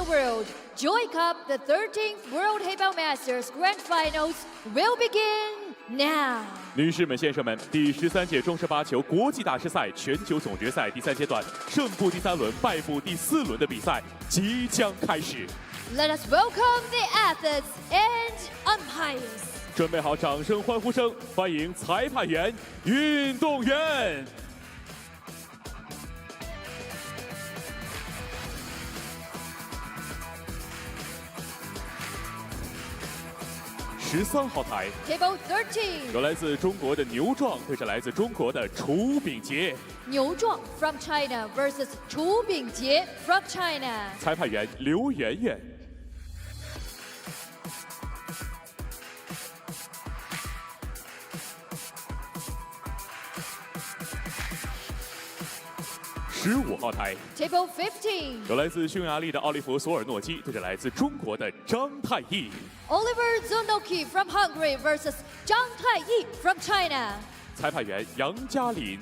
the world. Joy Cup, the 13th World Heyball Masters Grand Finals will begin now. 女士们、先生们，第13届中式八球国际大师赛全球总决赛第3阶段胜负第3轮、败部第4轮的比赛即将开始。Let us welcome the athletes and umpires. 准备好掌声、欢呼声，欢迎裁判员、运动员。13号台 Table 13. 有来自中国的牛壮对着来自中国的楚秉杰。牛壮 from China versus 楚秉杰 from China. 裁判员刘媛媛。15号台 Table 15. 有来自匈牙利的奥利弗·索尔诺基对着来自中国的张太义。Oliver Zonoki from Hungary versus Zhang Taiyi from China. 裁判员杨嘉林。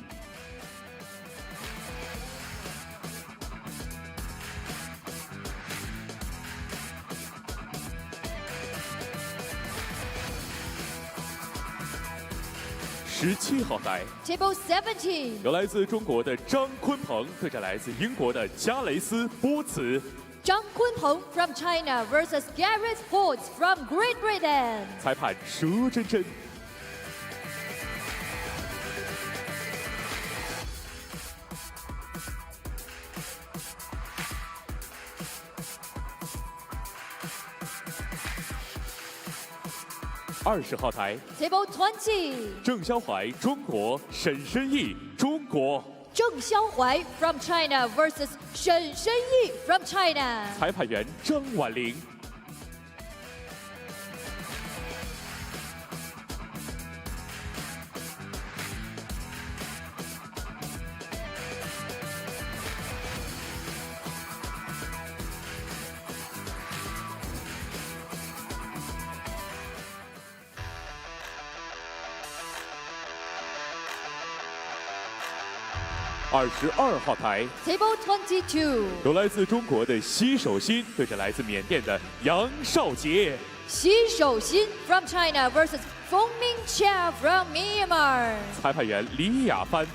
17号台 Table 17. 有来自中国的张坤鹏对着来自英国的加雷斯·波茨。Zhang Kunpeng from China versus Gareth Holtz from Great Britain. 裁判佘真真。20号台 Table 20. 郑肖怀中国，沈申毅中国。郑肖怀 from China versus 沈申毅 from China. 裁判员张婉玲。22号台 Table 22. 有来自中国的奚守新对着来自缅甸的杨少杰。奚守新 from China versus Feng Mingqia from Myanmar. 裁判员李亚帆。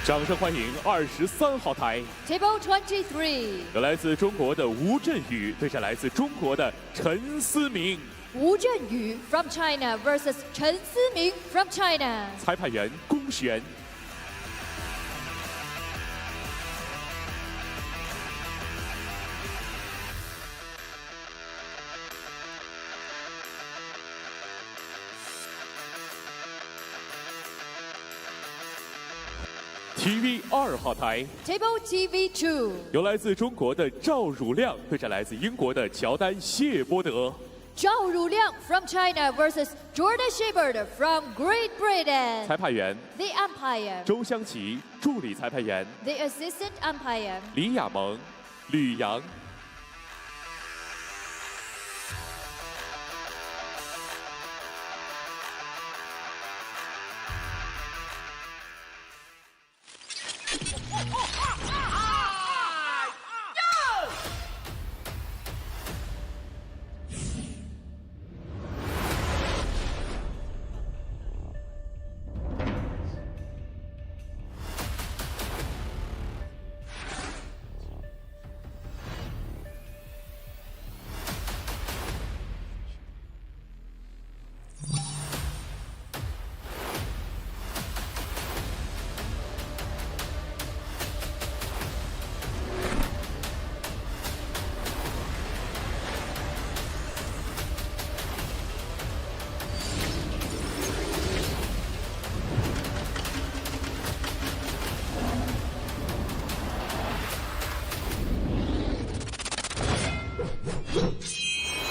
掌声欢迎23号台 Table 23. 有来自中国的吴镇宇对着来自中国的陈思明。吴镇宇 from China versus 陈思明 from China. 裁判员龚璇。TV 2号台 Table TV 2. 有来自中国的赵汝亮对着来自英国的乔丹谢波德。赵汝亮 from China versus Jordan Shepard from Great Britain. 裁判员 The umpire. 周湘琪，助理裁判员 The assistant umpire. 李亚萌、吕阳。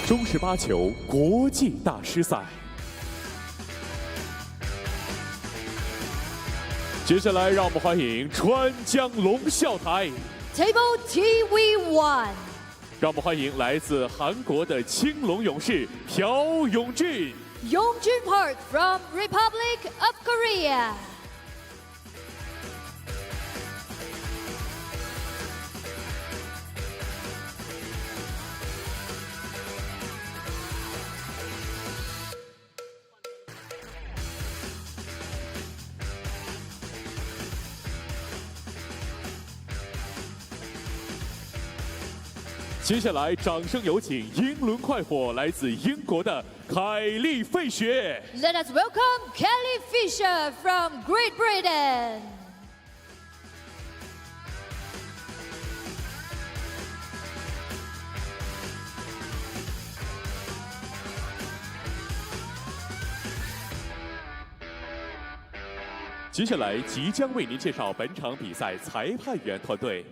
中式八球国际大师赛。接下来，让我们欢迎川江龙啸台 Table TV 1. 让我们欢迎来自韩国的青龙勇士朴永俊。 Yongjun Park from Republic of Korea. 接下来，掌声有请英伦快活来自英国的凯莉·费雪。 Let us welcome Kelly Fisher from Great Britain. 接下来即将为您介绍本场比赛裁判员团队。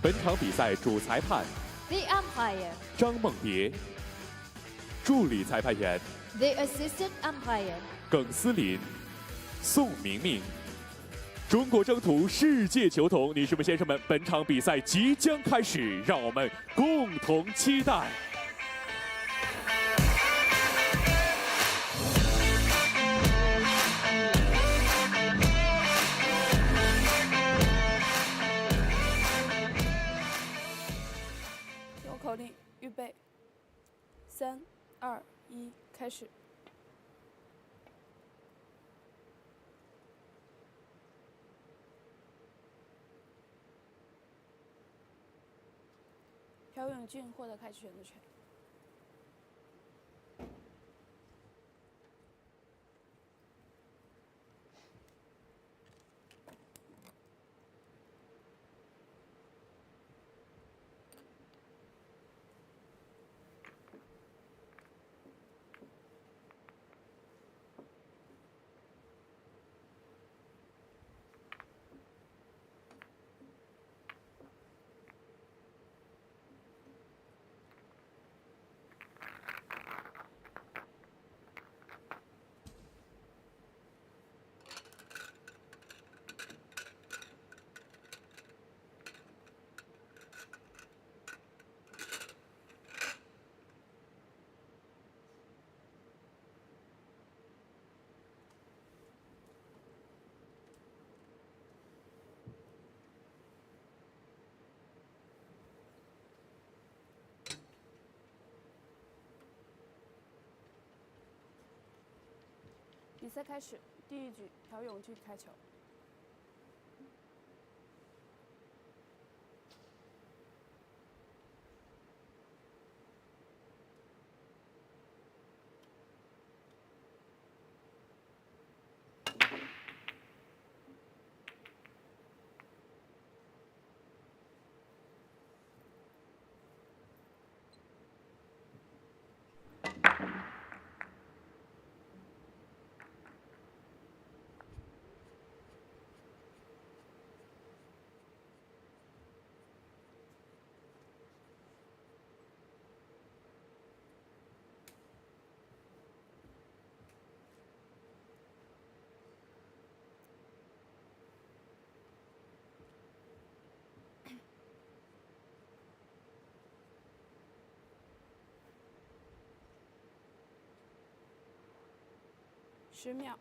本场比赛主裁判 The umpire, 张梦蝶，助理裁判员 the assistant umpire. 耿思林、宋明明。中国征途世界球童，女士们、先生们，本场比赛即将开始，让我们共同期待。 用口令，预备，3、2、1，开始。朴永俊获得开始选择权。比赛开始，第一局，朴永俊开球。10秒。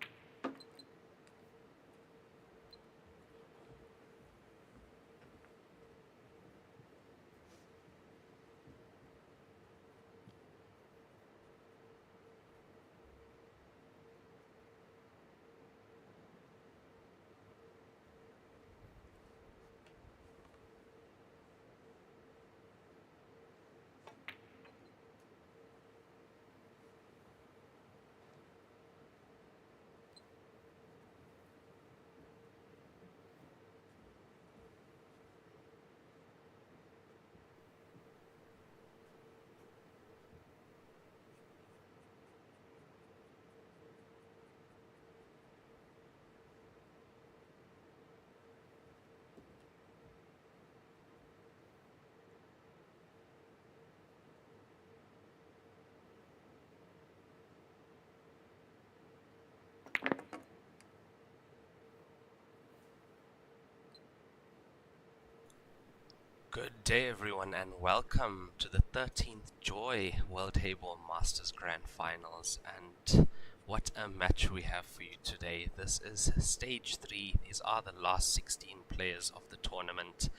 Good day, everyone, and welcome to the 13th Joy World Heyball Masters Grand Finals. And what a match we have for you today. This is Stage 3. These are the last 16 players of the tournament.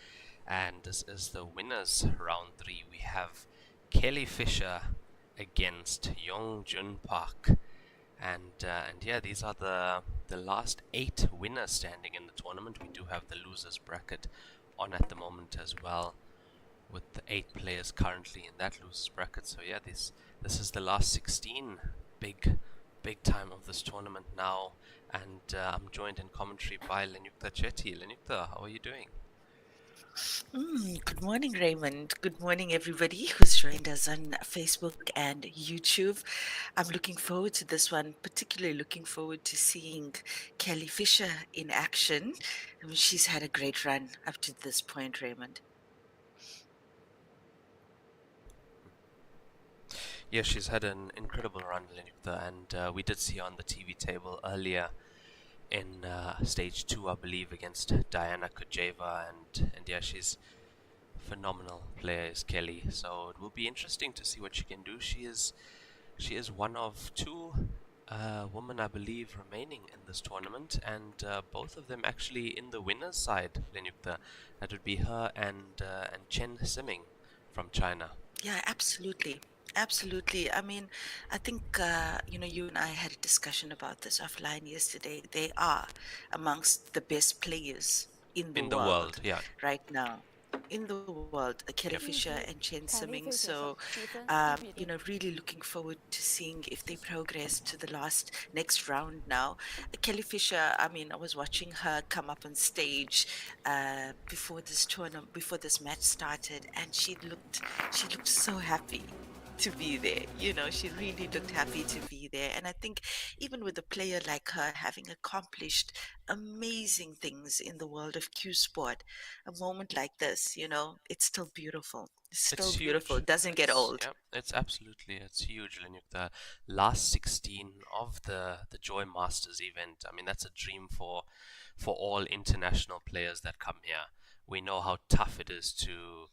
And this is the winners round 3. We have Kelly Fisher against Yongjun Park. And yeah, these are the last 8 winners standing in the tournament. We do have the losers bracket on at the moment as well, with the 8 players currently in that losers bracket. So yeah, this is the last 16 big time of this tournament now, and I'm joined in commentary by Lenyukta Chetty. Lenyukta, how are you doing? Good morning, Raymond. Good morning, everybody who's joined us on Facebook and YouTube. I'm looking forward to this one, particularly looking forward to seeing Kelly Fisher in action. I mean, she's had a great run up to this point, Raymond. Yeah, she's had an incredible run, Lenyukta, and we did see her on the TV table earlier in stage 2, I believe, against Diana Kojeva, and yeah, she's a phenomenal player, is Kelly. So it will be interesting to see what she can do. She is one of 2 women, I believe, remaining in this tournament, and both of them actually in the winners' side, Lenyukta. That would be her and Chen Siming from China. Yeah, absolutely. Absolutely. I mean, I think, you and I had a discussion about this offline yesterday. They are amongst the best players in the world Yeah. right now. In the world, Kelly Yep. Fisher and Chen Siming. So, really looking forward to seeing if they progress to the next round now. Kelly Fisher, I mean, I was watching her come up on stage before this tournament, before this match started, and she looked so happy to be there. She really looked happy to be there. And I think even with a player like her having accomplished amazing things in the world of Q Sport, a moment like this, it's still beautiful. It's still beautiful. Huge. It doesn't get old. Yeah, it's huge, Lenyuk. The last 16 of the Joy Masters event. I mean, that's a dream for all international players that come here. We know how tough it is to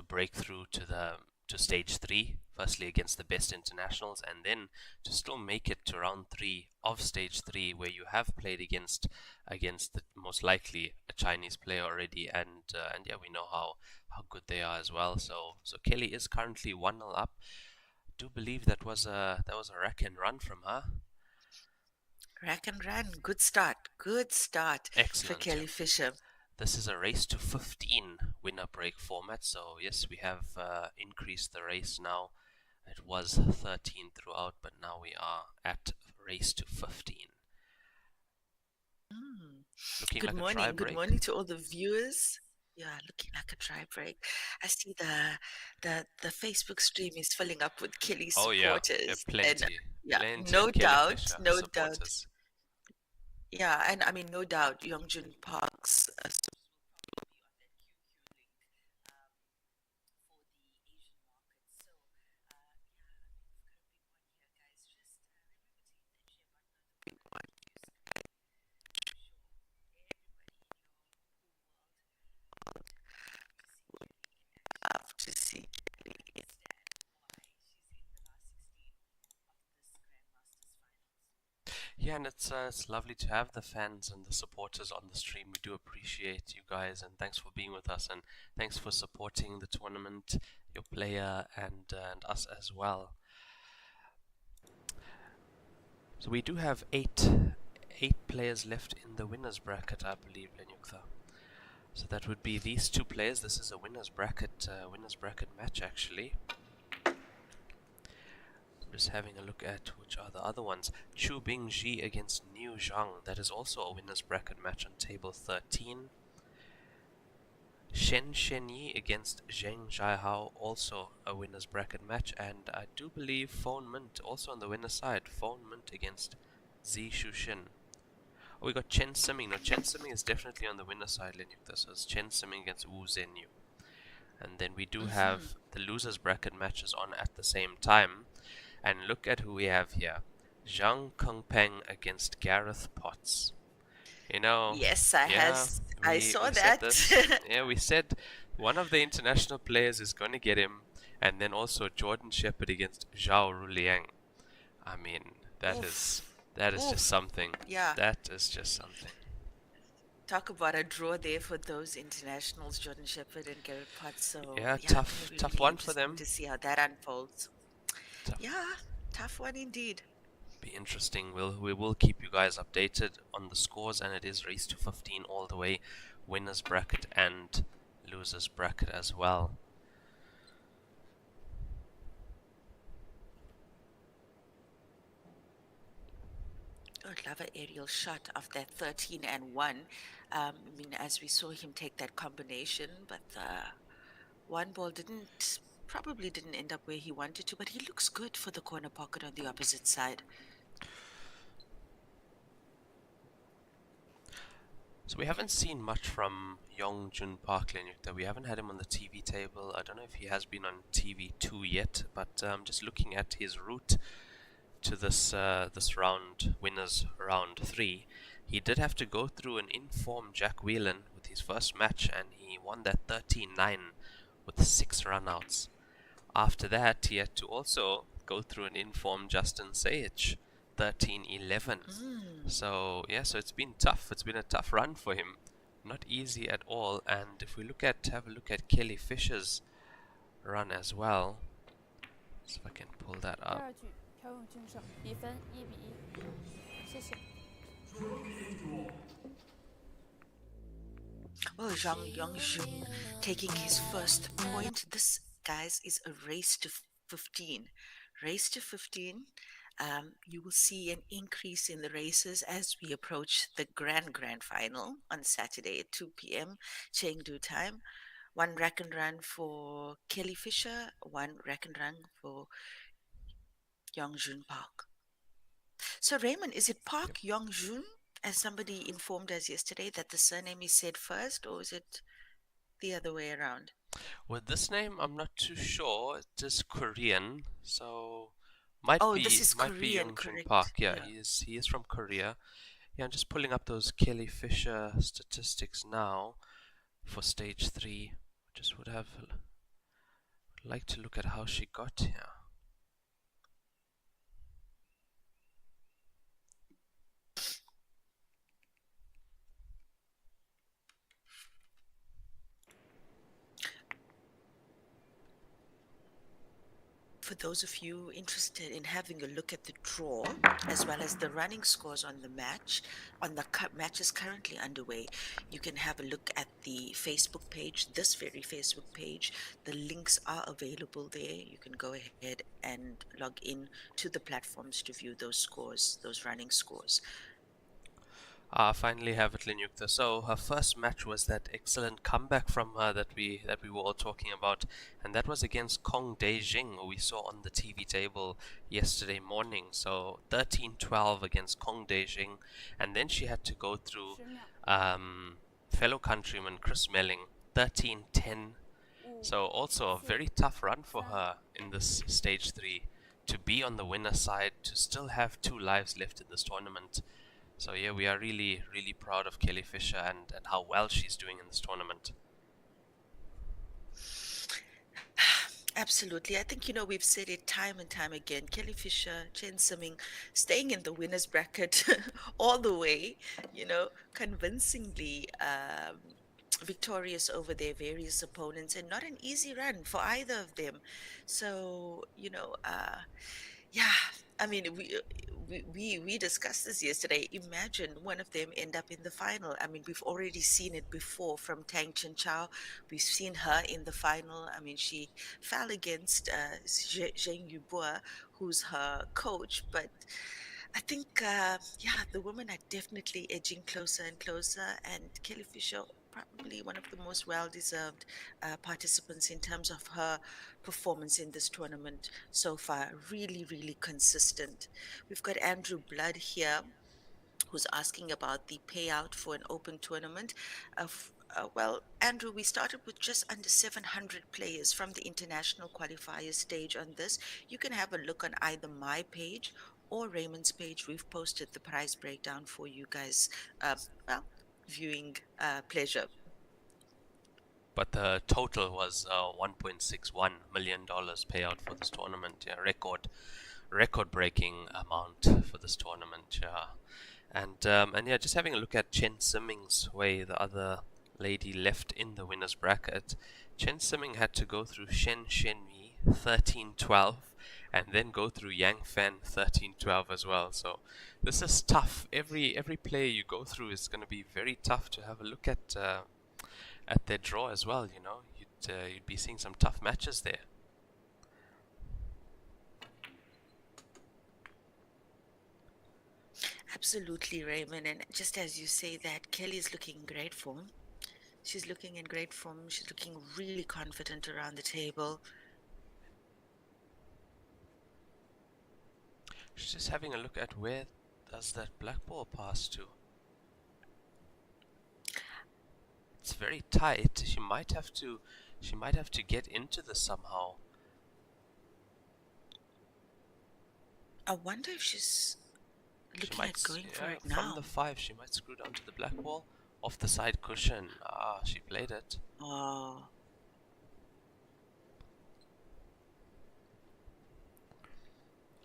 break through to stage 3, firstly against the best internationals, and then to still make it to round 3 of stage 3, where you have played against the most likely a Chinese player already, and yeah, we know how good they are as well. So Kelly is currently 1-0 up. I do believe that was a rack and run from her. Rack and run. Good start. Excellent for Kelly Fisher. This is a race to 15 winner break format, so yes, we have increased the race now. It was 13 throughout, but now we are at race to 15. Looking Good like morning. a try break. Good morning to all the viewers. Yeah, looking like a try break. I see the Facebook stream is filling up with Kelly supporters. Oh yeah, plenty. Yeah, plenty no of Kelly doubt, Fisher no supporters. doubt. Yeah, and I mean, no doubt, Yongjun Park's to see. Yeah, and it's lovely to have the fans and the supporters on the stream. We do appreciate you guys, and thanks for being with us, and thanks for supporting the tournament, your player, and us as well. So we do have eight players left in the winners bracket, I believe, Lenyukta. So that would be these 2 players. This is a winners bracket match, actually. Just having a look at which are the other ones. Chu Bingji against Niu Zhang. That is also a winners bracket match on table 13. Shen Shenyi against Zheng Zhaihao, also a winners bracket match. And I do believe Phone Mint also on the winner's side. Phone Mint against Zi Shushin. Oh, we got Chen Siming. No, Chen Siming is definitely on the winner's side, Lenyukta. So it's Chen Siming against Wu Zhenyu. And then we do have the losers bracket matches on at the same time. And look at who we have here. Zhang Kongpeng against Gareth Potts. Yes, I saw that. Yeah, we said One of the international players is going to get him, and then also Jordan Shepherd against Zhao Ruliang. I mean, that is Oof. just something. Yeah. That is just something. Talk about a draw there for those internationals, Jordan Shepherd and Garrett Potts. So Yeah, yeah, tough gonna be really one for interesting them. to see how that unfolds. Tough. Yeah, tough one indeed. Be interesting. We will keep you guys updated on the scores, and it is race to 15 all the way, winners bracket and losers bracket as well. Oh, love an aerial shot of that 13 and 1. I mean, as we saw him take that combination, but one ball probably didn't end up where he wanted to, but he looks good for the corner pocket on the opposite side. So we haven't seen much from Yong Jun Park Lenyukta. We haven't had him on the TV table. I don't know if he has been on TV2 yet, but just looking at his route to this round, winners round 3, he did have to go through an informed Jack Whelan with his first match, and he won that 13-9 with 6 runouts. After that, he had to also go through an informed Justin Sage, 13-11. So yeah, so it's been tough. It's been a tough run for him, not easy at all. And if we have a look at Kelly Fisher's run as well. See if I can pull that 第 up. 二局朴永俊胜，比分1-1。谢谢。 Oh, Zhang Yongjun taking his first point. This, guys, is a race to 15. Race to 15. You will see an increase in the races as we approach the grand final on Saturday at 2 p.m. Chengdu time. One rack and run for Kelly Fisher, one rack and run for Yongjun Park. So, Raymond, is it Park Yongjun, as somebody informed us yesterday, that the surname is said first, or is it the other way around? With this name, I'm not too sure. It is Korean, so might This is be Korean, Yongjun correct? Park. Yeah, he is from Korea. Yeah, I'm just pulling up those Kelly Fisher statistics now for stage 3. Just would have like to look at how she got here. For those of you interested in having a look at the draw, as well as the running scores on the matches currently underway, you can have a look at the Facebook page, this very Facebook page. The links are available there. You can go ahead and log in to the platforms to view those scores, those running scores. Finally have it, Linyukta. So her first match was that excellent comeback from her that we were all talking about, and that was against Kong Daijing, who we saw on the TV table yesterday morning. So 13-12 against Kong Daijing, and then she had to go through 10 秒。 fellow countryman Chris Melling, 13-10. So also a very tough run for her in this stage 3, to be on the winner side, to still have 2 lives left in this tournament. So yeah, we are really, really proud of Kelly Fisher and how well she's doing in this tournament. Absolutely. I think, we've said it time and time again. Kelly Fisher, Chen Simming, staying in the winners bracket all the way, convincingly victorious over their various opponents, and not an easy run for either of them. So, yeah, I mean, we discussed this yesterday. Imagine one of them end up in the final. I mean, we've already seen it before from Tang Chen Chao. We've seen her in the final. I mean, she fell against Zheng Yubua, who's her coach. But I think, the women are definitely edging closer and closer. And Kelly Fisher, probably one of the most well-deserved participants in terms of her performance in this tournament so far. Really, really consistent. We've got Andrew Blood here, who's asking about the payout for an open tournament. Well, Andrew, we started with just under 700 players from the international qualifier stage on this. You can have a look on either my page or Raymond's page. We've posted the prize breakdown for you guys. Viewing pleasure. but the total was $1.61 million payout for this tournament. Yeah, record-breaking amount for this tournament. Yeah, and yeah, just having a look at Chen Simming's way, the other lady left in the winners bracket. Chen Simming had to go through Shen Shenyi 13-12, and then go through Yang Fan 13-12 as well. So this is tough. Every player you go through is going to be very tough. To have a look at their draw as well. You know, you'd be seeing some tough matches there. Absolutely, Raymond. And just as you say that, Kelly's looking in great form. She's looking in great form. She's looking really confident around the table. She's just having a look at where does that black ball pass to. It's very tight. She might have to get into this somehow. I wonder if she's looking at going for it now. From the 5, she might screw down to the black ball. Off the side cushion. Ah, she played it. Oh.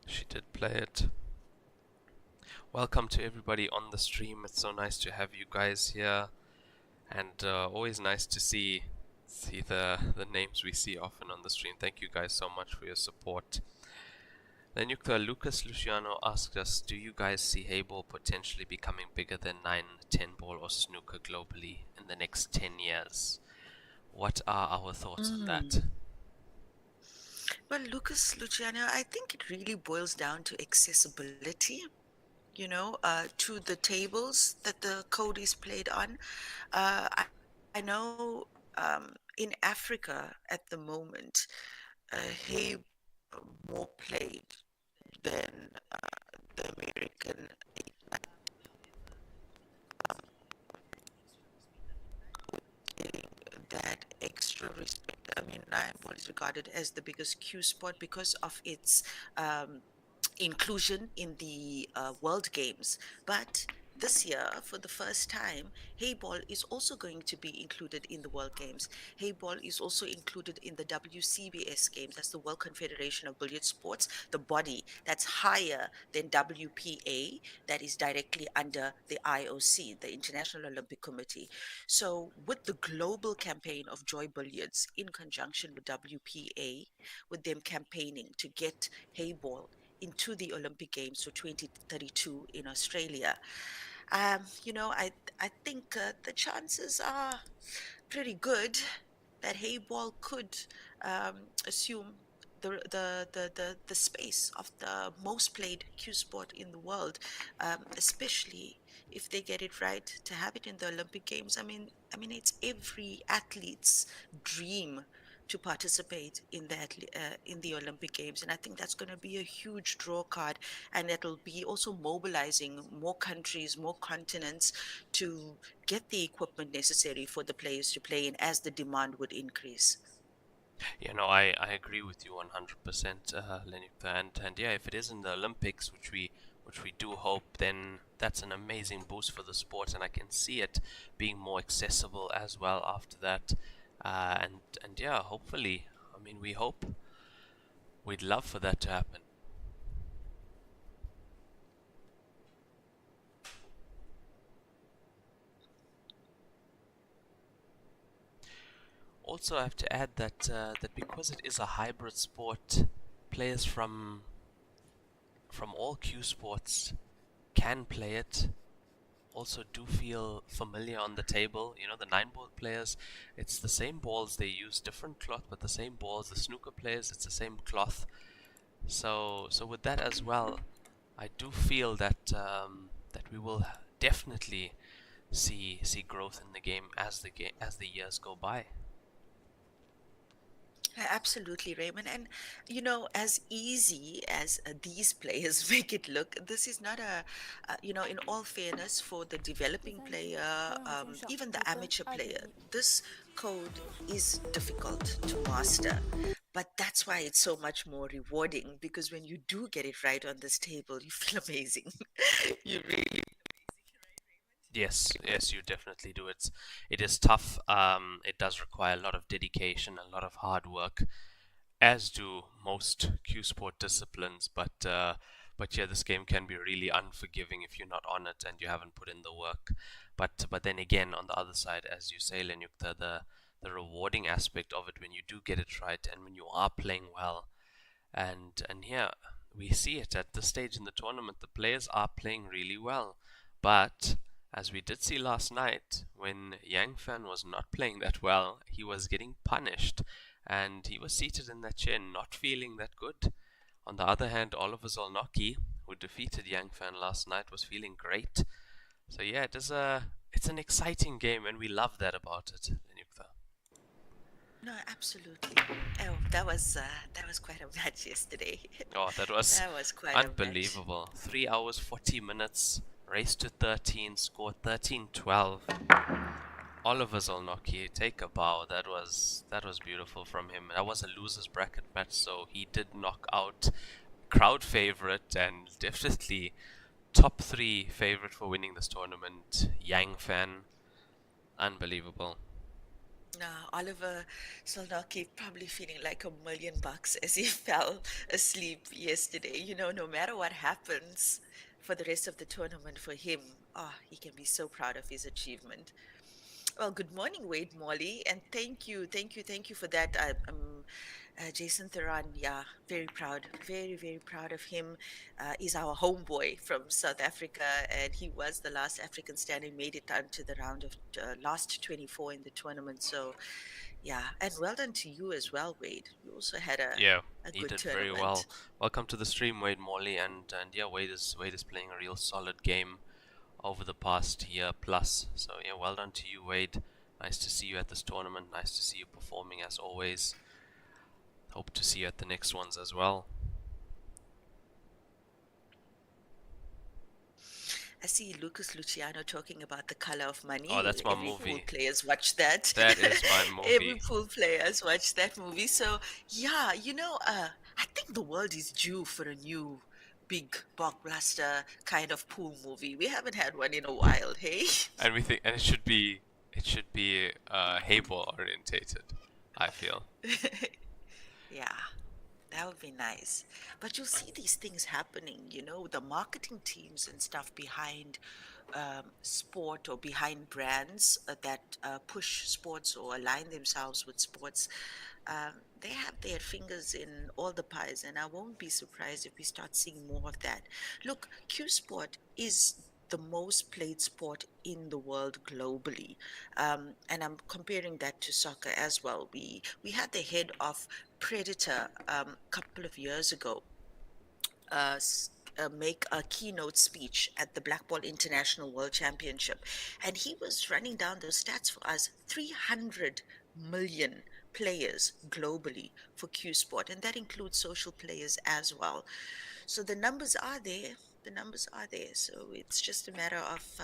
She did play it. Welcome to everybody on the stream. It's so nice to have you guys here, and always nice to see the names we see often on the stream. Thank you guys so much for your support. Then Lucas Luciano asked us, do you guys see Heyball potentially becoming bigger than 9, 10 ball or snooker globally in the next 10 years? What are our thoughts on that? Well, Lucas Luciano, I think it really boils down to accessibility, you know, to the tables that the code is played on. I know in Africa at the moment, Hey more played than the American getting that extra respect. I mean, what is regarded as the biggest Q sport because of its inclusion in the World Games. But this year, for the first time, Heyball is also going to be included in the World Games. Heyball is also included in the WCBS Games. That's the World Confederation of Billiard Sports, the body that's higher than WPA, that is directly under the IOC, the International Olympic Committee. So with the global campaign of Joy Billiards in conjunction with WPA, with them campaigning to get Heyball into the Olympic Games for 2032 in Australia. You know, I think the chances are pretty good that Heyball could assume the space of the most played cue sport in the world, especially if they get it right to have it in the Olympic Games. I mean, it's every athlete's dream to participate in that in the Olympic Games, and I think that's going to be a huge draw card, and it'll be also mobilizing more countries, more continents to get the equipment necessary for the players to play in as the demand would increase. You know, I agree with you 100%, Lenita, and yeah, if it is in the Olympics, which we do hope, then that's an amazing boost for the sport, and I can see it being more accessible as well after that. And yeah, hopefully, I mean, we hope, we'd love for that to happen. Also, I have to add that that because it is a hybrid sport, players from all cue sports can play it. Also do feel familiar on the table. You know, the 9-ball players, it's the same balls they use, different cloth, but the same balls. The snooker players, it's the same cloth. So with that as well, I do feel that that we will definitely see growth in the game as the years go by. Absolutely, Raymond. And, you know, as easy as these players make it look, this is not you know, in all fairness, for the developing player, even the amateur player, this code is difficult to master. But that's why it's so much more rewarding, because when you do get it right on this table, you feel amazing. You really Yes, yes, you definitely do. It is tough. It does require a lot of dedication, a lot of hard work, as do most Q Sport disciplines. But yeah, this game can be really unforgiving if you're not on it and you haven't put in the work. But then again, on the other side, as you say, Lenyukta, the rewarding aspect of it when you do get it right and when you are playing well, and here we see it at this stage in the tournament. The players are playing really well, but as we did see last night, when Yang Fan was not playing that well, he was getting punished, and he was seated in that chair not feeling that good. On the other hand, Oliver Zolnocki, who defeated Yang Fan last night, was feeling great. So yeah, it's an exciting game, and we love that about it, Nyukta. No, absolutely. Oh, that was quite a match yesterday. Oh, that was That was quite a match. unbelievable. 3 hours, 40 minutes, race to 13, score 13-12. Oliver Zolnocki, take a bow. That was beautiful from him. That was a loser's bracket match, so he did knock out crowd favorite and definitely top 3 favorite for winning this tournament, Yang Fan. Unbelievable. No, Oliver Solnocki probably feeling like $1 million as he fell asleep yesterday. You know, no matter what happens for the rest of the tournament for him, he can be so proud of his achievement. Well, good morning, Wade Morley, and thank you for that. Jason Theron, yeah, very proud, very, very proud of him. He's our homeboy from South Africa, and he was the last African standing, made it onto the round of last 24 in the tournament. So, yeah, and well done to you as well, Wade. You also had a he good did tournament. very well. Welcome to the stream, Wade Morley, and yeah, Wade is playing a real solid game over the past year plus. So yeah, well done to you, Wade. Nice to see you at this tournament. Nice to see you performing as always. Hope to see you at the next ones as well. I see Lucas Luciano talking about The Color of Money. Oh, that's my Every movie. pool players watch that. That is my movie. Every pool players watch that movie. So yeah, I think the world is due for a new big blockbuster kind of pool movie. We haven't had one in a while, hey? And we think, and it should be Heyball orientated, I feel. Yeah, that would be nice. But you'll see these things happening, the marketing teams and stuff behind sport or behind brands that push sports or align themselves with sports. They have their fingers in all the pies, and I won't be surprised if we start seeing more of that. Look, Q Sport is the most played sport in the world globally, and I'm comparing that to soccer as well. We had the head of Predator a couple of years ago make a keynote speech at the Black Ball International World Championship, and he was running down those stats for us: 300 million players globally for Q Sport, and that includes social players as well. So the numbers are there. The numbers are there. So it's just a matter of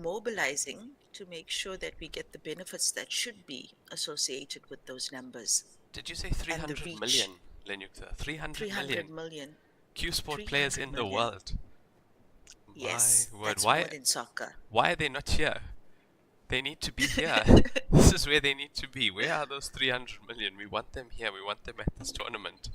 mobilizing to make sure that we get the benefits that should be associated with those numbers. Did you say 300 million, Lenyukta? 300 million. Q Sport players in the world. Yes, My word. that's more than soccer. Why are they not here? They need to be here. This is where they need to be. Where are those 300 million? We want them here. We want them at this tournament.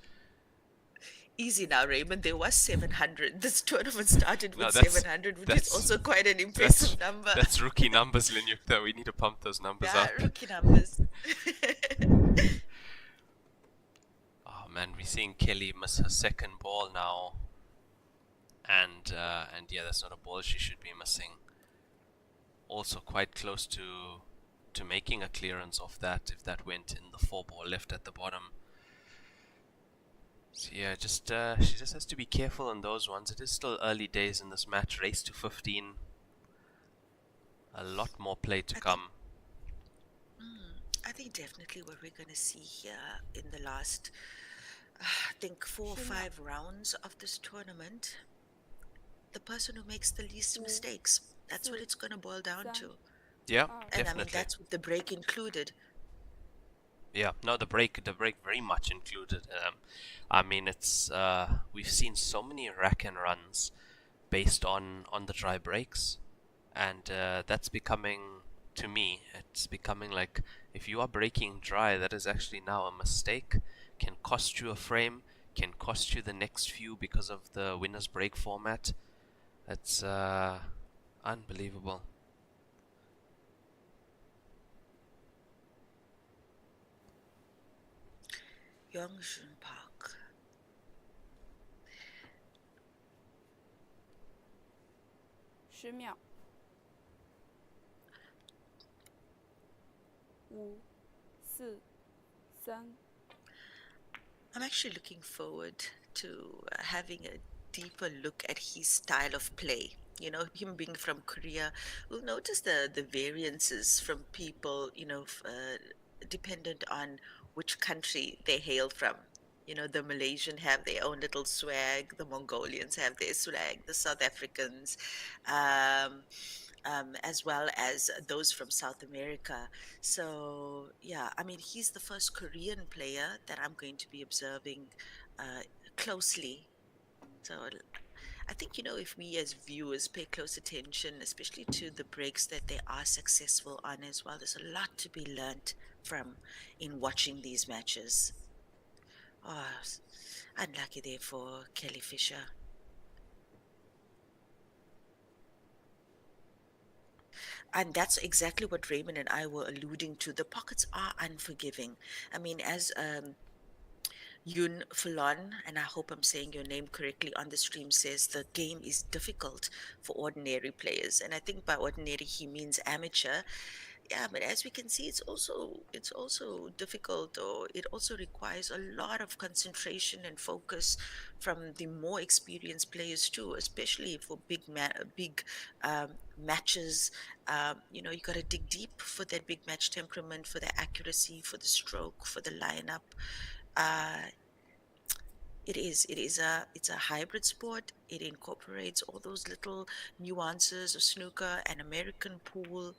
Easy now, Raymond. There was 700. This tournament started with 700, which is also quite an impressive number. That's rookie numbers, Lenyukta. We need to pump those numbers up. Yeah, rookie numbers. Oh man, we're seeing Kelly miss her second ball now. And yeah, that's not a ball she should be missing. Also quite close to making a clearance of that if that went in the 4-ball left at the bottom. So yeah, she just has to be careful on those ones. It is still early days in this match. Race to 15. A lot more play to come. I think definitely what we're going to see here in the last, I think, 4 or 5 rounds of this tournament, the person who makes the least mistakes. That's what it's going to boil down to. Yeah, and definitely. I mean, that's with the break included. Yeah, no, the break very much included. I mean, it's we've seen so many rack and runs based on the dry breaks, and that's becoming, to me, it's becoming like, if you are breaking dry, that is actually now a mistake. Can cost you a frame, can cost you the next few because of the winner's break format. It's unbelievable. Yongshun Park. 10秒。5、4、3。I'm actually looking forward to having a deeper look at his style of play. You know, him being from Korea, we'll notice the variances from people, you know, dependent on which country they hail from. You know, the Malaysian have their own little swag, the Mongolians have their swag, the South Africans, um, as well as those from South America. So, yeah, I mean, he's the first Korean player that I'm going to be observing closely. So, I think, you know, if we as viewers pay close attention, especially to the breaks that they are successful on as well, there's a lot to be learnt from in watching these matches. Oh, unlucky there for Kelly Fisher. And that's exactly what Raymond and I were alluding to. The pockets are unforgiving. I mean, as Yun Fulon, and I hope I'm saying your name correctly on the stream, says the game is difficult for ordinary players. And I think by ordinary he means amateur. Yeah, but as we can see, it's also difficult, or it also requires a lot of concentration and focus from the more experienced players too, especially for big matches. You know, you got to dig deep for that big match temperament, for the accuracy, for the stroke, for the lineup. Uh, it's a hybrid sport. It incorporates all those little nuances of snooker and American pool.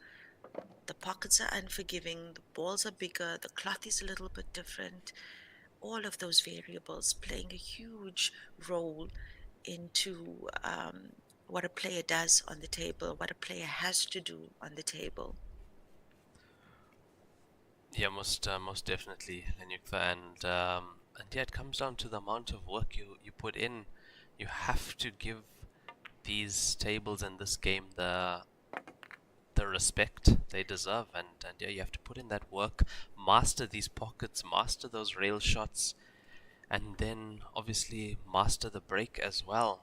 The pockets are unforgiving, the balls are bigger, the cloth is a little bit different. All of those variables playing a huge role into what a player does on the table, what a player has to do on the table. Yeah, most definitely, Lenyukva, and yeah, it comes down to the amount of work you put in. You have to give these tables and this game the respect they deserve, and yeah, you have to put in that work, master these pockets, master those rail shots, and then obviously master the break as well.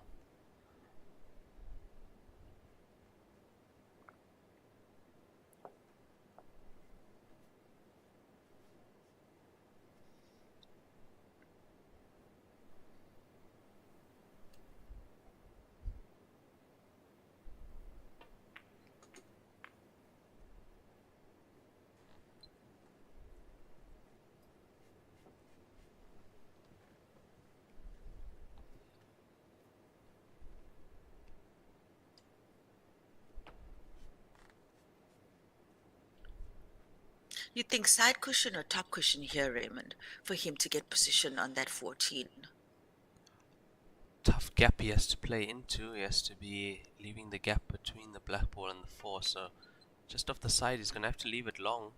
You think side cushion or top cushion here, Raymond, for him to get position on that 14? Tough gap he has to play into. He has to be leaving the gap between the black ball and the 4, so just off the side he's gonna have to leave it long.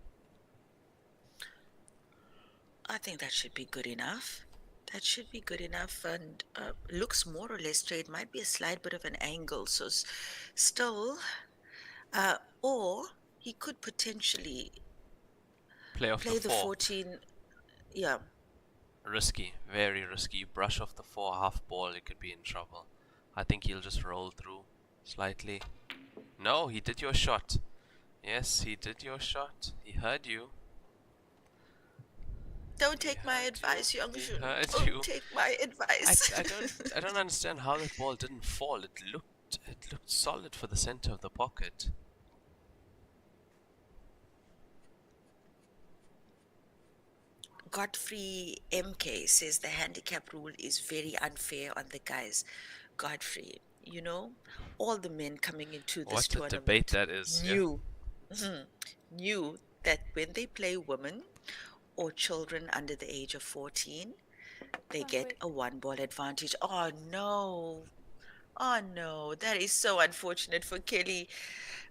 I think that should be good enough. That should be good enough, and looks more or less straight. Might be a slight bit of an angle, so still, or he could potentially Play off play the the 4. 14. Yeah, Risky, very risky. You brush off the 4 half ball, you could be in trouble. I think he'll just roll through slightly. No, he did your shot. Yes, he did your shot. He heard you. don't take my advice, Yongshu. heard Don't you. take my advice. I don't understand how that ball didn't fall. It looked solid for the center of the pocket. Godfrey MK says the handicap rule is very unfair on the guys. Godfrey, you know, all the men coming into this What a tournament debate that is. knew, knew that when they play women or children under the age of 14, they get a one ball advantage. Oh no. Oh no, that is so unfortunate for Kelly.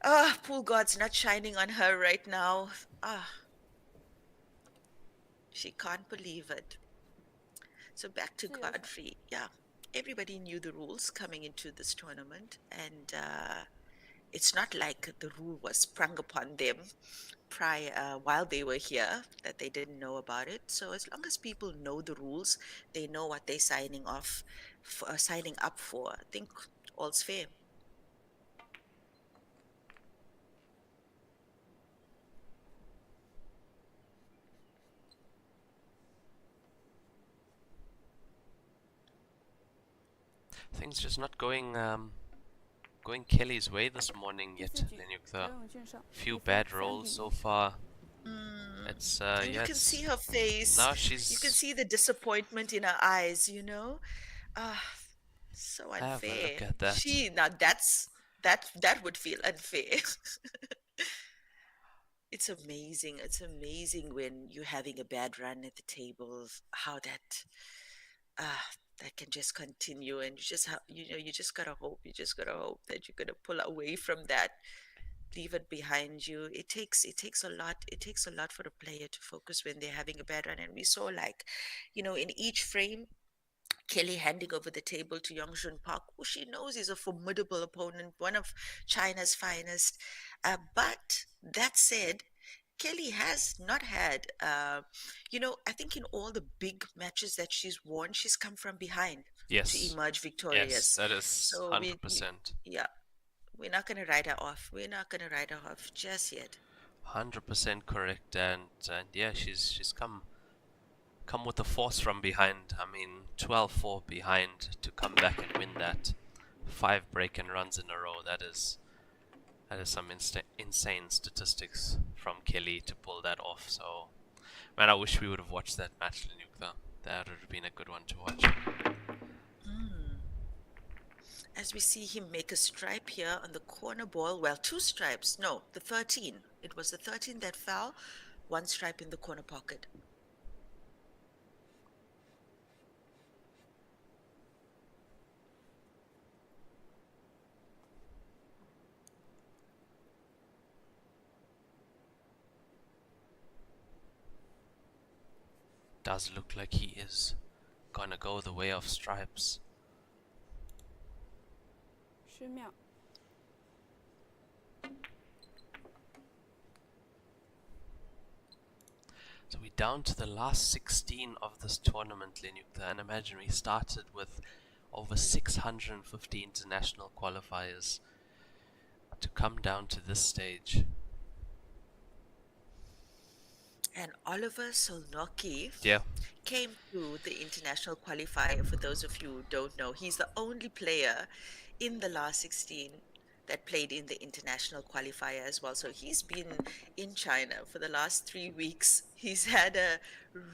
Ah, pool God's not shining on her right now. Ah, she can't believe it. So back to 自由球。Godfrey. Yeah, everybody knew the rules coming into this tournament, and it's not like the rule was sprung upon them prior while they were here that they didn't know about it. So as long as people know the rules, they know what they're signing up for. I think all's fair. Things just not going Kelly's way this morning 第 yet. 四局， Lenyuk, 何永俊胜， few 比分 bad 3 rolls 比 so 1。far. Mm. It's And you yeah, can see it's her face. now You can she's see the disappointment in her eyes, you know? Ah, so have a unfair. look at that. Now that would feel unfair. It's amazing. It's amazing when you're having a bad run at the table, how that can just continue, and you just gotta hope. You just gotta hope that you're gonna pull away from that, leave it behind you. It takes a lot. It takes a lot for a player to focus when they're having a bad run, and we saw, like, in each frame, Kelly handing over the table to Yongshoon Park, who she knows is a formidable opponent, one of China's finest. But that said, Kelly has not had, I think in all the big matches that she's won, she's come from behind to Yes, emerge yes, victorious. that is So 100%. yeah, we're not going to write her off. We're not going to write her off just yet. 100% correct, and yeah, she's come with the force from behind. I mean, 12-4 behind to come back and win that. 5 break-and runs in a row. That is some insane statistics from Kelly to pull that off. So, man, I wish we would have watched that match, Linuk, though. That would have been a good one to watch. As we see him make a stripe here on the corner ball, well, 2 stripes. No, the 13. It was the 13 that fell, 1 stripe in the corner pocket. Does look like he is gonna go the way of stripes. 10秒。So we're down to the last 16 of this tournament, Linuk. And imagine we started with over 650 international qualifiers to come down to this stage. And Oliver Solnocki Yeah, came to the international qualifier. For those of you who don't know, he's the only player in the last 16 that played in the international qualifier as well. So he's been in China for the last 3 weeks. He's had a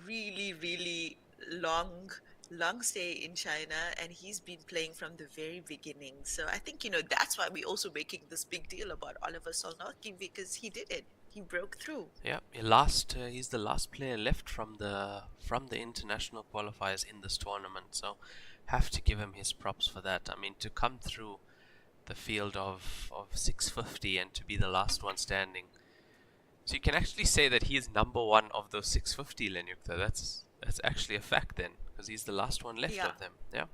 really, really long stay in China, and he's been playing from the very beginning. So I think, that's why we're also making this big deal about Oliver Solnocki, because he did it. He broke through. yeah. He's the last player left from the international qualifiers in this tournament. So have to give him his props for that. I mean, to come through the field of 650 and to be the last one standing. So you can actually say that he is number 1 of those 650, Lenuk. That's actually a fact then, because he's the last one left Yeah. of them. Yeah.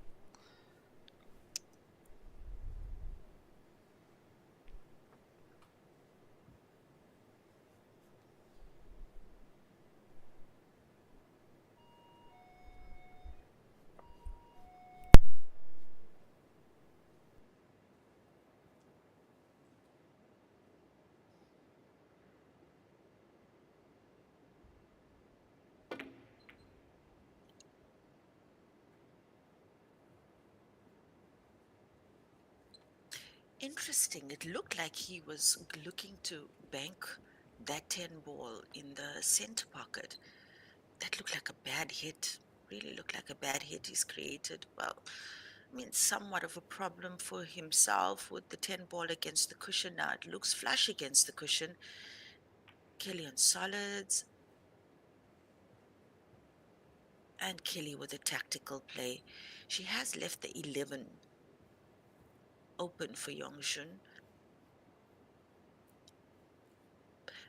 Interesting. It looked like he was looking to bank that 10 ball in the center pocket. That looked like a bad hit. Really looked like a bad hit he's created. Well, I mean, somewhat of a problem for himself with the 10 ball against the cushion now. It looks flush against the cushion. Kelly on solids. And Kelly with a tactical play. She has left the 11 open for Yongjun.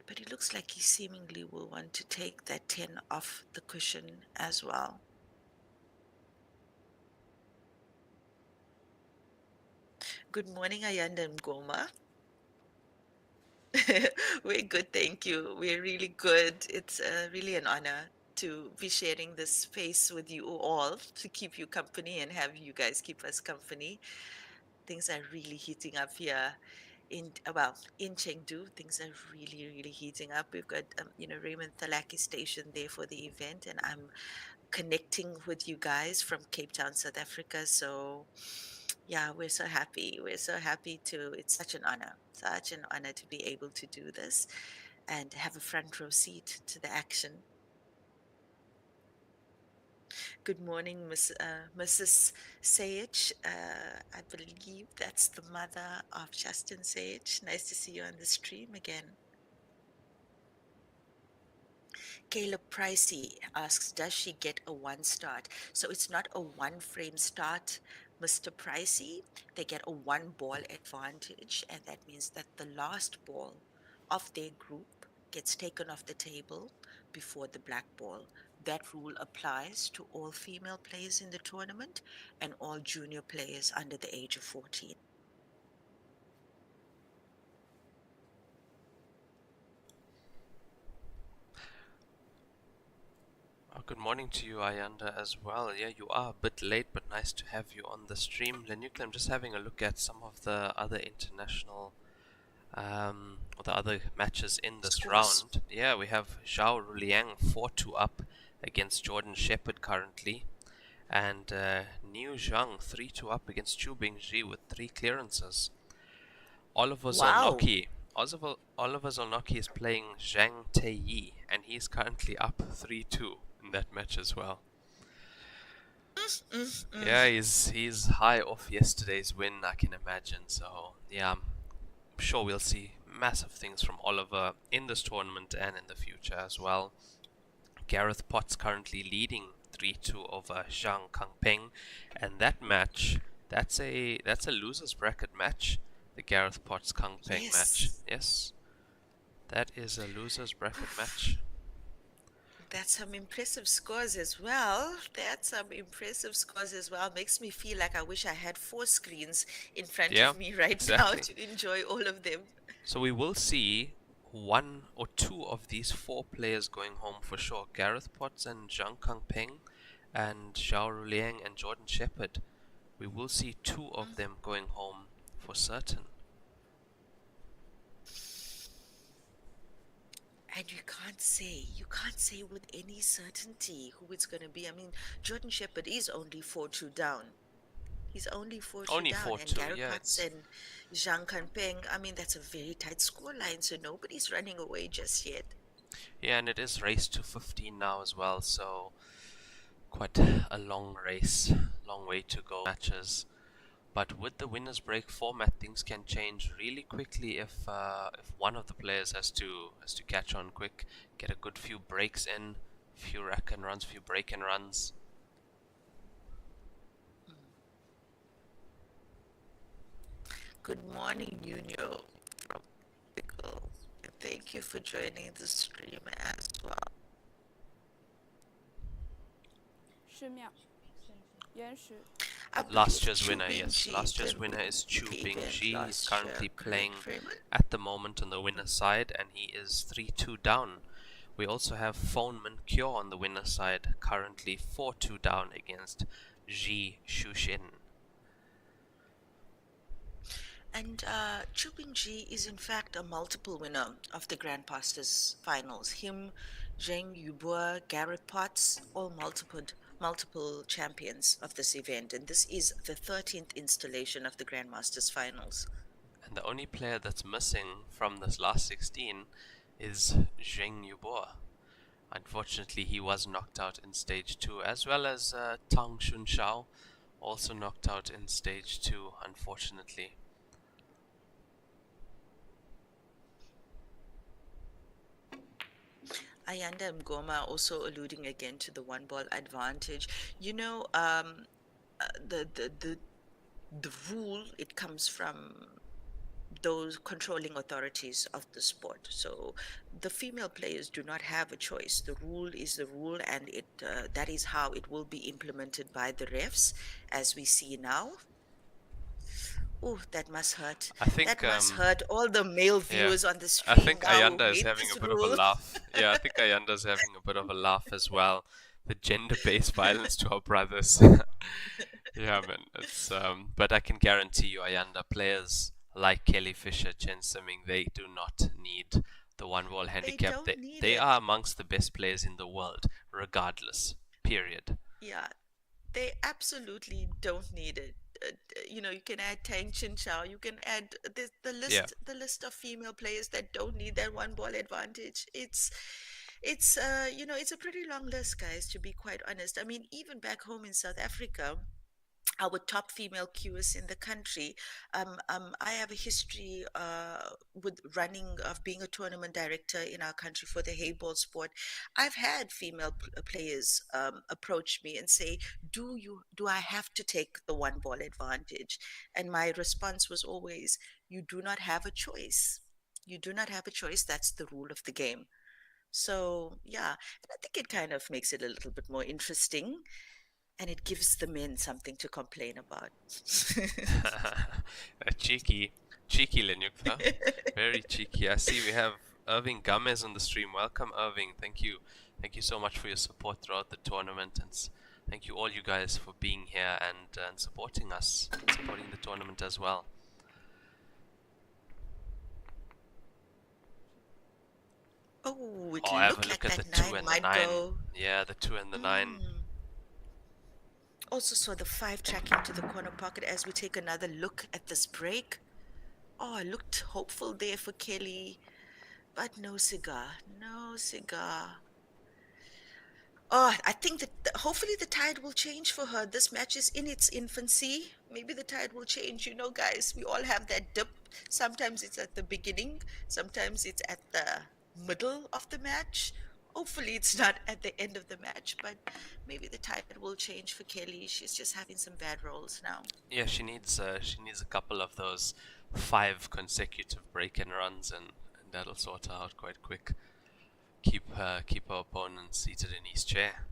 But it looks like he seemingly will want to take that 10 off the cushion as well. Good morning, Ayanda and Goma. We're good, thank you. We're really good. It's really an honor to be sharing this space with you all, to keep you company and have you guys keep us company. Things are really heating up here in Chengdu. Things are really heating up. We've got Raymond Thalaki stationed there for the event, and I'm connecting with you guys from Cape Town, South Africa. So yeah, we're so happy. We're so happy to, it's such an honor to be able to do this and have a front row seat to the action. Good morning, Mrs. Sage. I believe that's the mother of Justin Sage. Nice to see you on the stream again. Caleb Pricey asks, does she get a one start? So it's not a one frame start, Mr. Pricey. They get a one ball advantage, and that means that the last ball of their group gets taken off the table before the black ball. That rule applies to all female players in the tournament and all junior players under the age of 14. Good morning to you, Ayanda, as well. Yeah, you are a bit late, but nice to have you on the stream. Lenuka, I'm just having a look at some of the other international, or the other matches in this Scores. round. Yeah, we have Zhao Ruliang 4-2 up against Jordan Shepard currently, and Niu Zhang 3-2 up against Chu Bingji with 3 clearances. Oliver Wow. Zolnocki. Oliver Zolnocki is playing Zhang Teiyi, and he's currently up 3-2 in that match as well. Yeah, he's high off yesterday's win, I can imagine. So yeah, I'm sure we'll see massive things from Oliver in this tournament and in the future as well. Gareth Potts currently leading 3-2 over Zhang Kangpeng, and that match, that's a losers bracket match. The Gareth Potts Kangpeng match. Yes. That is a losers bracket match. That's some impressive scores as well. Makes me feel like I wish I had 4 screens in front of me right now to enjoy all of them. So we will see 1 or 2 of these 4 players going home for sure. Gareth Potts and Zhang Kangpeng and Zhao Ruliang and Jordan Shepard. We will see 2 of them going home for certain. And you can't say with any certainty who it's going to be. I mean, Jordan Shepard is only 4-2 down. He's only 4-2 down. And Gareth Potts and Zhang Kanpeng, I mean, that's a very tight scoreline, so nobody's running away just yet. Yeah, and it is race to 15 now as well, so quite a long race, long way to go matches. But with the winners break format, things can change really quickly if one of the players has to catch on quick, get a good few breaks in, few rack and runs, few break and runs. Good morning, Nuno. Thank you for joining the stream as well. 10秒，延时。Last year's winner, yes. Last year's winner is Chu Bingji. He's currently playing at the moment on the winner's side, and he is 3-2 down. We also have Phoneman Kyo on the winner's side, currently 4-2 down against Ji Shushin. And Chu Bingji is in fact a multiple winner of the Grandmasters finals. Him, Zheng Yubua, Gareth Potts, all multiple champions of this event, and this is the 13th installation of the Grandmasters finals. And the only player that's missing from this last 16 is Zheng Yubua. Unfortunately, he was knocked out in stage 2, as well as Tang Shunshao, also knocked out in stage 2, unfortunately. Ayanda Mgoma also alluding again to the one ball advantage. You know, the the rule, it comes from those controlling authorities of the sport. So the female players do not have a choice. The rule is the rule, and that is how it will be implemented by the refs, as we see now. Oh, that must hurt. I think That must hurt all the male yeah, viewers on the I stream think now who Ayanda is hate having a this bit of a rule. laugh. Yeah, I think Ayanda's having a bit of a laugh as well. The gender-based violence to our brothers. Yeah, man. It's but I can guarantee you, Ayanda, players like Kelly Fisher, Chen Simming, they do not need the one ball They handicap. don't need They it. are amongst the best players in the world, regardless. Period. Yeah, they absolutely don't need it. You can add Tang Chin Chow. You can add Yeah. the list of female players that don't need that one ball advantage. It's a pretty long list, guys, to be quite honest. I mean, even back home in South Africa, our top female QS in the country. I have a history with running of being a tournament director in our country for the Heyball sport. I've had female players approach me and say, Do I have to take the one ball advantage?" And my response was always, "You do not have a choice. You do not have a choice. That's the rule of the game." So yeah, and I think it kind of makes it a little bit more interesting, and it gives the men something to complain about. A cheeky Lenyukta. Very cheeky. I see we have Irving Gomez on the stream. Welcome, Irving. Thank you so much for your support throughout the tournament, and thank you all you guys for being here and supporting us, supporting the tournament as well. Oh, it Have a looked like look at the that 2 nine and the might 9. go. Yeah, the 2 and the 9. Also saw the 5 tracking to the corner pocket as we take another look at this break. Oh, I looked hopeful there for Kelly, but no cigar, no cigar. Oh, I think that hopefully the tide will change for her. This match is in its infancy. Maybe the tide will change. You know, guys, we all have that dip. Sometimes it's at the beginning, sometimes it's at the middle of the match. Hopefully, it's not at the end of the match, but maybe the tide will change for Kelly. She's just having some bad rolls now. Yeah, she needs a couple of those 5 consecutive break-in runs, and that'll sort her out quite quick. Keep her opponent seated in his chair.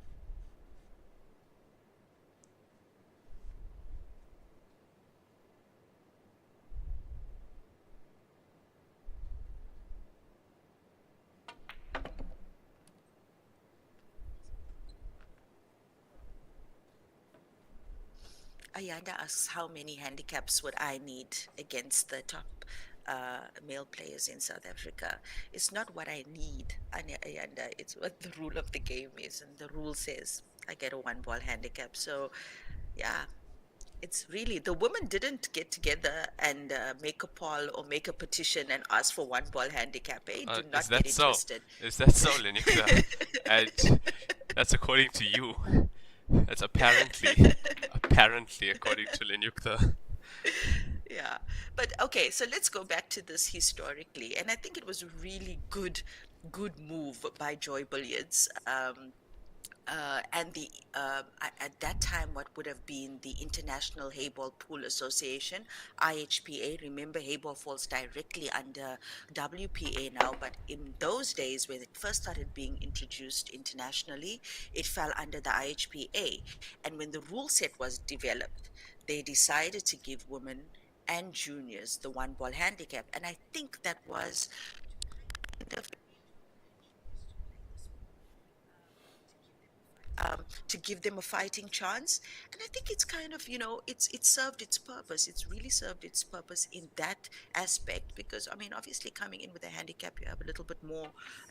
Ayanda asks, how many handicaps would I need against the top male players in South Africa? It's not what I need, Ayanda. It's what the rule of the game is. And the rule says I get a one ball handicap. So, yeah, it's really the women didn't get together and make a poll or make a petition and ask for one ball handicap. Eh? Do Is not that get it so? twisted. Is that so, Lenika? And that's according to you. That's apparently according to Lenyukta. Yeah, but okay, so let's go back to this historically, and I think it was a really good move by Joy Billiards. And at that time, what would have been the International Heyball Pool Association, IHPA. Remember, Heyball falls directly under WPA now, but in those days when it first started being introduced internationally, it fell under the IHPA. And when the rule set was developed, they decided to give women and juniors the one ball handicap. And I think that was kind of to give them a fighting chance. And I think it's kind of, it served its purpose. It's really served its purpose in that aspect, because I mean, obviously coming in with a handicap, you have a little bit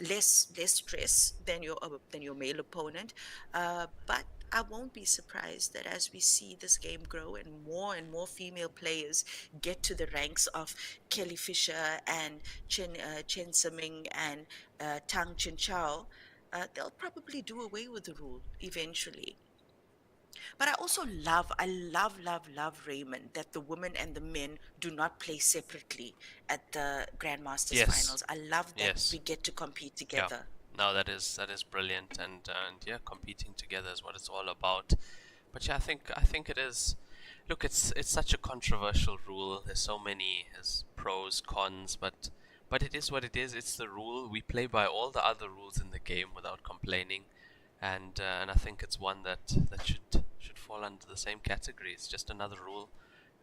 less stress than your male opponent. But I won't be surprised that as we see this game grow and more female players get to the ranks of Kelly Fisher and Chen Simming and Tang Chin Chow, they'll probably do away with the rule eventually. But I love, Raymond, that the women and the men do not play separately at the Grandmasters Yes. finals. I love that Yes. we get to compete Yeah. together. No, that is brilliant, and yeah, competing together is what it's all about. But yeah, I think it is Look, it's such a controversial rule. There's so many pros, cons, but it is what it is. It's the rule. We play by all the other rules in the game without complaining, and I think it's one that should fall under the same category. It's just another rule,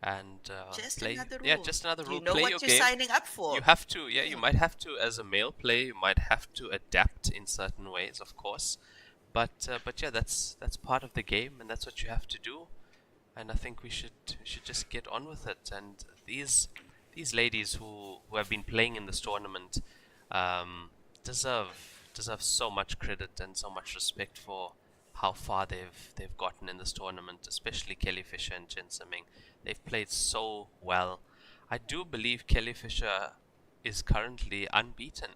and Just play. another Yeah, rule. just another rule. You know Play what your you're game. signing up for. You have to. Yeah, you might have to as a male player. You might have to adapt in certain ways, of course. But yeah, that's part of the game, and that's what you have to do. And I think we should just get on with it. And these ladies who have been playing in this tournament deserve so much credit and so much respect for how far they've gotten in this tournament, especially Kelly Fisher and Jen Simming. They've played so well. I do believe Kelly Fisher is currently unbeaten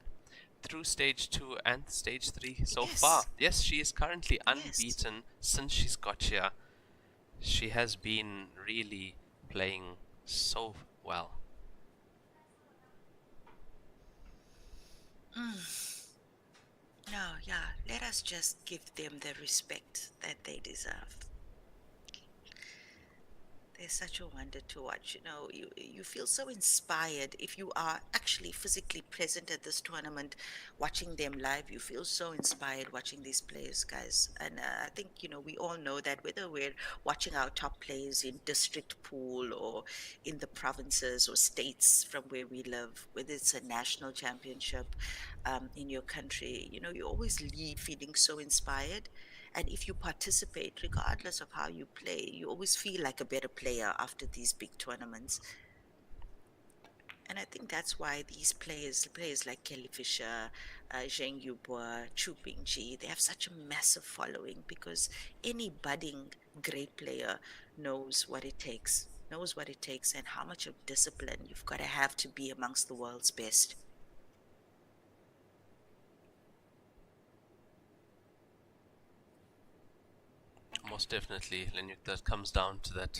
through stage 2 and stage 3 so far. Yes, she is currently unbeaten since she's got here. She has been really playing so well. No, yeah, let us just give them the respect that they deserve. They're such a wonder to watch. You know, you feel so inspired if you are actually physically present at this tournament, watching them live. You feel so inspired watching these players, guys. And I think, you know, we all know that whether we're watching our top players in district pool or in the provinces or states from where we live, whether it's a national championship in your country, you know, you always leave feeling so inspired. And if you participate, regardless of how you play, you always feel like a better player after these big tournaments. And I think that's why these players like Kelly Fisher, Zheng Yubua, Chu Pingqi, they have such a massive following because any budding great player knows what it takes, and how much of discipline you've got to have to be amongst the world's best. Most definitely, Lenyuk, that comes down to that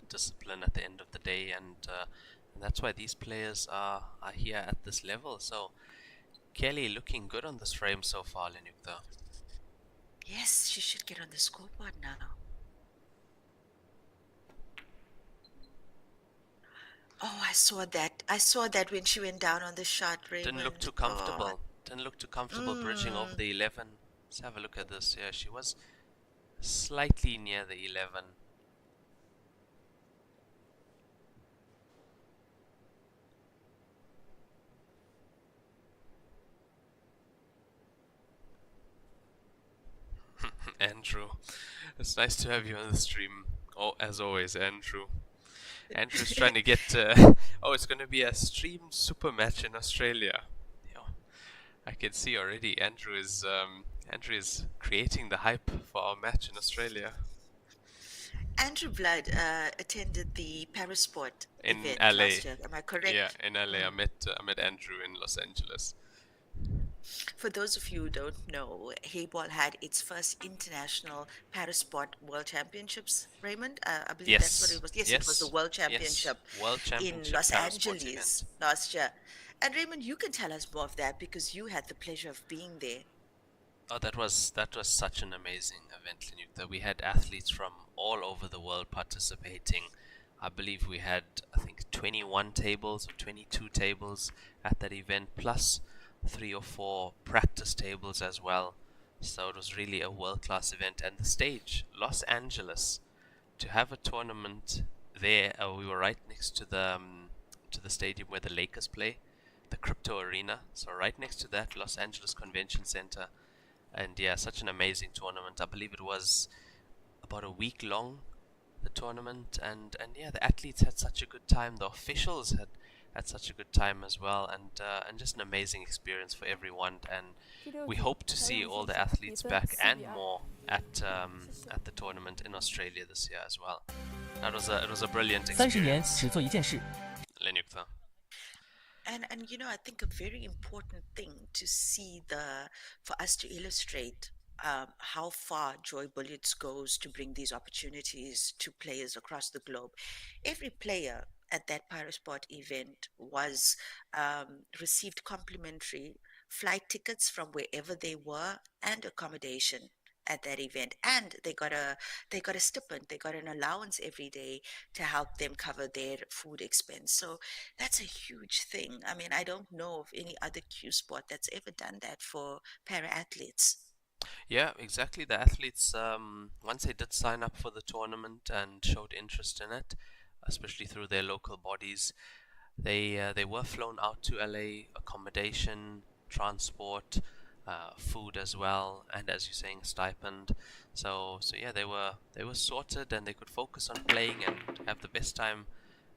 discipline at the end of the day, and that's why these players are here at this level. So Kelly looking good on this frame so far, Lenyuk, though. Yes, she should get on the scoreboard now. Oh, I saw that when she went down on the shot, Raymond. Didn't look too comfortable. Didn't look too comfortable bridging over the 11. Let's have a look at this. Yeah, she was slightly near the 11. Andrew, it's nice to have you on the stream. Oh, as always, Andrew. Andrew's trying to get. Oh, it's going to be a stream super match in Australia. Yo, I can see already. Andrew is creating the hype for our match in Australia. Andrew Blood attended the Parasport in event LA. last year. Am I correct? Yeah, in LA. I met Andrew in Los Angeles. For those of you who don't know, Heyball had its first international Parasport World Championships, Raymond. I believe that's what it was. Yes, it was the World Championship, in Los Angeles last year. And Raymond, you can tell us more of that because you had the pleasure of being there. Oh, that was such an amazing event, Linuk, that we had athletes from all over the world participating. I believe we had, I think, 21 tables or 22 tables at that event, plus 3 or 4 practice tables as well. So it was really a world-class event. And the stage, Los Angeles, to have a tournament there, we were right next to the stadium where the Lakers play, the Crypto Arena. So right next to that, Los Angeles Convention Center. And yeah, such an amazing tournament. I believe it was about a week long, the tournament, and yeah, the athletes had such a good time. The officials had such a good time as well, and just an amazing experience for everyone. And we hope to see all the athletes back and more at the tournament in Australia this year as well. It was a brilliant experience. Lenyuk. And you know, I think a very important thing to see for us to illustrate how far Joy Bullets goes to bring these opportunities to players across the globe. Every player at that Pyrosport event was received complimentary flight tickets from wherever they were and accommodation at that event, and they got a stipend, they got an allowance every day to help them cover their food expense. So that's a huge thing. I mean, I don't know of any other Q sport that's ever done that for para athletes. Yeah, exactly. The athletes, once they did sign up for the tournament and showed interest in it, especially through their local bodies, they were flown out to LA, accommodation, transport, food as well, and as you're saying, stipend. So yeah, they were sorted, and they could focus on playing and have the best time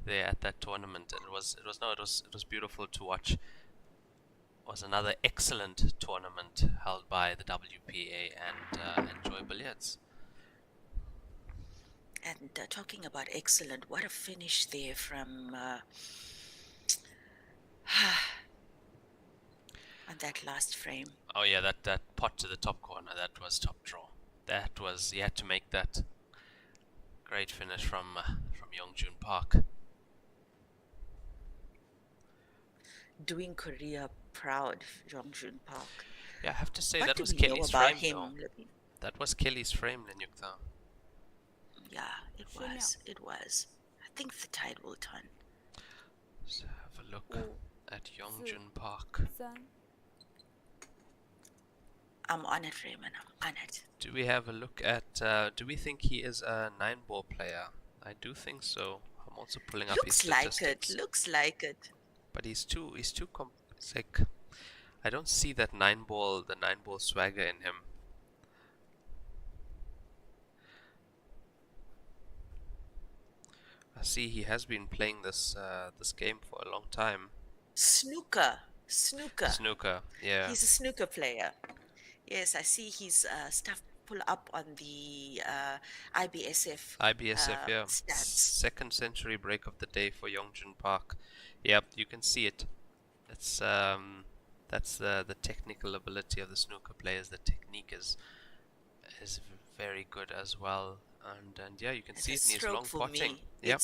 there at that tournament. And it was beautiful to watch. It was another excellent tournament held by the WPA and Enjoy Billiards. And talking about excellent, what a finish there from on that last frame. Oh yeah, that pot to the top corner, that was top draw. That was, you had to make that. Great finish from Yongjun Park. Doing Korea proud, Yongjun Park. Yeah, I have to say What that do was we know Kelly's about frame him? though. That was Kelly's frame, Lenyukta. Yeah, it was. It was. I think the tide will turn. Let's have a look at Yongjun Park. 3、I'm on it, Raymond. I'm on it. Do we have a look at, do we think he is a 9-ball player? I do think so. I'm also pulling up his Looks like statistics. it. Looks like it. But he's too like, I don't see that the 9-ball swagger in him. I see he has been playing this game for a long time. Snooker. Snooker, yeah. He's a snooker player. Yes, I see his stuff pull up on the IBSF. Yeah. Stats. Second century break of the day for Yongjun Park. Yep, you can see it. It's that's the technical ability of the snooker players. The technique is very good as well, and yeah, you can see it in his long potting. Yep.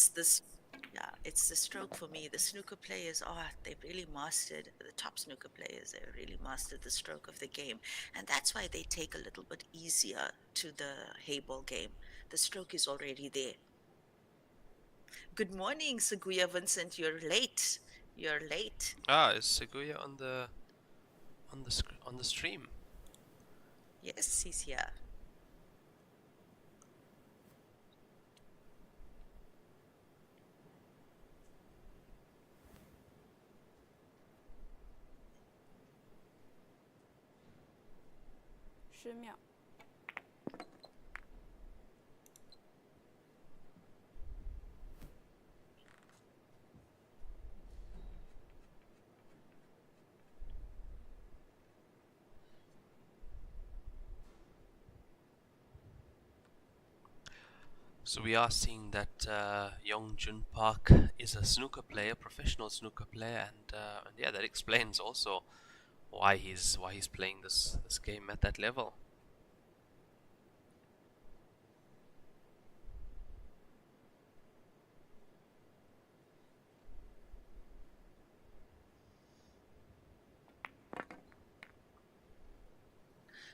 It's the stroke for me. The snooker players they've really mastered, the top snooker players, they've really mastered the stroke of the game. And that's why they take a little bit easier to the Heyball game. The stroke is already there. Good morning, Seguya Vincent. You're late. Is Seguya on the stream? Yes, he's here.秒。So we are seeing that Yongjun Park is a snooker player, professional snooker player, and yeah, that explains also why he's playing this game at that level.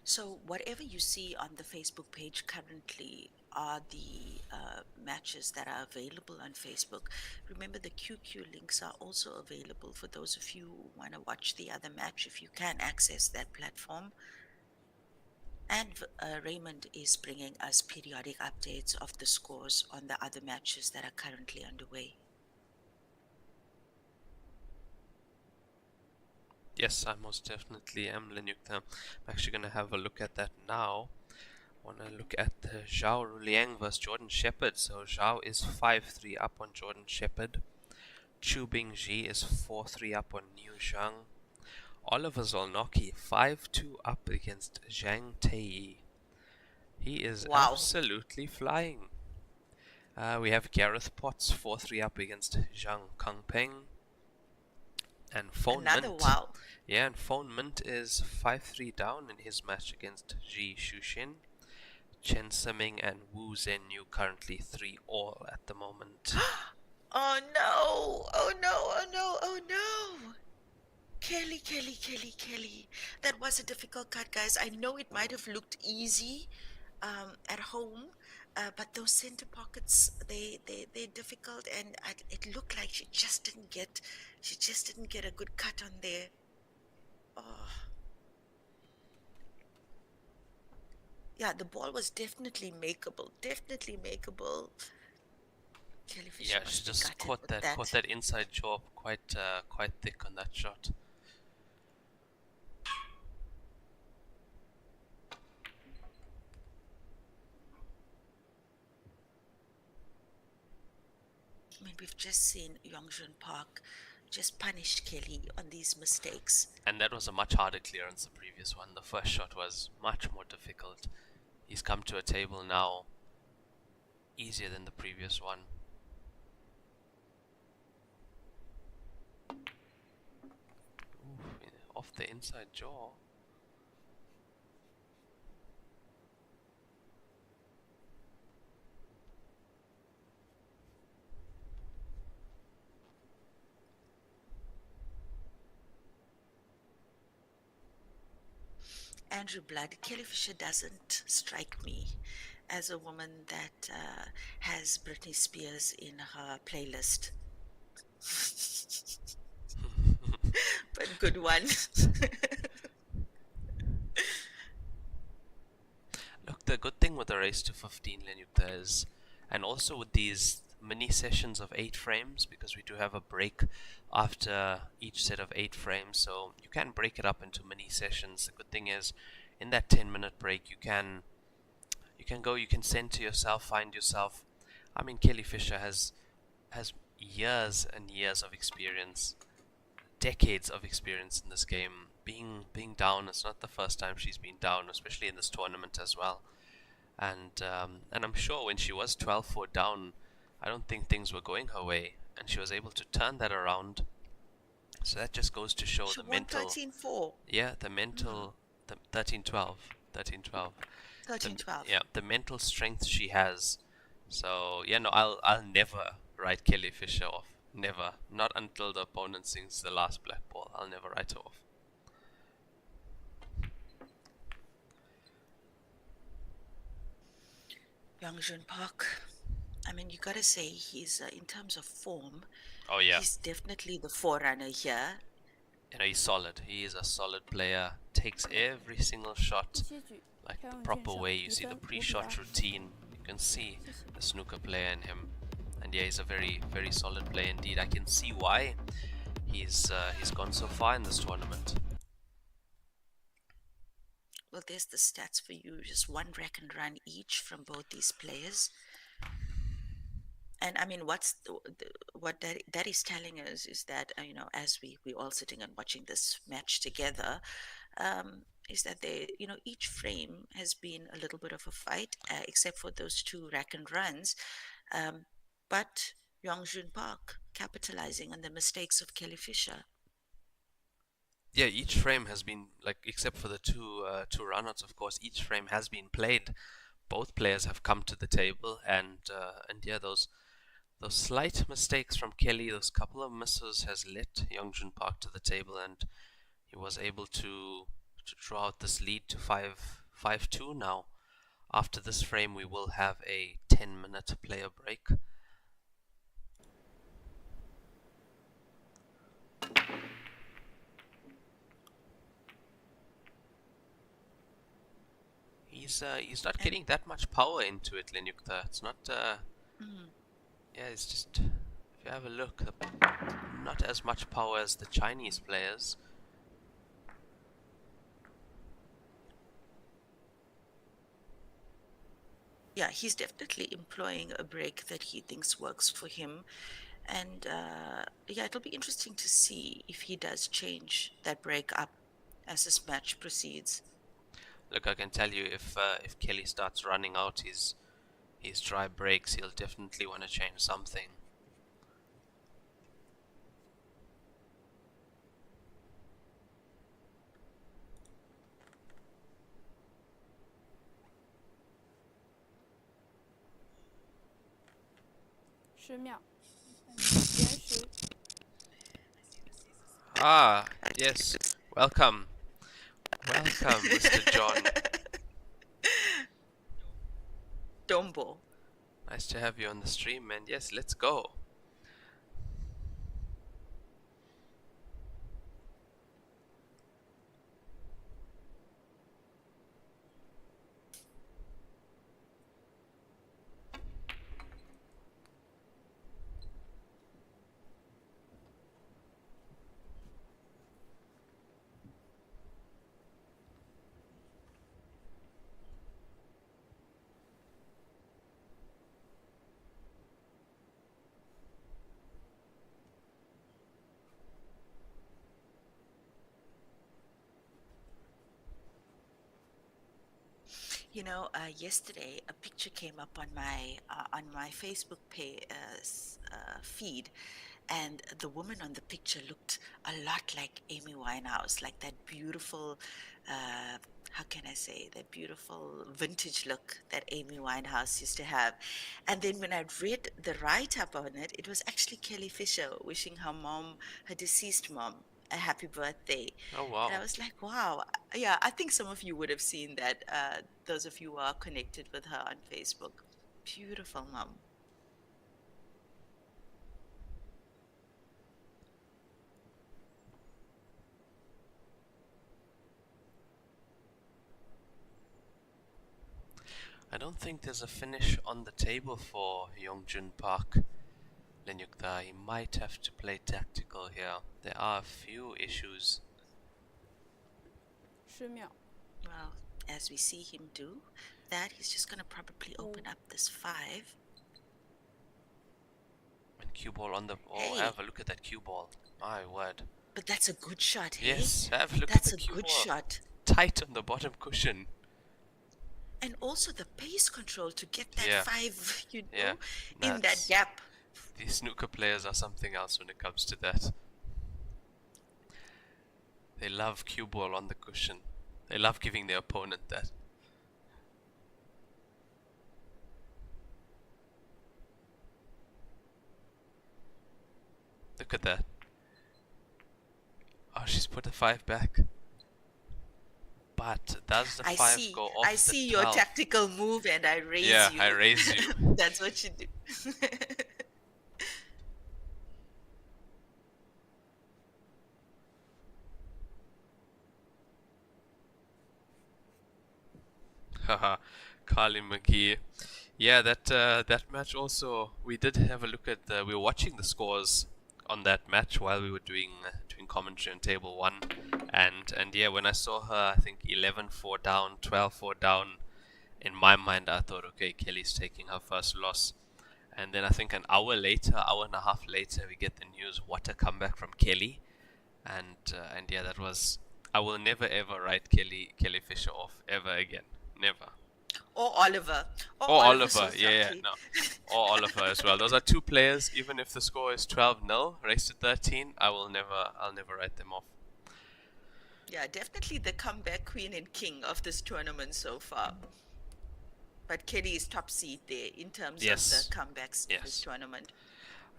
So whatever you see on the Facebook page currently are the matches that are available on Facebook. Remember, the QQ links are also available for those of you who want to watch the other match if you can access that platform. And Raymond is bringing us periodic updates of the scores on the other matches that are currently underway. Yes, I most definitely am, Lenyukta. I'm actually going to have a look at that now. I want to look at Zhao Ruliang versus Jordan Shepherd. So Zhao is 5-3 up on Jordan Shepherd. Chu Bingji is 4-3 up on Niu Zhang. Oliver Zolnocki 5-2 up against Zhang Tei. He is absolutely flying. We have Gareth Potts 4-3 up against Zhang Kangpeng. And Phone Mint. Yeah, and Phone Mint is 5-3 down in his match against Ji Shushin. Chen Seming and Wu Zhenyu currently 3-all at the moment. Oh no! Oh no! Oh no! Oh no! Kelly. That was a difficult cut, guys. I know it might have looked easy at home, but those center pockets, they're difficult, and it looked like she just didn't get a good cut on there. Oh. Yeah, the ball was definitely makeable. Kelly Fisher Yeah, must she be just gutted caught with that inside jaw quite thick on that shot. I mean, we've just seen Yongjun Park just punish Kelly on these mistakes. And that was a much harder clearance, the previous one. The first shot was much more difficult. He's come to a table now easier than the previous one. Ooh, off the inside jaw. Andrew Blood, Kelly Fisher doesn't strike me as a woman that has Britney Spears in her playlist. But good one. Look, the good thing with the race to 15, Lenyukta, is, and also with these mini sessions of 8 frames, because we do have a break after each set of 8 frames, so you can break it up into mini sessions. The good thing is, in that 10-minute break, you can send to yourself, find yourself. I mean, Kelly Fisher has years and years of experience, decades of experience in this game. Being down, it's not the first time she's been down, especially in this tournament as well. And I'm sure when she was 12-4 down, I don't think things were going her way, and she was able to turn that around. So that just goes to show She the won mental. 13-4. Yeah, the mental. The 13-12. 13-12. 13-12. Yeah, the mental strength she has. So yeah, no, I'll never write Kelly Fisher off. Never. Not until the opponent sings the last black ball. I'll never write her off. Yongjun Park. I mean, you gotta say he's in terms of form. Oh yeah. He's definitely the forerunner here. You know, he's solid. He is a solid player. Takes every single shot like the proper way. You see the pre-shot routine. You can see the snooker player in him. And yeah, he's a very, very solid player indeed. I can see why he's gone so far in this tournament. Well, there's the stats for you. Just one rack and run each from both these players. And I mean, what that is telling us is that, as we all sitting and watching this match together, is that each frame has been a little bit of a fight, except for those 2 rack and runs. But Yongjun Park capitalizing on the mistakes of Kelly Fisher. Yeah, each frame has been, like, except for the two runouts, of course, each frame has been played. Both players have come to the table, and yeah, those slight mistakes from Kelly, those couple of misses, has led Yongjun Park to the table, and he was able to draw out this lead to 5-2 now. After this frame, we will have a 10-minute player break. He's not getting that much power into it, Lenyukta. It's not. Yeah, it's just, if you have a look, not as much power as the Chinese players. Yeah, he's definitely employing a break that he thinks works for him. And yeah, it'll be interesting to see if he does change that break up as this match proceeds. Look, I can tell you, if Kelly starts running out his dry breaks, he'll definitely want to change something. Ah, Yes. Welcome. Welcome, Mr. John. Dombo. Nice to have you on the stream, and yes, let's go. You know, yesterday a picture came up on my Facebook feed, and the woman on the picture looked a lot like Amy Winehouse, like that beautiful, how can I say, that beautiful vintage look that Amy Winehouse used to have. And then when I read the write-up on it, it was actually Kelly Fisher wishing her mom, her deceased mom, a happy birthday. Oh wow. And I was like, wow. Yeah, I think some of you would have seen that, those of you who are connected with her on Facebook. Beautiful mom. I don't think there's a finish on the table for Yongjun Park. Lenyukta, he might have to play tactical here. There are a few issues. 10秒。 Well, as we see him do that, he's just going to probably open up this 5. And cue ball on the... Oh, Hey. have a look at that cue ball. My word. But that's a good shot, hey? Yes, have a look That's at the a cue good ball. shot. Tight on the bottom cushion. And also the pace control to get that Yeah. 5, you know, Yeah, in that that's- gap. These snooker players are something else when it comes to that. They love cue ball on the cushion. They love giving their opponent that. Look at that. Oh, she's put a 5 back. But does the 5 go off I the see your 12? tactical move and I raise Yeah, you. I raise you. That's what you do. Haha, Carly McGee. Yeah, that match also. We did have a look at. We were watching the scores on that match while we were doing commentary on table 1, and yeah, when I saw her, I think 11-4 down, 12-4 down. In my mind, I thought, okay, Kelly's taking her first loss. And then I think an hour and a half later, we get the news, what a comeback from Kelly. And yeah, that was... I will never ever write Kelly Fisher off ever again. Never. Or Oliver. Or Oliver, so yeah, subtly. no. Or Oliver as well. Those are two players, even if the score is 12-0, race to 13, I'll never write them off. Yeah, definitely the comeback queen and king of this tournament so far. But Kelly is top seed there in terms Yes. of the comebacks in this Yes. tournament.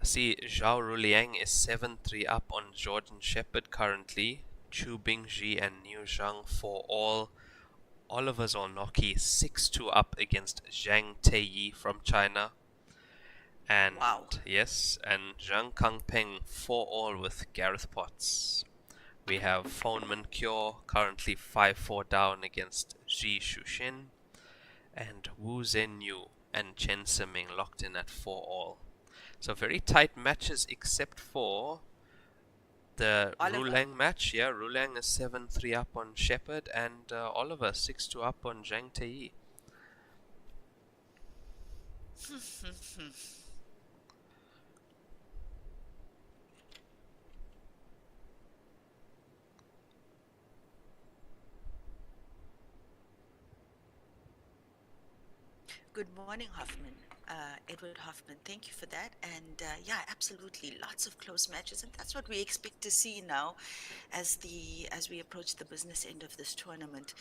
I see Zhao Ruliang is 7-3 up on Jordan Shepherd currently. Chu Bingji and Niu Zhang for all. Oliver Zornoki 6-2 up against Zhang Teiyi from China. And Wow. yes, and Zhang Kangpeng 4-all with Gareth Potts. We have Phoneman Kyo currently 5-4 down against Ji Shushin. And Wu Zhenyu and Chen Siming locked in at 4-all. So very tight matches except for the Oliver. Rulang match. Yeah, Rulang is 7-3 up on Shepherd and Oliver 6-2 up on Zhang Teiyi. Good morning, Hoffman. Edward Hoffman, thank you for that. And yeah, absolutely, lots of close matches, and that's what we expect to see now, as we approach the business end of this tournament.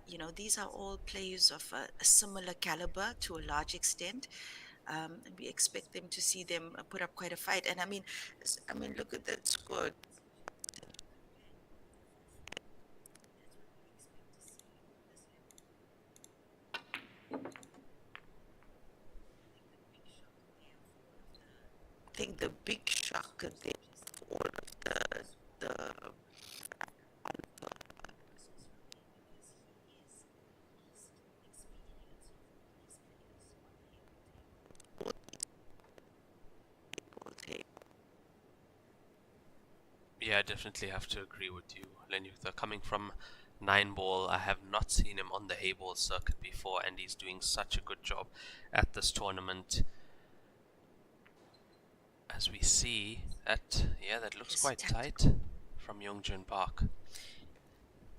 You know, these are all players of a similar caliber to a large extent. And we expect them to see them put up quite a fight. And I mean, look at that score. think the big shocker there is all of the Yeah, I definitely have to agree with you, Lenyukta. Coming from 9-ball, I have not seen him on the Heyball circuit before, and he's doing such a good job at this tournament. As we see that, yeah, that looks quite tight from Youngjun Park.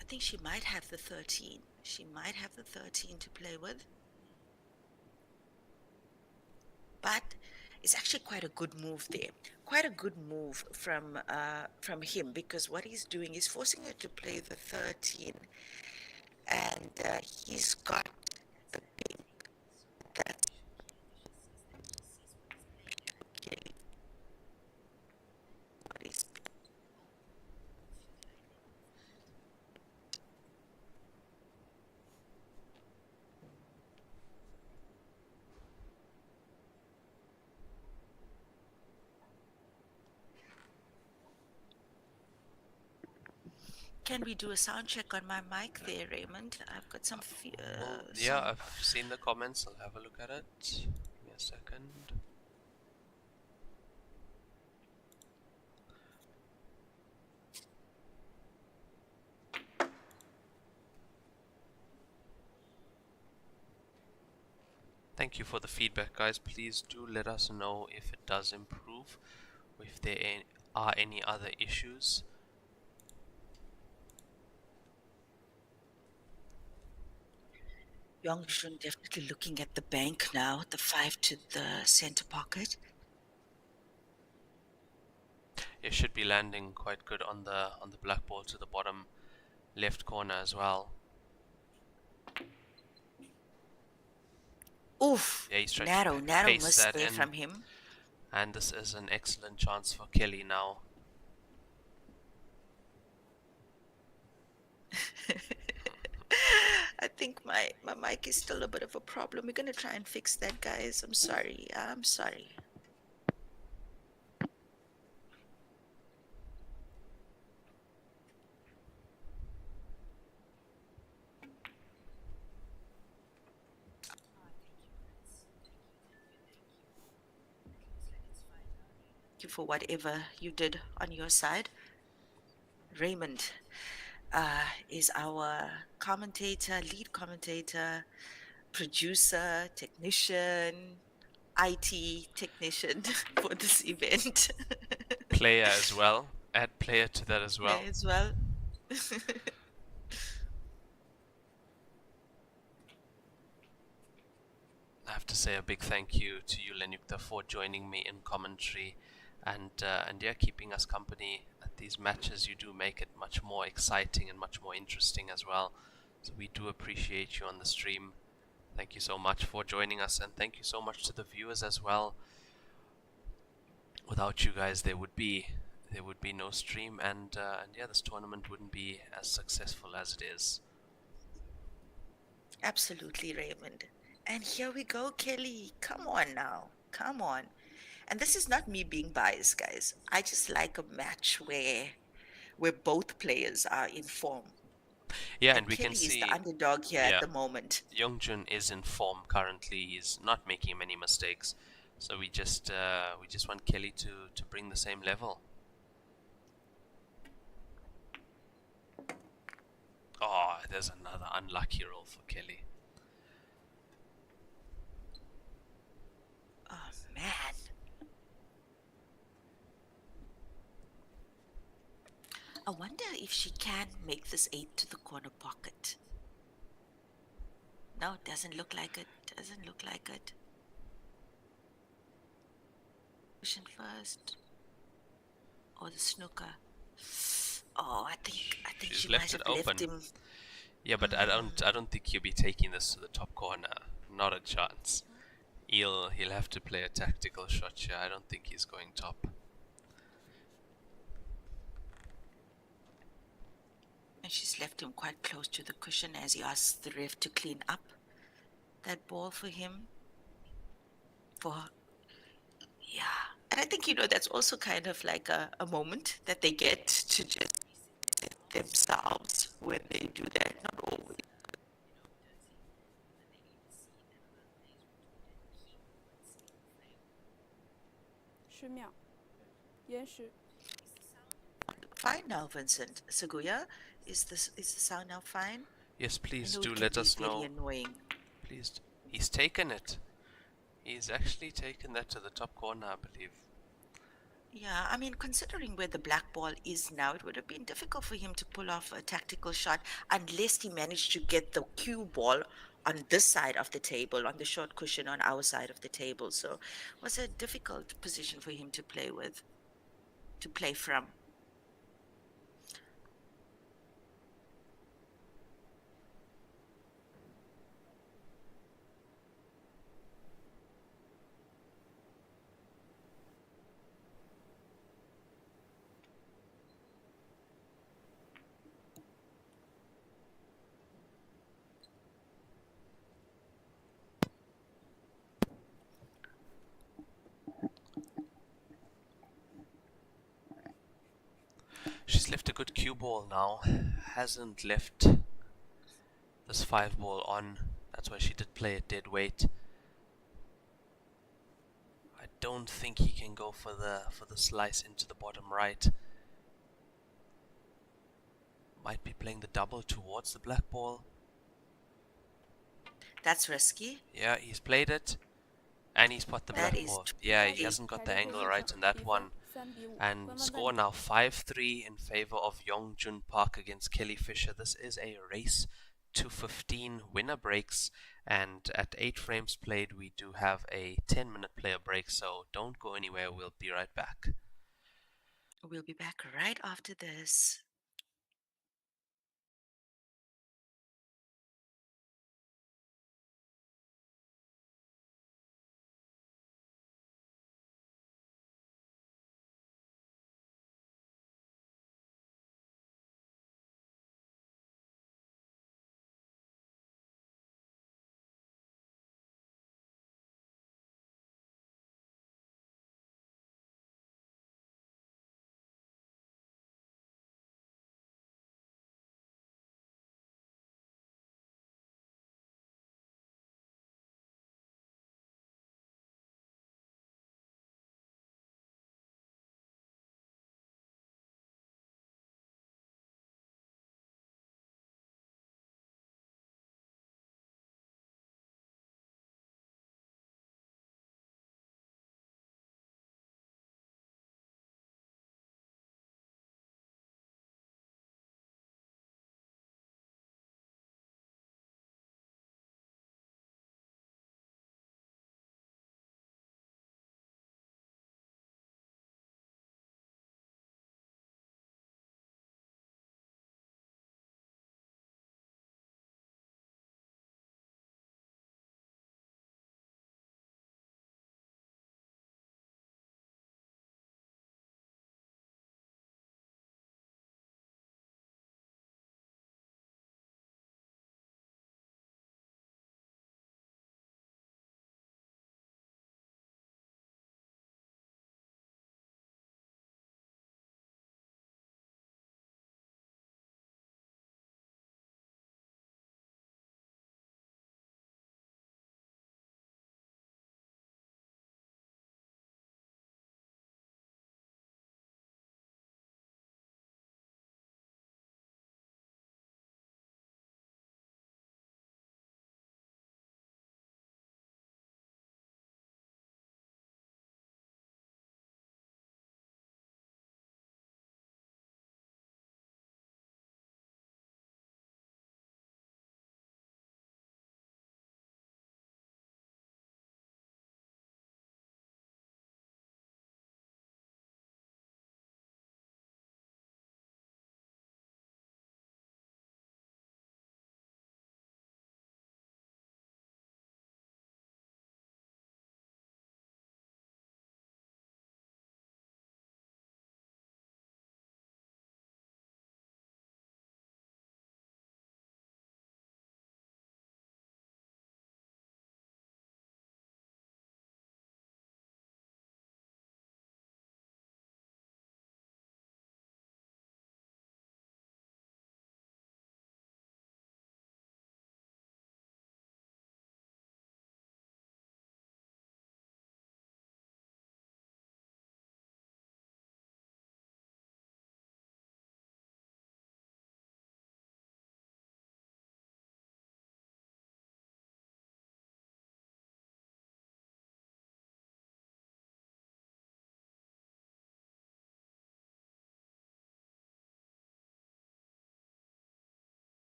I think she might have the 13. She might have the 13 to play with. But it's actually quite a good move there. Quite a good move from him, because what he's doing is forcing her to play the 13, and he's got the pink. That's really what he's. Can we do a sound check on my mic there, Raymond? I've got some. Yeah, I've seen the comments. I'll have a look at it. Give me a second. Thank you for the feedback, guys. Please do let us know if it does improve, or if there are any other issues. Youngshun definitely looking at the bank now, the 5 to the center pocket. It should be landing quite good on the black ball to the bottom left corner as well. Oof! Yeah, he's trying narrow to pace miss that there in, from him. and this is an excellent chance for Kelly now. I think my mic is still a bit of a problem. We're gonna try and fix that, guys. I'm sorry. I'm sorry. Thank you for whatever you did on your side. Raymond is our commentator, lead commentator, producer, technician, IT technician for this event. Player as well. Add player to that as well. Yeah, as well. I have to say a big thank you to you, Lenyukta, for joining me in commentary and yeah, keeping us company at these matches. You do make it much more exciting and much more interesting as well. So we do appreciate you on the stream. Thank you so much for joining us, and thank you so much to the viewers as well. Without you guys, there would be no stream, and yeah, this tournament wouldn't be as successful as it is. Absolutely, Raymond. And here we go, Kelly. Come on now. Come on. And this is not me being biased, guys. I just like a match where both players are in form. Yeah, and we Kelly can see is the underdog here at the moment. Youngjun is in form currently. He's not making many mistakes, so we just want Kelly to bring the same level. Oh, there's another unlucky roll for Kelly. Oh man. I wonder if she can make this 8 to the corner pocket. No, doesn't look like it. Doesn't look like it. Cushion first. Or the snooker. Oh, I think She's she left might it have open. left him. Yeah, but I don't think he'll be taking this to the top corner. Not a chance. He'll have to play a tactical shot here. I don't think he's going top. And she's left him quite close to the cushion as he asks the ref to clean up that ball for him. Yeah, And I think, that's also kind of like a moment that they get to just be themselves when they do that. Not always. 10秒，延时。Fine now, Vincent. Seguya, is the sound now fine? Yes, I please know do it can let be us very know. annoying. Please. He's taken it. He's actually taken that to the top corner, I believe. Yeah, I mean, considering where the black ball is now, it would have been difficult for him to pull off a tactical shot unless he managed to get the cue ball on this side of the table, on the short cushion on our side of the table. So it was a difficult position for him to play with, to play from. She's left a good cue ball now. Hasn't left this 5 ball on. That's why she did play it dead weight. I don't think he can go for the slice into the bottom right. Might be playing the double towards the black ball. That's risky. Yeah, he's played it. And he's put the That black is ball. Yeah, he tricky. hasn't got the angle right in that one. 3比5 And 官方 score 暂停。 now 5-3 in favor of Yongjun Park against Kelly Fisher. This is a race to 15 winner breaks, and at 8 frames played we do have a 10-minute player break, so don't go anywhere. We'll be right back. We'll be back right after this.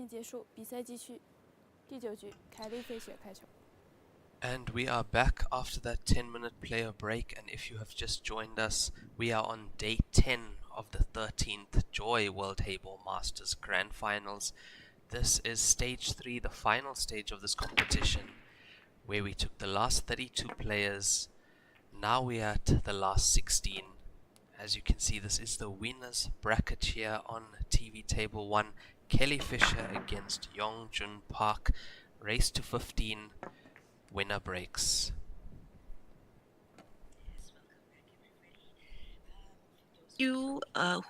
频结束，比赛继续。第9局，凯莉费雪开球。 And we are back after that 10-minute player break, and if you have just joined us, we are on day 10 of the 13th Joy World Heyball Masters Grand Finals. This is stage 3, the final stage of this competition, where we took the last 32 players. Now we are at the last 16. As you can see, this is the winners bracket here on TV Table 1. Kelly Fisher against Yongjun Park. Race to 15. Winner breaks. You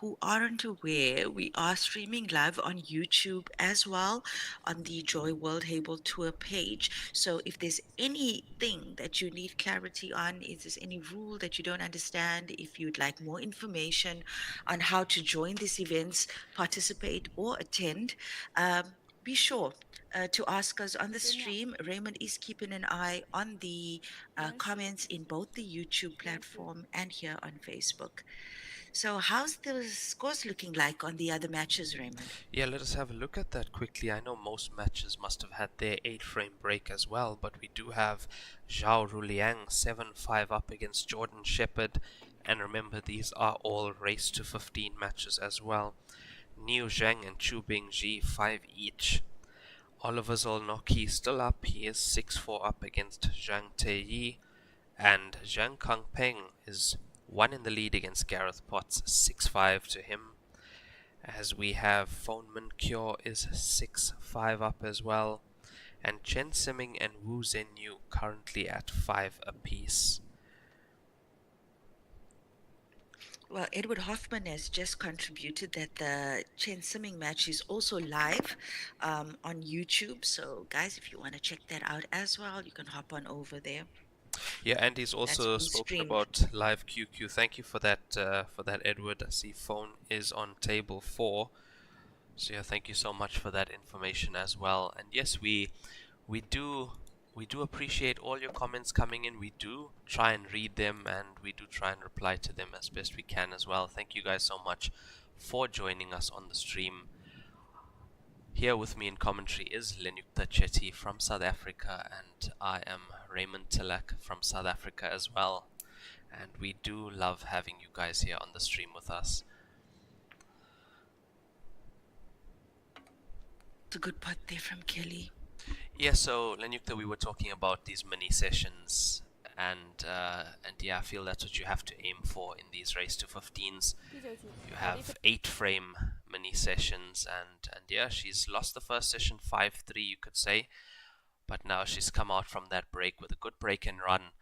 who aren't aware, we are streaming live on YouTube as well on the Joy World Heyball Tour page. So if there's anything that you need clarity on, if there's any rule that you don't understand, if you'd like more information on how to join these events, participate or attend, be sure to ask us on the stream. Raymond is keeping an eye on the comments in both the YouTube platform and here on Facebook. So how's the scores looking like on the other matches, Raymond? Yeah, let us have a look at that quickly. I know most matches must have had their 8-frame break as well, but we do have Zhao Ruliang 7-5 up against Jordan Shepherd. And remember, these are all race to 15 matches as well. Niu Zhang and Chu Bingji 5 each. Oliver Zolnocki still up. He is 6-4 up against Zhang Teiyi. And Zhang Kangpeng is 1 in the lead against Gareth Potts, 6-5 to him. As we have Phone Min Kyo is 6-5 up as well. And Chen Simming and Wu Zhenyu currently at 5 apiece. Well, Edward Hoffman has just contributed that the Chen Simming match is also live on YouTube. So, guys, if you want to check that out as well, you can hop on over there. Yeah, and he's also spoken about live QQ. Thank you for that, Edward. I see phone is on table 4. So yeah, thank you so much for that information as well. And yes, we do appreciate all your comments coming in. We do try and read them, and we do try and reply to them as best we can as well. Thank you guys so much for joining us on the stream. Here with me in commentary is Lenukta Chetty from South Africa, and I am Raymond Tilak from South Africa as well. And we do love having you guys here on the stream with us. It's a good part there from Kelly. Yeah, so Lenukta, we were talking about these mini sessions, and yeah, I feel that's what you have to aim for in these race to 15s. You have 8-frame mini sessions, and yeah, she's lost the first session 5-3, you could say, but now she's come out from that break with a good break and run,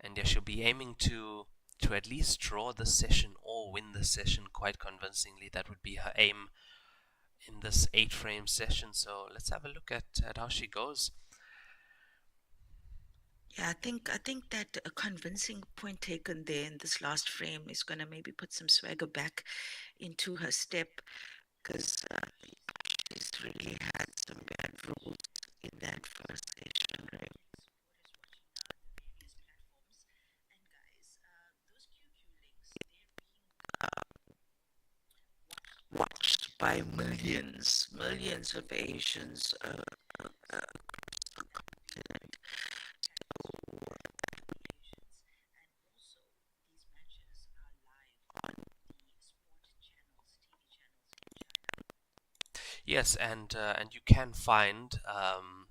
and yeah, she'll be aiming to at least draw the session or win the session quite convincingly. That would be her aim in this 8-frame session. So let's have a look at how she goes. Yeah, I think that a convincing point taken there in this last frame is going to maybe put some swagger back into her step, because she's really had some bad rules in that first session, right? Watched by millions of Asians across the continent. Yes, and you can find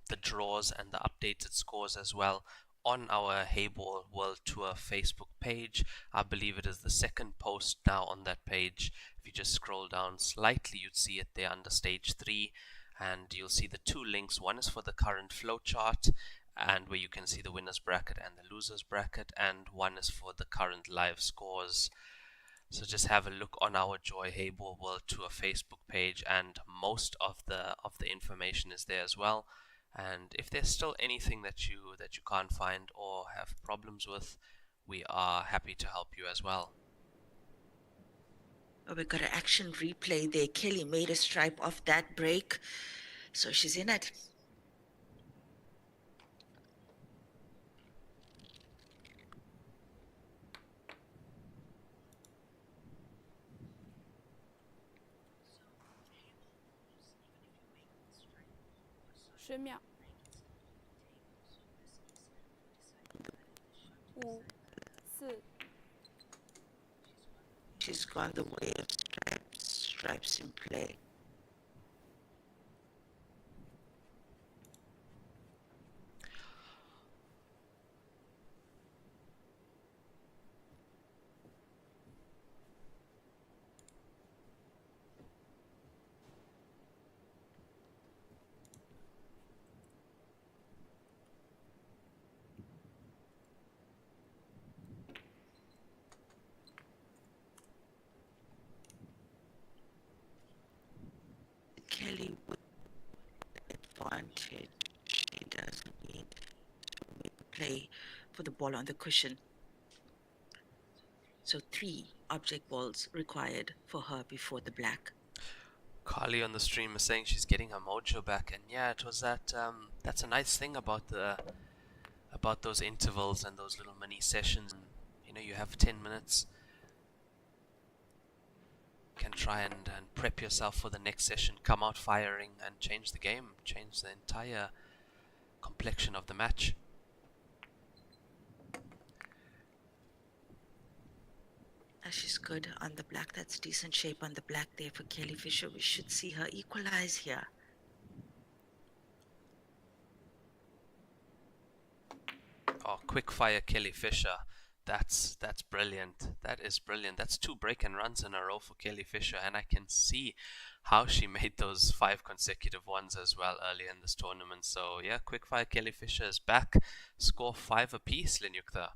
the draws and the updated scores as well on our Heyball World Tour Facebook page. I believe it is the second post now on that page. If you just scroll down slightly, you'd see it there under stage 3, and you'll see the 2 links. One is for the current flowchart, and where you can see the winners bracket and the losers bracket, and one is for the current live scores. So just have a look on our Joy Heyball World Tour Facebook page, and most of the information is there as well. And if there's still anything that you can't find or have problems with, we are happy to help you as well. Oh, we got an action replay there. Kelly made a stripe off that break, so she's in it. 10秒。5、4。She's gone the way of stripes in play. Kelly with advantage. She doesn't need to play for the ball on the cushion. So 3 object balls required for her before the black. Carly on the stream is saying she's getting her mojo back, and yeah, it was that. That's a nice thing about those intervals and those little mini sessions. You know, you have 10 minutes. You can try and prep yourself for the next session, come out firing, and change the game, change the entire complexion of the match. She's good on the black. That's decent shape on the black there for Kelly Fisher. We should see her equalize here. Oh, quick fire Kelly Fisher. That's brilliant. That is brilliant. That's 2 break and runs in a row for Kelly Fisher, and I can see how she made those 5 consecutive ones as well earlier in this tournament. So yeah, quick fire Kelly Fisher is back. Score 5 apiece, Lenyukta.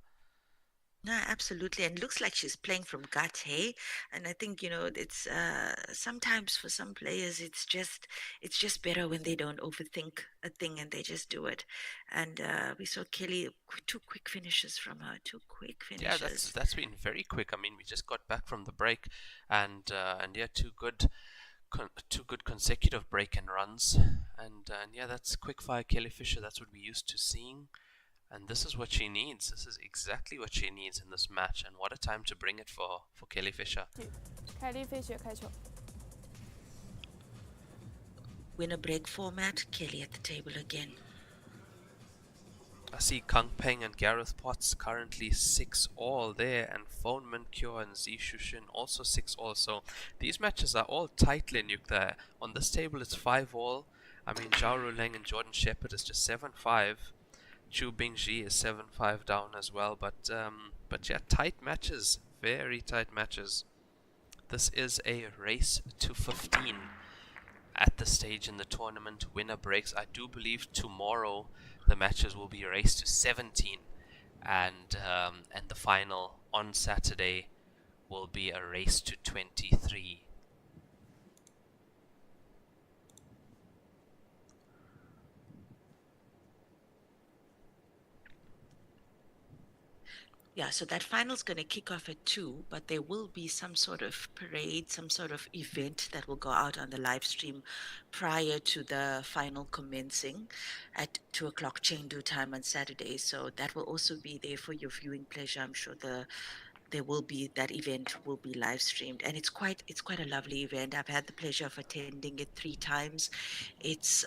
No, absolutely. And looks like she's playing from gut, hey? And I think, you know, it's sometimes for some players it's just better when they don't overthink a thing and they just do it. And we saw Kelly 2 quick finishes from her, 2 quick finishes. Yeah, that's been very quick. I mean, we just got back from the break, and yeah, 2 good consecutive break and runs, and yeah, that's quick fire Kelly Fisher. That's what we're used to seeing. And this is what she needs. This is exactly what she needs in this match. And what a time to bring it for Kelly Fisher. Kelly Fisher 开球。 Winner break format, Kelly at the table again. I see Kang Peng and Gareth Potts currently 6-all there, and Phone Minkyo and Zi Shushin also 6-all. So these matches are all tight, Lenyuk there. On this table it's 5-all. I mean, Zhao Ruleng and Jordan Shepard is just 7-5. Chu Bingji is 7-5 down as well, but yeah, tight matches, very tight matches. This is a race to 15 at this stage in the tournament. Winner breaks. I do believe tomorrow the matches will be a race to 17, and the final on Saturday will be a race to 23. Yeah, so that final's going to kick off at 2, but there will be some sort of parade, some sort of event that will go out on the live stream prior to the final commencing at 2 o'clock Chengdu time on Saturday. So that will also be there for your viewing pleasure. I'm sure there will be, that event will be live streamed, and it's quite a lovely event. I've had the pleasure of attending it 3 times. It's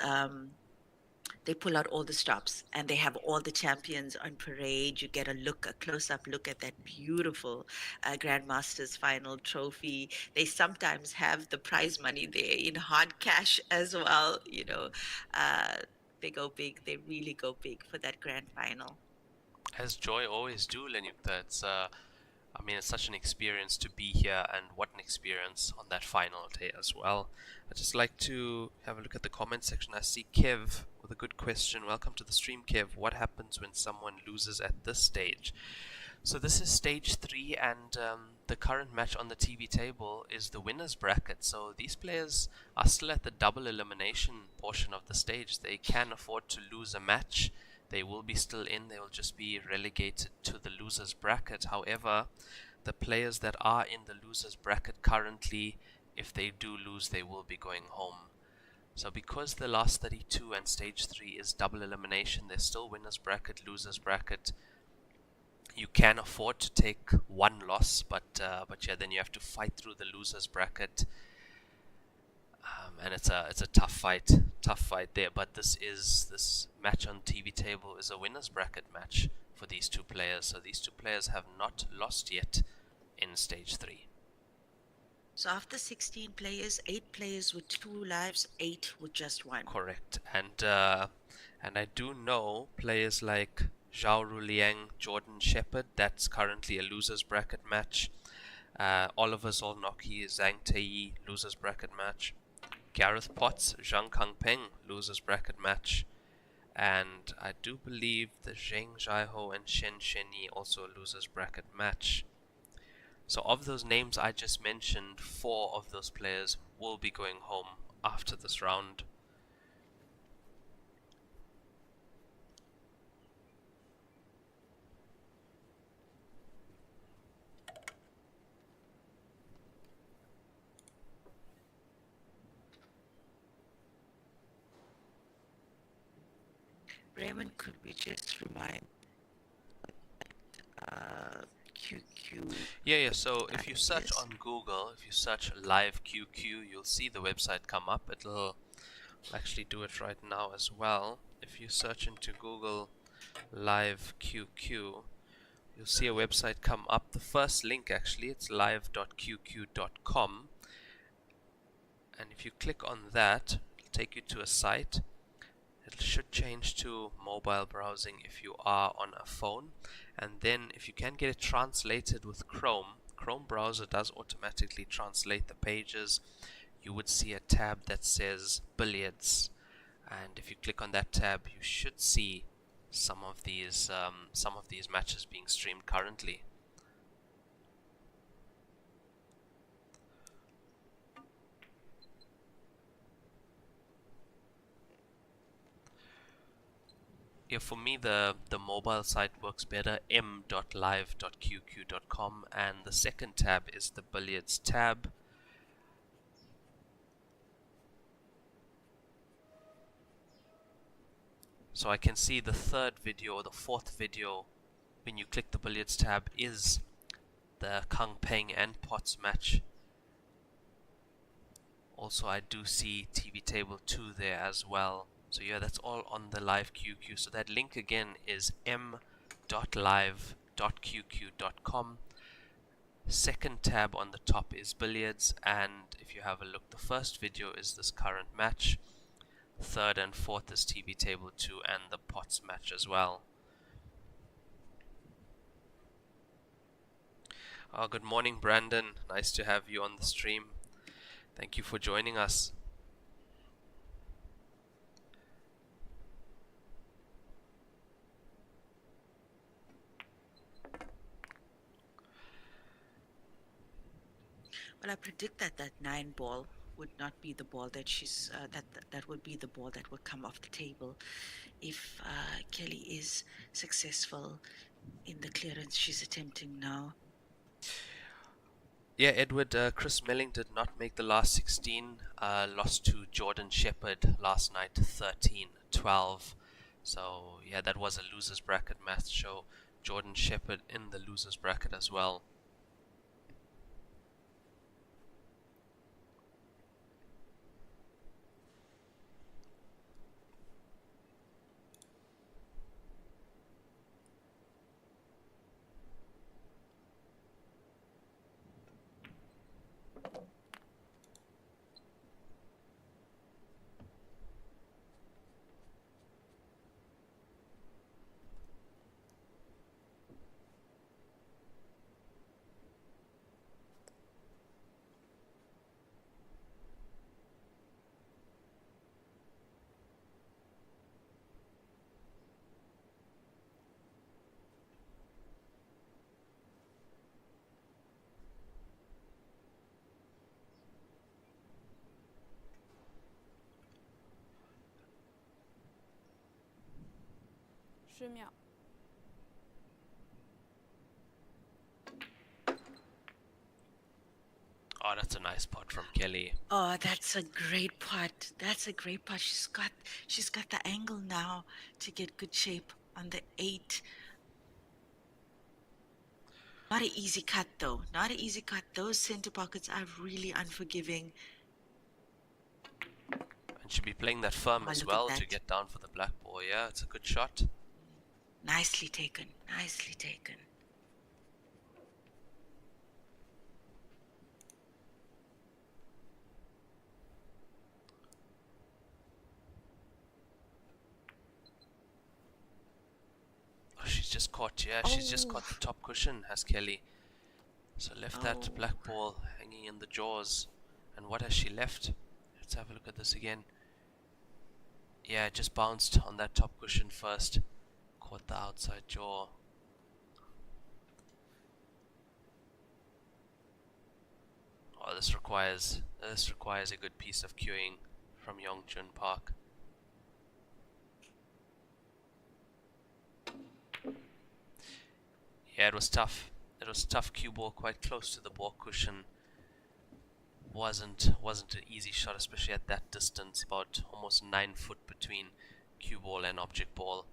they pull out all the stops and they have all the champions on parade. You get a close-up look at that beautiful Grandmasters final trophy. They sometimes have the prize money there in hard cash as well. You know, they go big. They really go big for that grand final. As Joy always do, Lenyukta. I mean, it's such an experience to be here, and what an experience on that final day as well. I'd just like to have a look at the comment section. I see Kev with a good question. Welcome to the stream, Kev. What happens when someone loses at this stage? So this is stage 3, and the current match on the TV table is the winner's bracket. So these players are still at the double elimination portion of the stage. They can afford to lose a match. They will be still in. They will just be relegated to the loser's bracket. However, the players that are in the loser's bracket currently, if they do lose, they will be going home. So because the last 32 and stage 3 is double elimination, there's still winner's bracket, loser's bracket. You can afford to take 1 loss, but yeah, then you have to fight through the loser's bracket. And it's a tough fight tough fight there, but this match on TV table is a winner's bracket match for these two players. So these two players have not lost yet in stage 3. So after 16 players, 8 players with 2 lives, 8 with just 1. Correct. And I do know players like Zhao Ruliang, Jordan Shepard, that's currently a loser's bracket match. Oliver Zolnocki, Zhang Tei, losers bracket match. Gareth Potts, Zhang Kangpeng, losers bracket match. And I do believe the Zheng Zhaiho and Shen Shenyi also a losers bracket match. So of those names I just mentioned, 4 of those players will be going home after this round. Raymond, could we just remind QQ? Yeah, so if you search on Google, if you search live QQ, you'll see the website come up. It'll actually do it right now as well. If you search into Google live QQ, you'll see a website come up. The first link actually, it's live.qq.com, and if you click on that, it'll take you to a site. It should change to mobile browsing if you are on a phone, and then if you can get it translated with Chrome browser does automatically translate the pages. You would see a tab that says billiards, and if you click on that tab, you should see some of these matches being streamed currently. Yeah, for me the mobile site works better, m.live.qq.com, and the second tab is the billiards tab. So I can see the third video or the fourth video when you click the billiards tab is the Kang Peng and Potts match. Also I do see TV table 2 there as well. So yeah, that's all on the live QQ. So that link again is m.live.qq.com. Second tab on the top is billiards, and if you have a look, the first video is this current match. Third and fourth is TV table 2 and the Potts match as well. Good morning, Brandon. Nice to have you on the stream. Thank you for joining us. Well, I predict that 9 ball would not be the ball that she's that would be the ball that would come off the table if Kelly is successful in the clearance she's attempting now. Yeah, Edward, Chris Melling did not make the last 16, lost to Jordan Shepard last night 13-12. So yeah, that was a losers bracket match, so Jordan Shepard in the losers bracket as well.10秒。Oh, that's a nice pot from Kelly. Oh, that's a great putt. That's a great putt. She's got the angle now to get good shape on the 8. Not an easy cut though. Not an easy cut. Those center pockets are really unforgiving. And Should be playing that firm Oh, as look well at to that. get down for the black ball. Yeah, it's a good shot. Nicely taken. Nicely taken. Oh, she's just caught. Yeah, she's just Oh. caught the top cushion, has Kelly. So left that Oh. black ball hanging in the jaws. And what has she left? Let's have a look at this again. Yeah, it just bounced on that top cushion first. Caught the outside jaw. Oh, this requires a good piece of cueing from Yongchun Park. Yeah, it was tough. It was tough cue ball quite close to the ball cushion. Wasn't an easy shot, especially at that distance, about almost 9 foot between cue ball and object ball.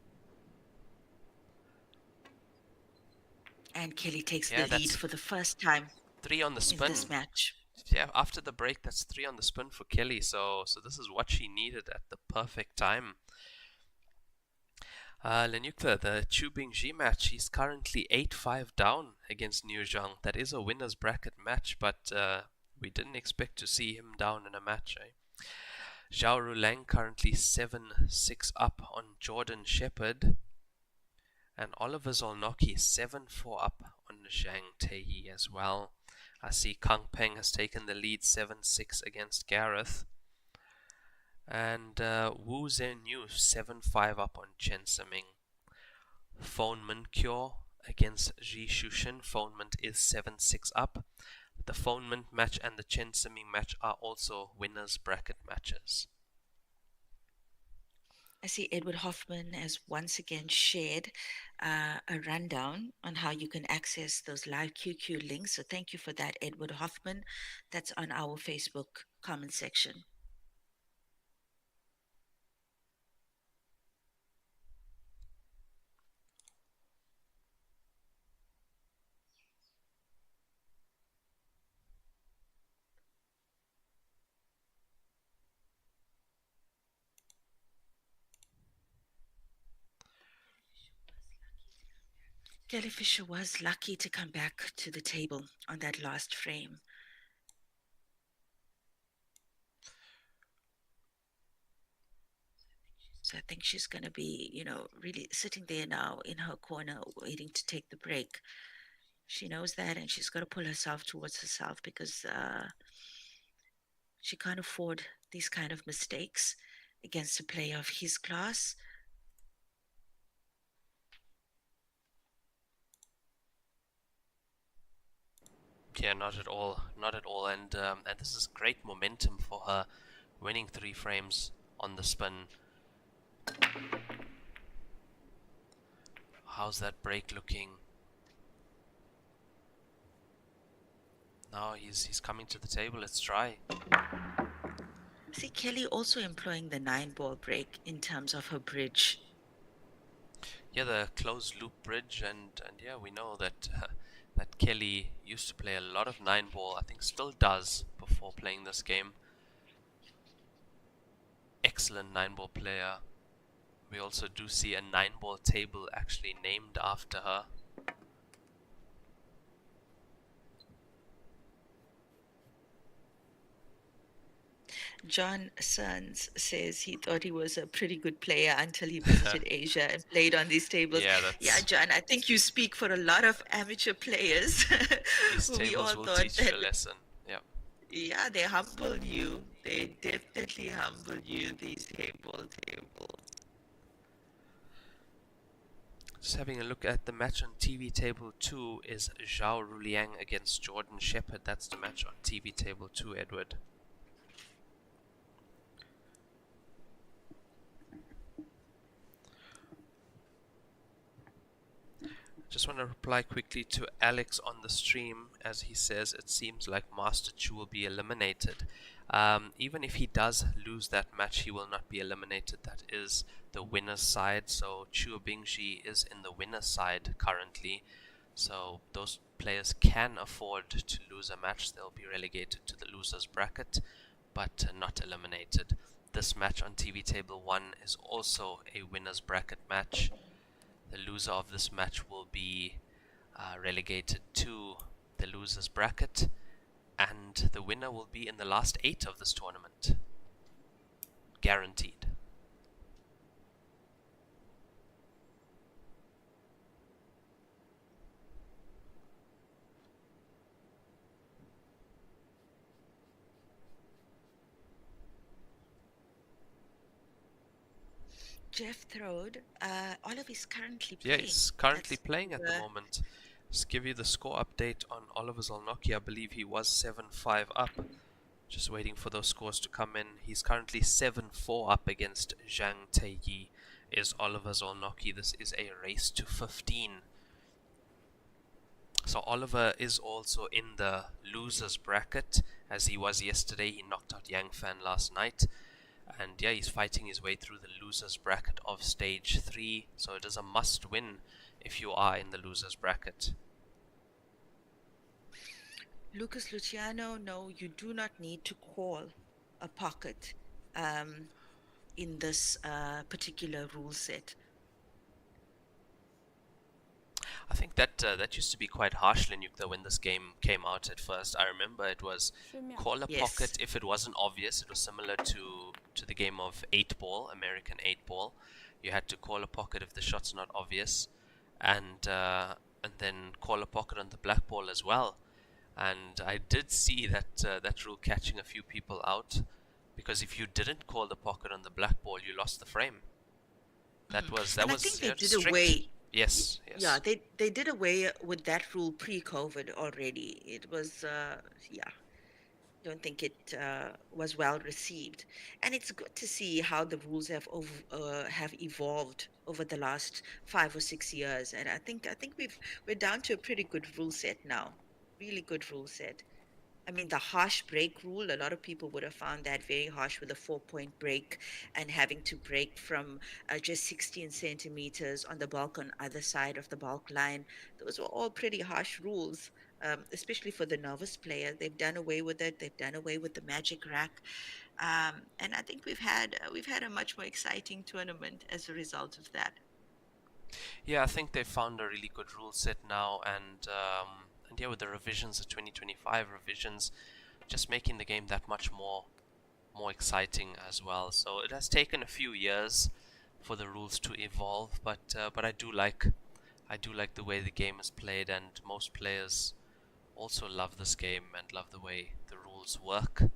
And Kelly takes Yeah, the lead that's for the first time 3 on the in spin. this match. Yeah, after the break, that's 3 on the spin for Kelly. So this is what she needed at the perfect time. Lenukta, the Chu Bingji match, he's currently 8-5 down against Niu Zhang. That is a winner's bracket match, but we didn't expect to see him down in a match. Zhao Rulang currently 7-6 up on Jordan Shepherd. And Oliver Zolnocki 7-4 up on Zhang Teyi as well. I see Kang Peng has taken the lead 7-6 against Gareth. And Wu Zhenyu 7-5 up on Chen Siming. Foneman Kyo against Ji Shushin. Foneman is 7-6 up. The Foneman match and the Chen Siming match are also winners bracket matches. I see Edward Hoffman has once again shared a rundown on how you can access those live QQ links. So thank you for that, Edward Hoffman. That's on our Facebook comment section. Kelly Fisher was lucky to come back to the table on that last frame. So I think she's going to be, really sitting there now in her corner waiting to take the break. She knows that, and she's got to pull herself towards herself because she can't afford these kind of mistakes against a player of his class. Yeah, not at all, and this is great momentum for her, winning 3 frames on the spin. How's that break looking? Now he's coming to the table. Let's try. See Kelly also employing the 9-ball break in terms of her bridge. Yeah, the closed loop bridge, and yeah, we know that that Kelly used to play a lot of 9-ball. I think still does before playing this game. Excellent 9-ball player. We also do see a 9-ball table actually named after her. John Sons says he thought he was a pretty good player until he visited Asia and played on these tables. Yeah, John, I think you speak for a lot of amateur players. These tables will teach you a lesson. Yeah. Yeah, they humble you. They definitely humble you, these tables. Just having a look at the match on TV table 2 is Zhao Ruliang against Jordan Shepherd. That's the match on TV table 2, Edward. Just want to reply quickly to Alex on the stream as he says it seems like Master Chu will be eliminated. Even if he does lose that match, he will not be eliminated. That is the winner's side. So Chu Bingji is in the winner's side currently. So those players can afford to lose a match. They'll be relegated to the loser's bracket, but not eliminated. this match on TV Table 1 is also a winner's bracket match. The loser of this match will be relegated to the loser's bracket, and the winner will be in the last 8 of this tournament. Guaranteed. Jeff Throde, Olive is currently playing. Yeah, he's currently That's playing at the moment. Just give you the score update on Oliver Zolnocki. I believe he was 7-5 up. Just waiting for those scores to come in. He's currently 7-4 up against Zhang Teiyi. Is Oliver Zolnocki. This is a race to 15. So Oliver is also in the losers bracket, as he was yesterday. He knocked out Yang Fan last night. And yeah, he's fighting his way through the losers bracket of stage 3. So it is a must win if you are in the losers bracket. Lucas Luciano, no, you do not need to call a pocket in this particular rule set. I think that that used to be quite harsh, Linyukta, when this game came out at first. I remember it was call a Yes. pocket if it wasn't obvious. It was similar to the game of 8-ball, American 8-ball. You had to call a pocket if the shot's not obvious, and then call a pocket on the black ball as well. And I did see that that rule catching a few people out, because if you didn't call the pocket on the black ball, you lost the frame. That was And I think they did strict. away. Yes. Yeah, they did away with that rule pre-COVID already. It was don't think it was well received, and it's good to see how the rules have evolved over the last 5 or 6 years. And I think we're down to a pretty good rule set now, really good rule set. I mean, the harsh break rule, a lot of people would have found that very harsh, with a 4-point break and having to break from just 16 centimeters on the bulk on either side of the bulk line. Those were all pretty harsh rules, especially for the novice player. They've done away with it. They've done away with the magic rack. And I think we've had a much more exciting tournament as a result of that. Yeah, I think they found a really good rule set now, and yeah, with the revisions, the 2025 revisions, just making the game that much more exciting as well. So it has taken a few years for the rules to evolve, but I do like the way the game is played, and most players also love this game and love the way the rules work.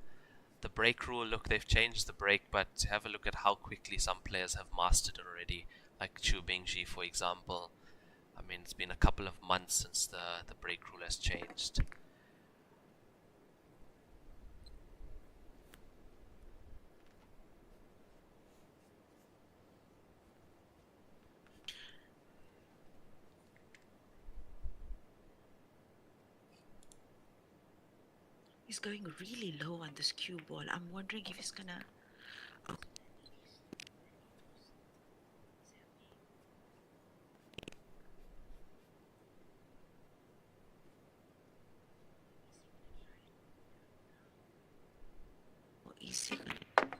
The break rule, look, they've changed the break, but have a look at how quickly some players have mastered it already, like Chu Bingji, for example. I mean, it's been a couple of months since the break rule has changed. He's going really low on this cue ball. I'm wondering if he's gonna. Oh. Is he gonna?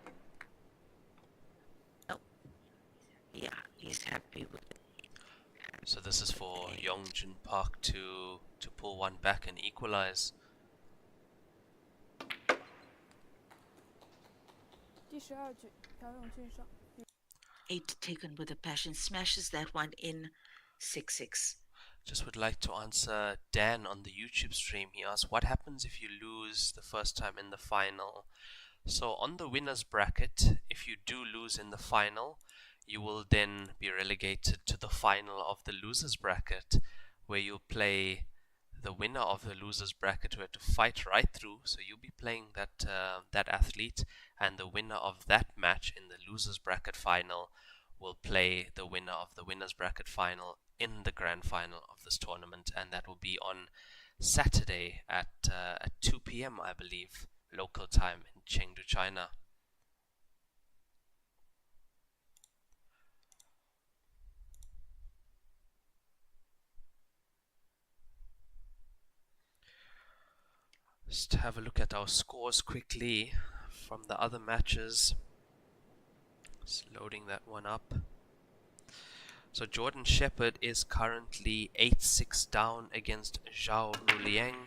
No. Yeah, he's happy with it. So this is for Yongjin Park to pull one back and equalize. 第12局，朴永俊上。 8 taken with a passion, smashes that one in 6-6. Just would like to answer Dan on the YouTube stream. He asked, what happens if you lose the first time in the final? So on the winners bracket, if you do lose in the final, you will then be relegated to the final of the losers bracket, where you'll play the winner of the losers bracket who had to fight right through. So you'll be playing that athlete, and the winner of that match in the losers bracket final will play the winner of the winners bracket final in the grand final of this tournament, and that will be on Saturday at 2 p.m. I believe, local time in Chengdu, China. Just have a look at our scores quickly from the other matches. Just loading that one up. So Jordan Shepherd is currently 8-6 down against Zhao Ruliang.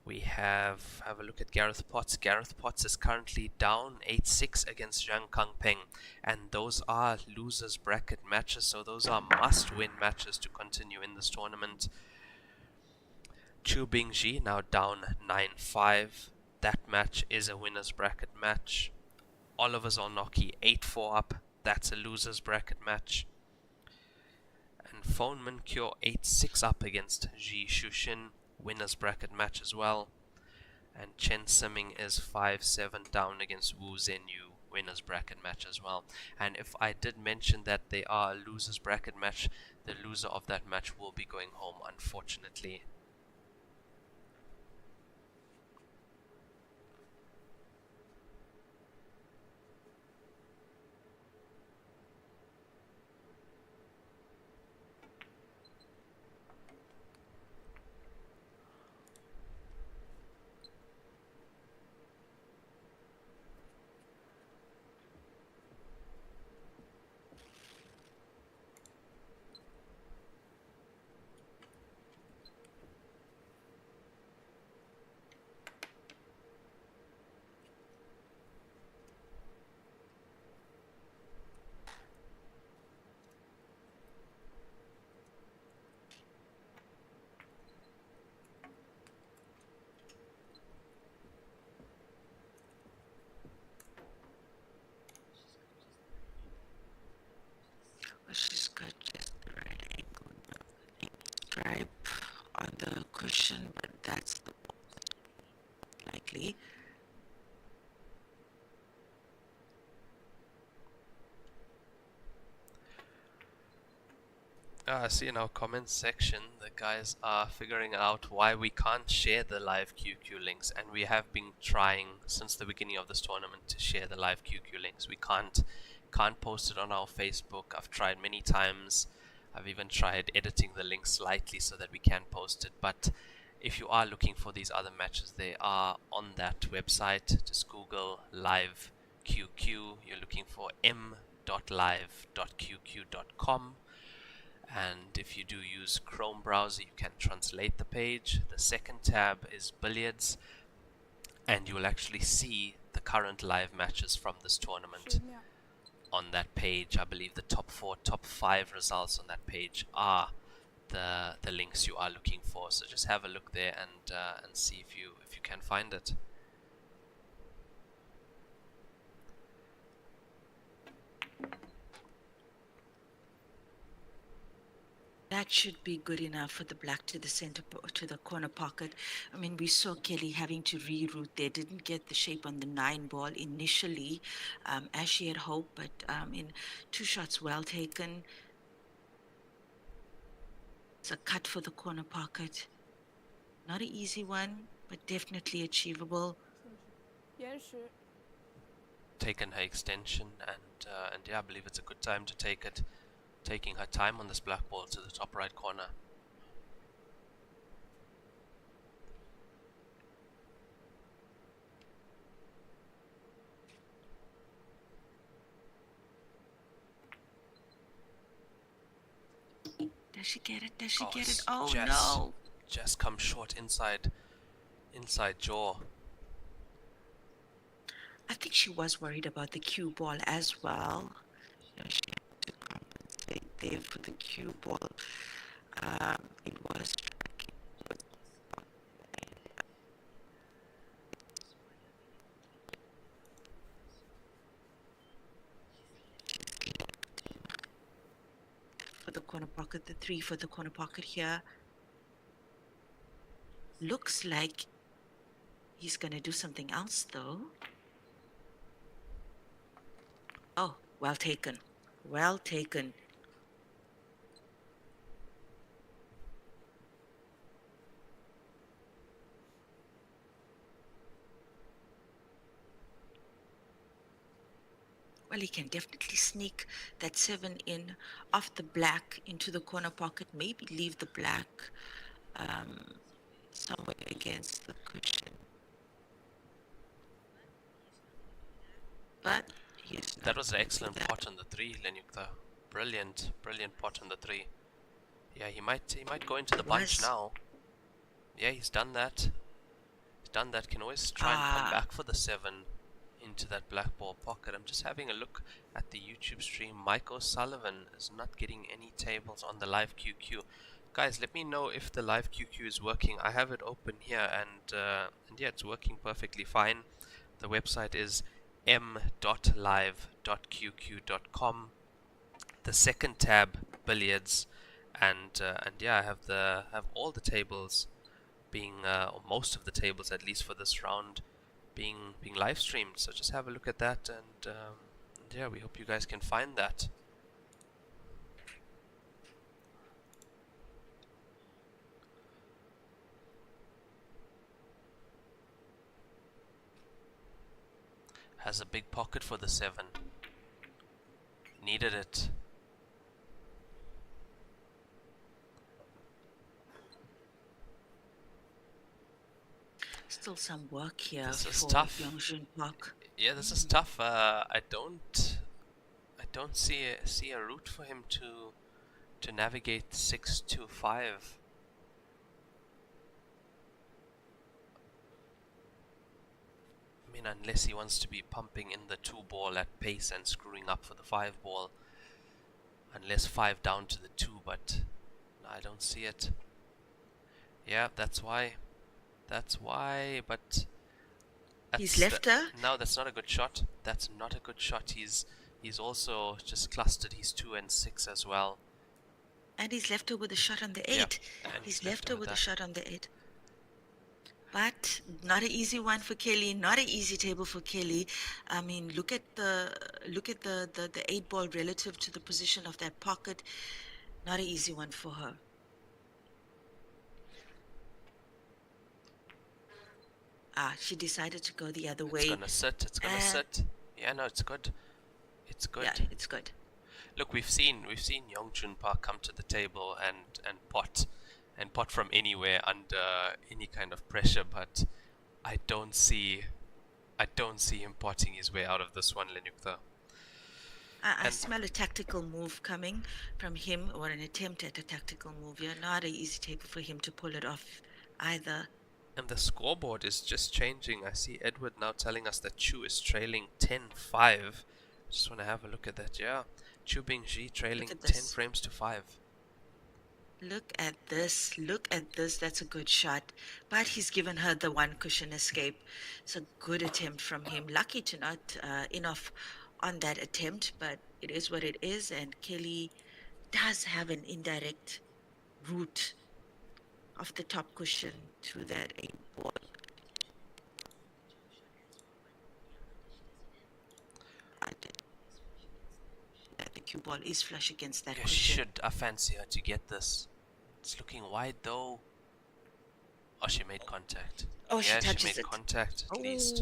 We have a look at Gareth Potts. Gareth Potts is currently down 8-6 against Zhang Kangpeng, and those are losers bracket matches, so those are must-win matches to continue in this tournament. Chu Bingji now down 9-5. That match is a winners bracket match. Oliver Zornoki 8-4 up. That's a losers bracket match. And Phoneman Kyo 8-6 up against Ji Shushin, winners bracket match as well. And Chen Simming is 5-7 down against Wu Zhenyu, winners bracket match as well. And if I did mention that they are a losers bracket match, the loser of that match will be going home, unfortunately. Well, she's got just the right angle stripe on the cushion, but that's the most likely. I see in our comments section the guys are figuring out why we can't share the live QQ links, and we have been trying since the beginning of this tournament to share the live QQ links. We can't post it on our Facebook. I've tried many times. I've even tried editing the link slightly so that we can post it, but if you are looking for these other matches, they are on that website. Just Google live QQ. You're looking for m.live.qq.com. And if you do use Chrome browser, you can translate the page. The second tab is billiards, and you will actually see the current live matches from this tournament on that page. I believe the top 4, top 5 results on that page are the links you are looking for. So just have a look there and see if you can find it. That should be good enough for the black to the center, to the corner pocket. I mean, we saw Kelly having to reroute there, didn't get the shape on the 9 ball initially, as she had hoped, but in 2 shots well taken. It's a cut for the corner pocket. Not an easy one, but definitely achievable. Taken her extension, and yeah, I believe it's a good time to take it. Taking her time on this black ball to the top right corner. Does she get it? Does she get it? Oh no! Just come short inside jaw. I think she was worried about the cue ball as well. You know, she had to compensate there for the cue ball. It was tracking. For the corner pocket, the 3 for the corner pocket here. Looks like he's gonna do something else though. Oh, well taken. Well taken. Well, he can definitely sneak that 7 in off the black into the corner pocket. Maybe leave the black somewhere against the cushion. But Yes, That was an excellent pot on the 3, Lenyukta. Brilliant, brilliant pot on the 3. Yeah, he might go into the bunch now. Yeah, he's done that. He's done that. Can always try and come back for the 7 into that black ball pocket. I'm just having a look at the YouTube stream. Mike O'Sullivan is not getting any tables on the live QQ. Guys, let me know if the live QQ is working. I have it open here, and yeah, it's working perfectly fine. The website is m.live.qq.com. The second tab, billiards, and yeah, I have all the tables being, or most of the tables at least for this round, being live streamed. So just have a look at that, and yeah, we hope you guys can find that. Has a big pocket for the 7. Needed it. Still some work here This is for tough. Yongjun Park. Yeah, this is tough. I don't see a route for him to navigate 6-5. I mean, unless he wants to be pumping in the 2 ball at pace and screwing up for the 5 ball. Unless 5 down to the 2, but no, I don't see it. Yeah, that's why. That's why, but He's left her. No, that's not a good shot. That's not a good shot. He's also just clustered. He's 2 and 6 as well. And he's left her with a shot on the 8. And He's left her with a that. shot on the 8. But not an easy one for Kelly. Not an easy table for Kelly. I mean, look at the 8 ball relative to the position of that pocket. Not an easy one for her. She decided to go the other way. It's gonna sit. It's gonna sit. Yeah, no, it's good. It's good. Yeah, it's good. Look, we've seen Yongjun Park come to the table and pot from anywhere under any kind of pressure, but I don't see him potting his way out of this one, Lenyukta. I smell a tactical move coming from him, or an attempt at a tactical move. Yeah, not an easy table for him to pull it off either. And the scoreboard is just changing. I see Edward now telling us that Chu is trailing 10-5. Just want to have a look at that. Yeah, Chu Bingji trailing 10 frames to 5. Look at this. Look at this. That's a good shot. But he's given her the 1 cushion escape. It's a good attempt from him. Lucky to not enough on that attempt, but it is what it is. And Kelly does have an indirect route of the top cushion to that 8 ball. The cue ball is flush against that cushion. She should. I fancy her to get this. It's looking wide though. Oh, she made contact. Oh, she yeah, touches she made it. contact at least.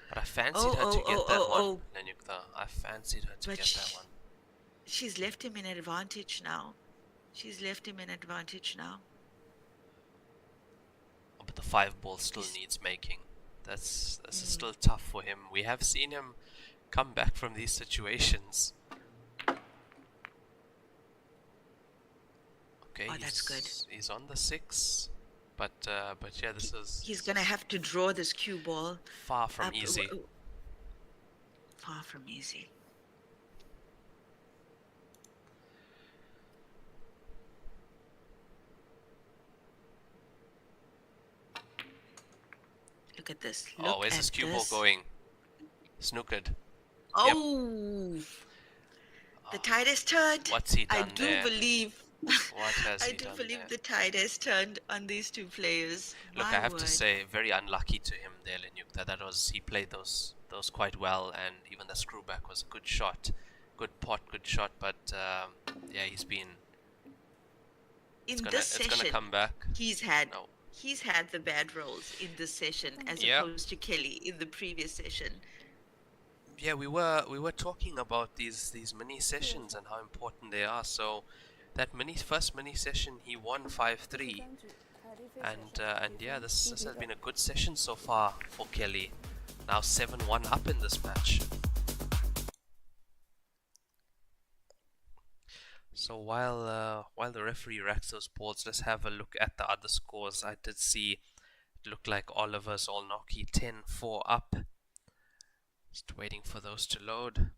But I fancied her to get that one, Lenyukta. I fancied her to get that one. She's left him in advantage now. She's left him in advantage now. Oh, but the 5 ball still needs making. This is still tough for him. We have seen him come back from these situations. Okay, that's good. He's on the 6, but yeah, this is. He's gonna have to draw this cue ball. Far from easy. Far from easy. Look at this. Look where's this cue ball going? Snookered. Oh! Yep. The tide has turned. What's he done I do there? believe. What has he I do done believe there? the tide has turned on these 2 players. Look, My I have word. to say, very unlucky to him there, Lenyukta. He played those quite well, and even the screw back was a good shot, good pot, good shot. But yeah, he's been. It's gonna come back. He's had the bad rolls in this session as opposed to Kelly in the previous session. Yeah, we were talking about these mini sessions and how important they are. So that first mini session, he won 5-3, and yeah, this has been a good session so far for Kelly. Now 7-1 up in this match. So while the referee racks those balls, let's have a look at the other scores. I did see it looked like Oliver Zolnocki 10-4 up. Just waiting for those to load.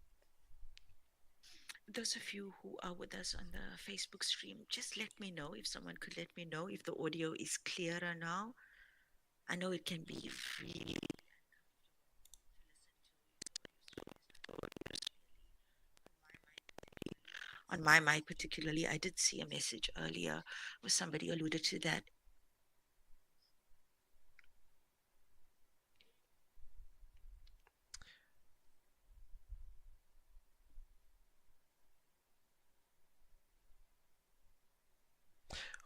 Those of you who are with us on the Facebook stream, just let me know if someone could let me know if the audio is clearer now. I know it can be really on my mic particularly. I did see a message earlier where somebody alluded to that.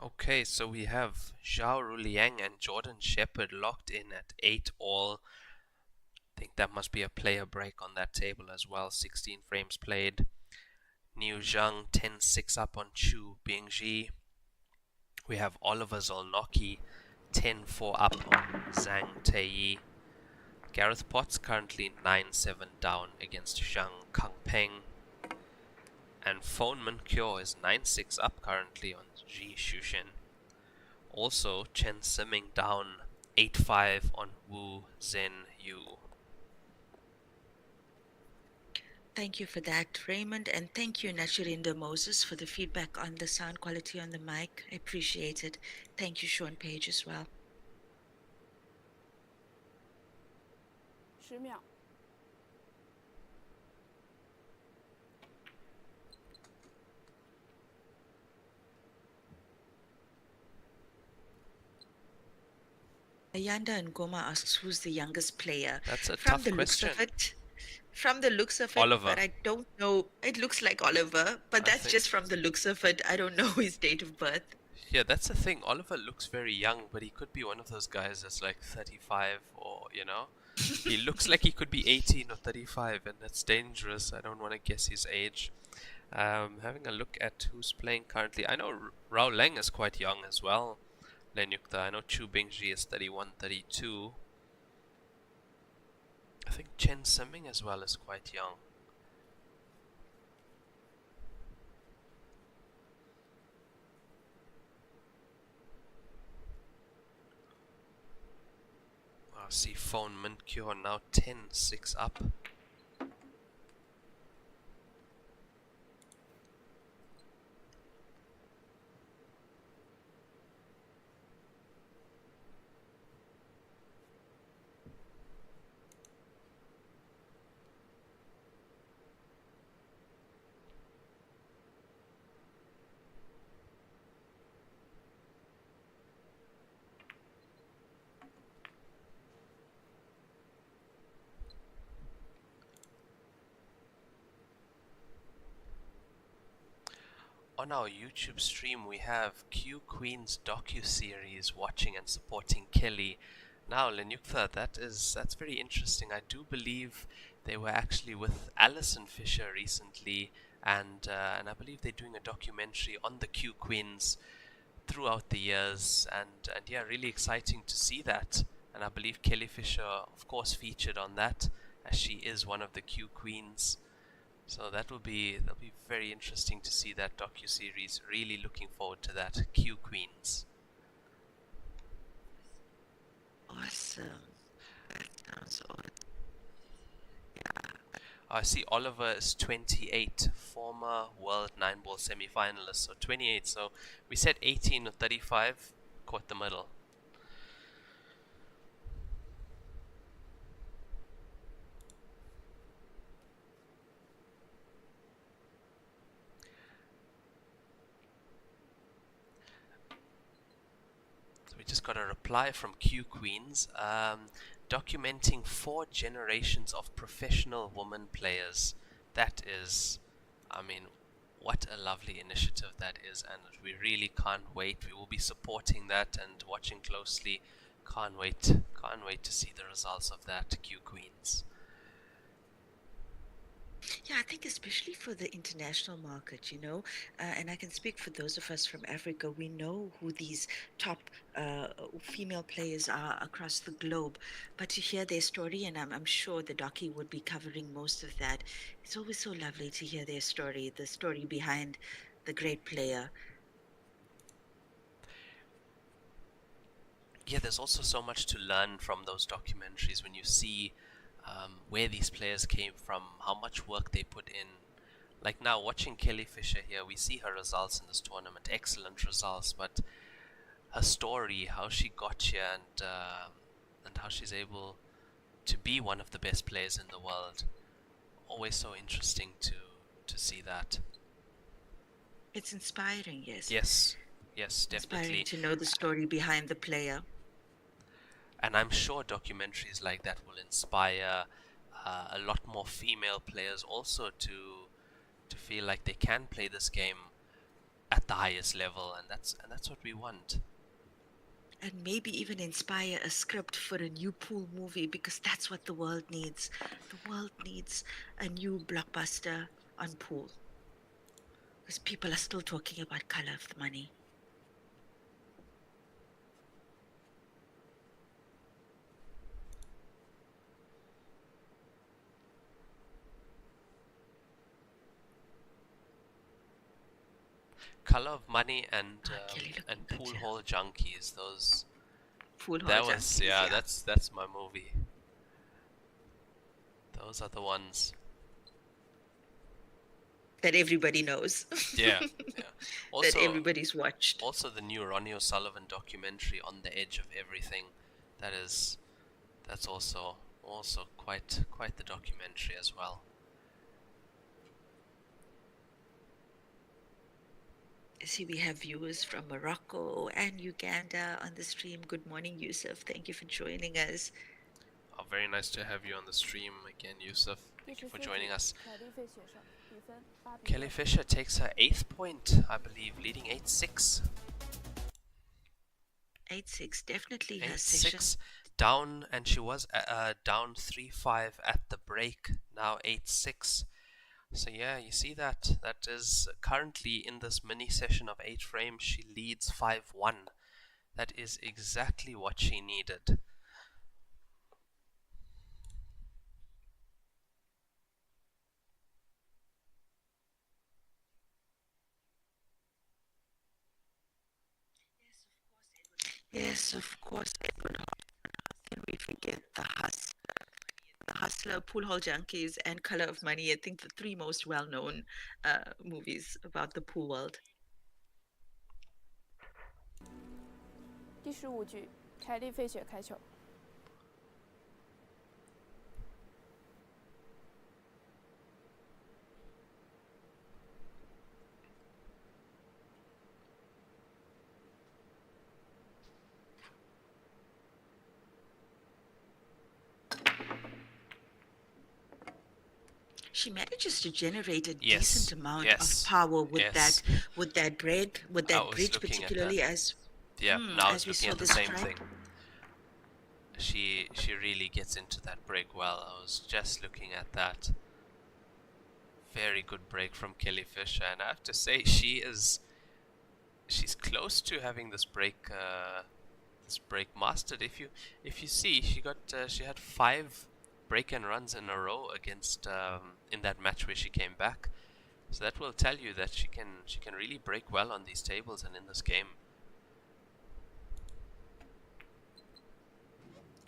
Okay, so we have Zhao Ruliang and Jordan Shepard locked in at 8 all. I think that must be a player break on that table as well. 16 frames played. Niu Zhang 10-6 up on Chu Bingji. We have Oliver Zolnocki 10-4 up on Zhang Teiyi. Gareth Potts currently 9-7 down against Zhang Kangpeng. And Phone Kyo is 9-6 up currently on Ji Shushin. Also, Chen Simming down 8-5 on Wu Zhen Yu. Thank you for that, Raymond, and thank you, Nachurinder Moses, for the feedback on the sound quality on the mic. I appreciate it. Thank you, Sean Page, as well. 10秒。Ayanda Ngoma asks who's the youngest player. That's a From tough the looks question. of it, from the looks of it, Oliver. but I don't know. It looks like Oliver, but I that's think- just from the looks of it. I don't know his date of birth. Yeah, that's the thing. Oliver looks very young, but he could be one of those guys that's like 35 or, you know. He looks like he could be 18 or 35, and that's dangerous. I don't want to guess his age. Having a look at who's playing currently. I know Rao Leng is quite young as well. Lenyukta. I know Chu Bingji is 31, 32. I think Chen Simming as well is quite young. I see Phone Minkyo now 10-6 up. On our YouTube stream, we have Q Queen's docu-series watching and supporting Kelly. Now, Lenyukta, that's very interesting. I do believe they were actually with Alison Fisher recently, and I believe they're doing a documentary on the Q Queens throughout the years, and yeah, really exciting to see that. And I believe Kelly Fisher, of course, featured on that, as she is one of the Q Queens. So that'll be very interesting to see that docu-series. Really looking forward to that. Q Queens. Awesome. That sounds awesome. I see Oliver is 28, former world 9-ball semi-finalist. So 28. So we said 18 or 35. Caught the middle. We just got a reply from Q Queens, documenting 4 generations of professional women players. That is, I mean, what a lovely initiative that is, and we really can't wait. We will be supporting that and watching closely. Can't wait to see the results of that, Q Queens. Yeah, I think especially for the international market, you know, and I can speak for those of us from Africa, we know who these top female players are across the globe, but to hear their story, and I'm sure the docu would be covering most of that, it's always so lovely to hear their story, the story behind the great player. Yeah, there's also so much to learn from those documentaries when you see where these players came from, how much work they put in. Like now, watching Kelly Fisher here, we see her results in this tournament, excellent results, but her story, how she got here, and how she's able to be one of the best players in the world, always so interesting to see that. It's inspiring, yes. Yes, Inspiring definitely. to know the story behind the player. And I'm sure documentaries like that will inspire a lot more female players also to feel like they can play this game at the highest level, and that's what we want. And maybe even inspire a script for a new pool movie, because that's what the world needs. The world needs a new blockbuster on pool, because people are still talking about Color of the Money. Color of Money and Kelly looking and good Pool here. Hall Junkies, those Pool Hall that was Junkies, yeah, that's my movie. Those are the ones. that everybody knows. Yeah. that Also, everybody's watched. also the new Ronnie O'Sullivan documentary, On the Edge of Everything. That's also quite the documentary as well. See, we have viewers from Morocco and Uganda on the stream. Good morning, Yusuf. Thank you for joining us. Oh, very nice to have you on the stream again, Yusuf. Thank you for joining us. Kelly Fisher takes her 8th point, I believe, leading 8-6. 8-6, definitely her session. 8-6 down, and she was down 3-5 at the break. Now 8-6. So yeah, you see that is currently in this mini session of 8 frames. She leads 5-1. That is exactly what she needed. Yes, of course, Edward. How can we forget the Hustler, Pool Hall Junkies, and Color of Money? I think the three most well-known movies about the pool world. 第15局，凯莉费雪开球。She manages to generate a Yes, decent amount yes, of power with yes. that break, with I that was bridge, looking at particularly that. as Yeah, now I was as we looking saw at the the same strike. thing. She really gets into that break well. I was just looking at that. Very good break from Kelly Fisher, and I have to say she's close to having this break mastered. If you see, she had 5 break and runs in a row against in that match where she came back. So that will tell you that she can really break well on these tables and in this game.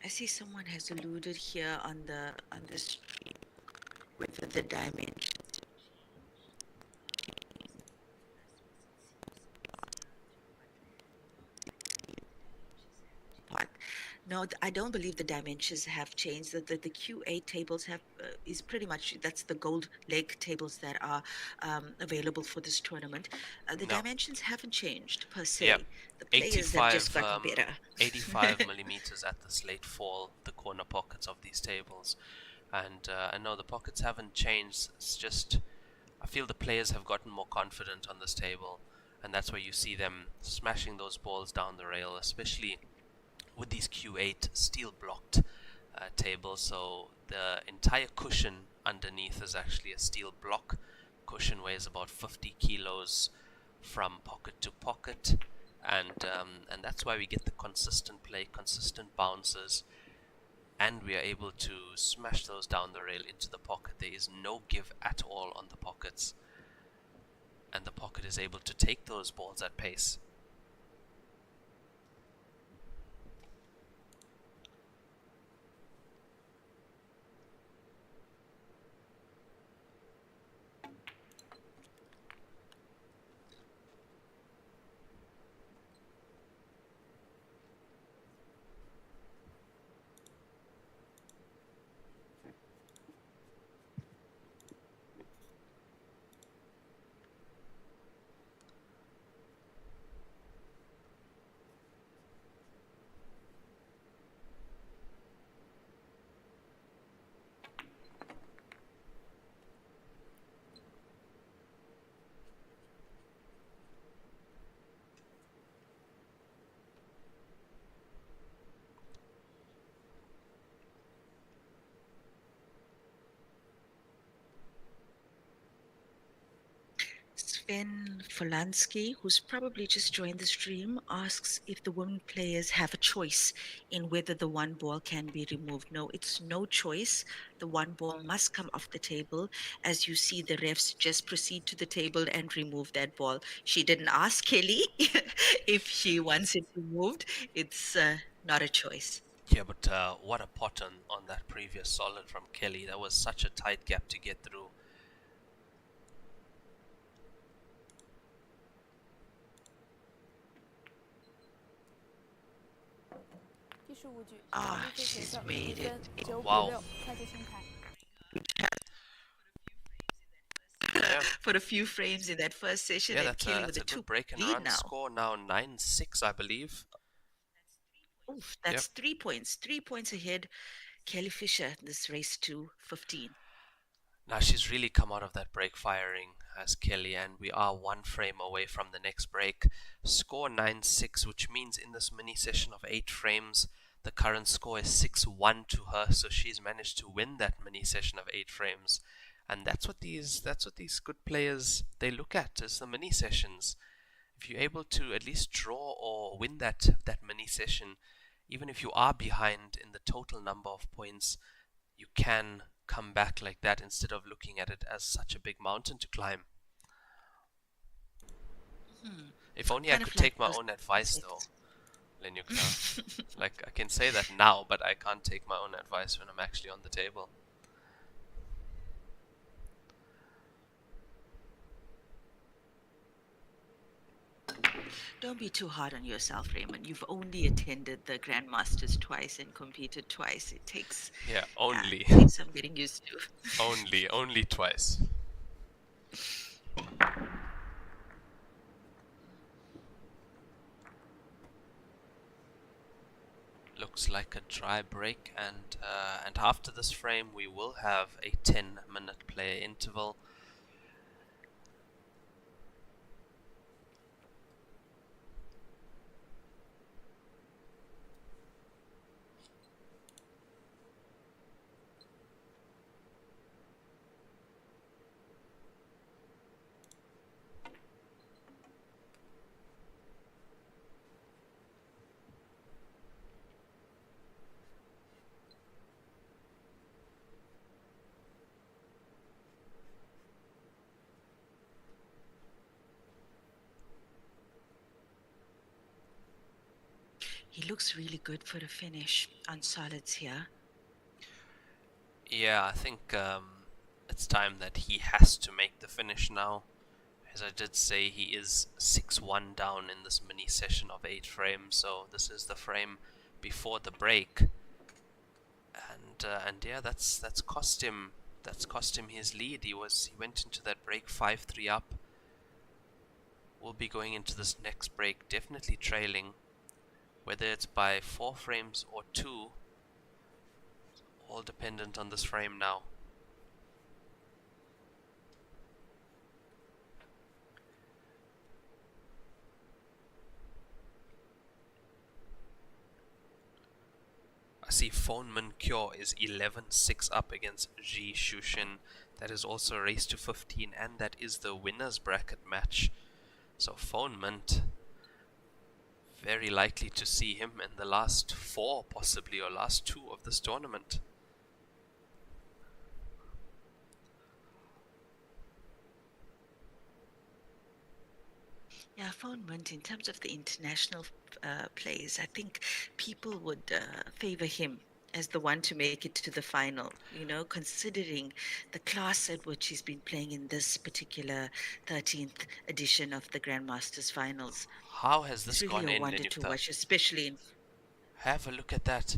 I see someone has alluded here on the stream whether the dimensions. What? No, I don't believe the dimensions have changed. The Q8 tables have is pretty much, that's the gold leg tables that are available for this tournament. The No. dimensions haven't changed per se. Yeah. The players have just gotten better. 85 millimeters at the slate fall, the corner pockets of these tables. And I know the pockets haven't changed. It's just, I feel the players have gotten more confident on this table. And that's where you see them smashing those balls down the rail, especially with these Q8 steel blocked tables. So the entire cushion underneath is actually a steel block. Cushion weighs about 50 kilos from pocket to pocket, and that's why we get the consistent play, consistent bounces, and we are able to smash those down the rail into the pocket. There is no give at all on the pockets. and the pocket is able to take those balls at pace. Sven Folansky, who's probably just joined the stream, asks if the women players have a choice in whether the one ball can be removed. No, it's no choice. The one ball must come off the table. As you see, the refs just proceed to the table and remove that ball. She didn't ask Kelly if she wants it removed. It's not a choice. Yeah, but what a pot on that previous solid from Kelly. That was such a tight gap to get through. Ah, she's made it. 哇 开始清台。 Yeah, For a few frames in that first session, yeah, and Kelly with that's a a good 2 break and lead run now. score now 9-6, I believe. Oof, that's 3 points. 3 points ahead. Kelly Fisher, this race to 15. Now she's really come out of that break firing as Kelly, and we are 1 frame away from the next break. Score 9-6, which means in this mini session of 8 frames, the current score is 6-1 to her, so she's managed to win that mini session of 8 frames. And that's what these good players, they look at, is the mini sessions. If you're able to at least draw or win that mini session, even if you are behind in the total number of points, you can come back like that instead of looking at it as such a big mountain to climb. If only I Kind of could like take my those own advice six. though, Lenyukta. Like, I can say that now, but I can't take my own advice when I'm actually on the table. Don't be too hard on yourself, Raymond. You've only attended the Grandmasters twice and competed twice. It takes, Yeah, only. takes some getting used to. only twice. Looks like a dry break, and after this frame we will have a 10-minute player interval. He looks really good for the finish on solids here. Yeah, I think it's time that he has to make the finish now. As I did say, he is 6-1 down in this mini session of 8 frames, so this is the frame before the break. And yeah, that's cost him his lead. He went into that break 5-3 up. We'll be going into this next break definitely trailing, whether it's by 4 frames or 2, all dependent on this frame now. I see Fonman Kyo is 11-6 up against Ji Shushin. That is also a race to 15, and that is the winner's bracket match. So Fonman, very likely to see him in the last 4 possibly, or last 2 of this tournament. Yeah, Phone Mint, in terms of the international plays, I think people would favor him as the one to make it to the final, considering the class at which he's been playing in this particular 13th edition of the Grandmasters finals. How has It's this really gone a in, wonder to Lenukta? watch, especially in. Have a look at that.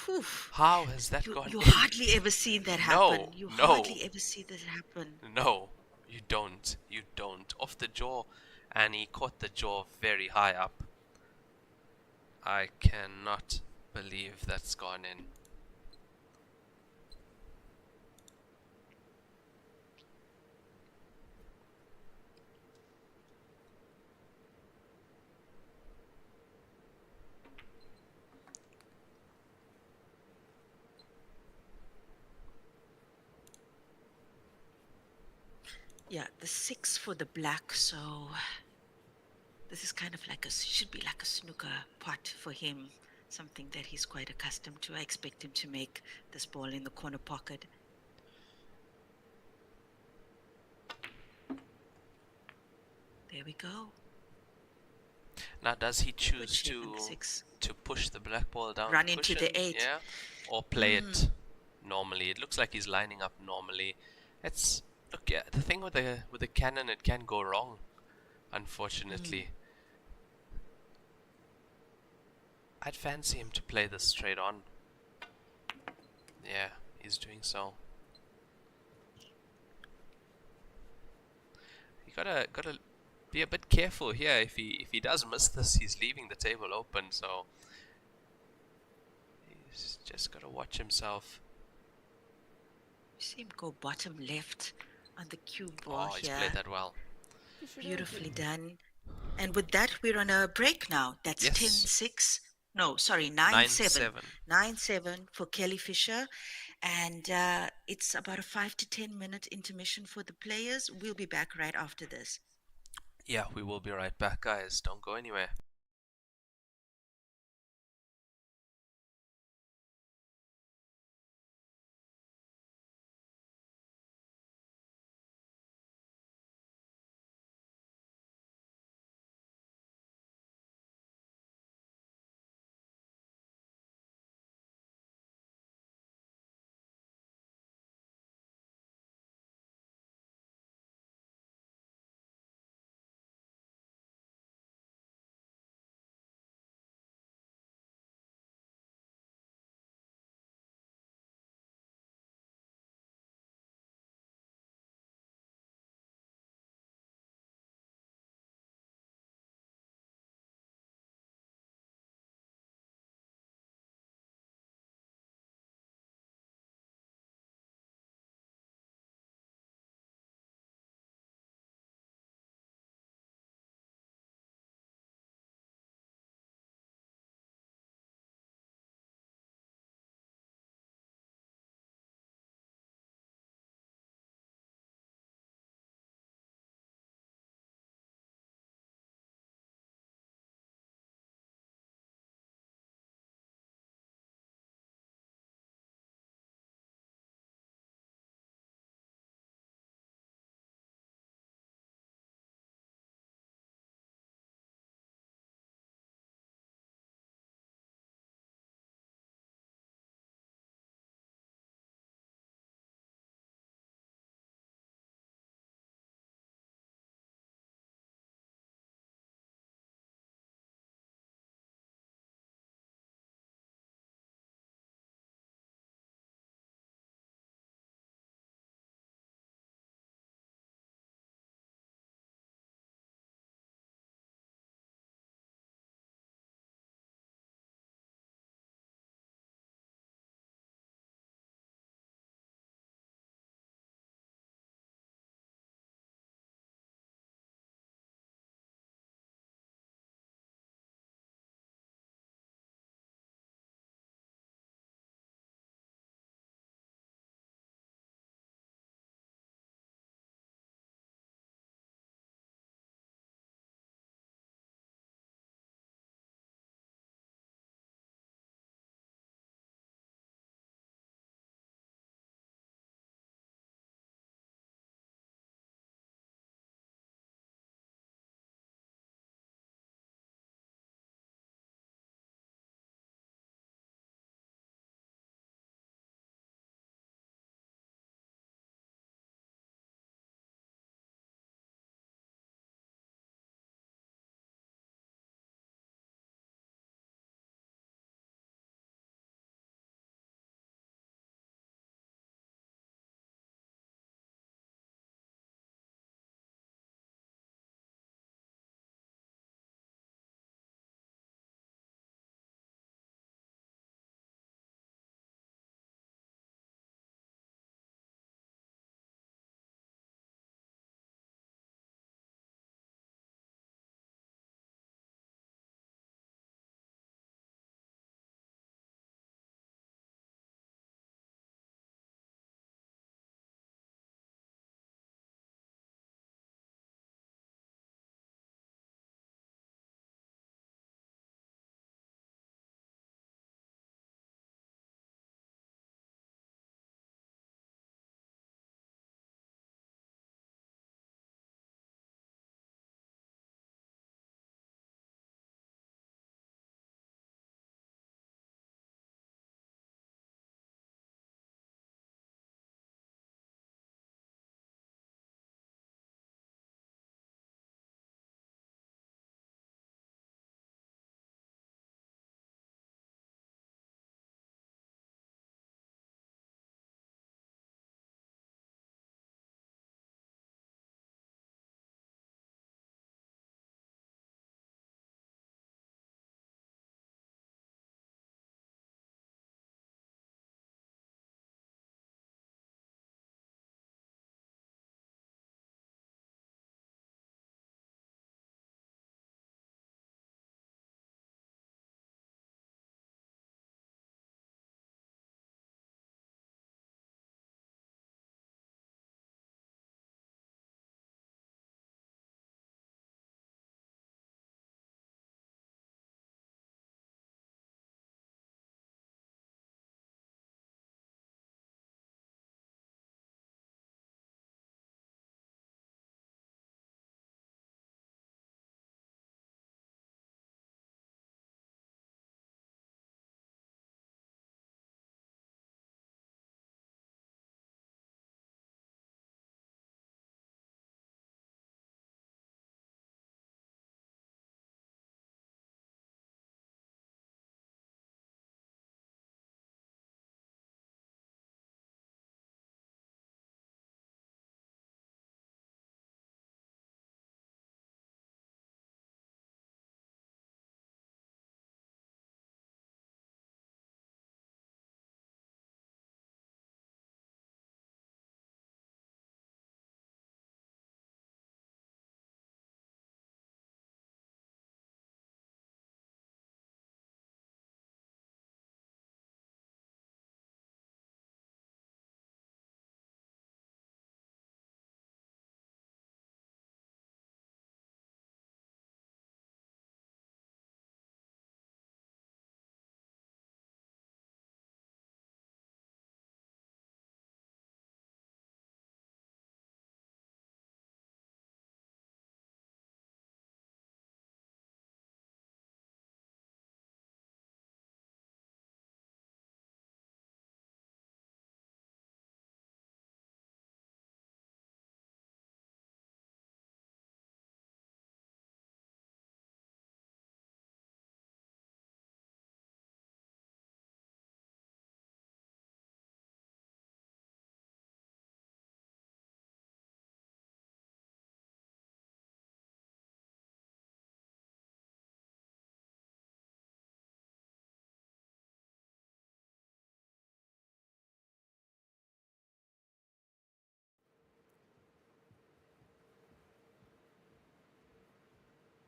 Whew, How has that you gone you in? hardly ever see that happen. No, You no, hardly ever see that happen. no. You don't. You don't. Off the jaw, and he caught the jaw very high up. I cannot believe that's gone in. Yeah, the 6 for the black, so this is kind of like should be like a snooker pot for him, something that he's quite accustomed to. I expect him to make this ball in the corner pocket. There we go. Now, does he choose Good shape on the 6. to push the black ball down Run the into cushion, the 8. yeah, or play it normally? It looks like he's lining up normally. It's look, yeah, the thing with the cannon, it can go wrong, unfortunately. I'd fancy him to play this straight on. Yeah, he's doing so. You gotta be a bit careful here. If he does miss this, he's leaving the table open. So he's just gotta watch himself. You see him go bottom left on the cue ball Oh, he's here. played that well. Beautifully done. And with that, we're on a break now. That's Yes. 10-6. No, sorry, 9-7. 9-7 for Kelly Fisher. And it's about a 5 to 10 minute intermission for the players. We'll be back right after this. Yeah, we will be right back, guys. Don't go anywhere.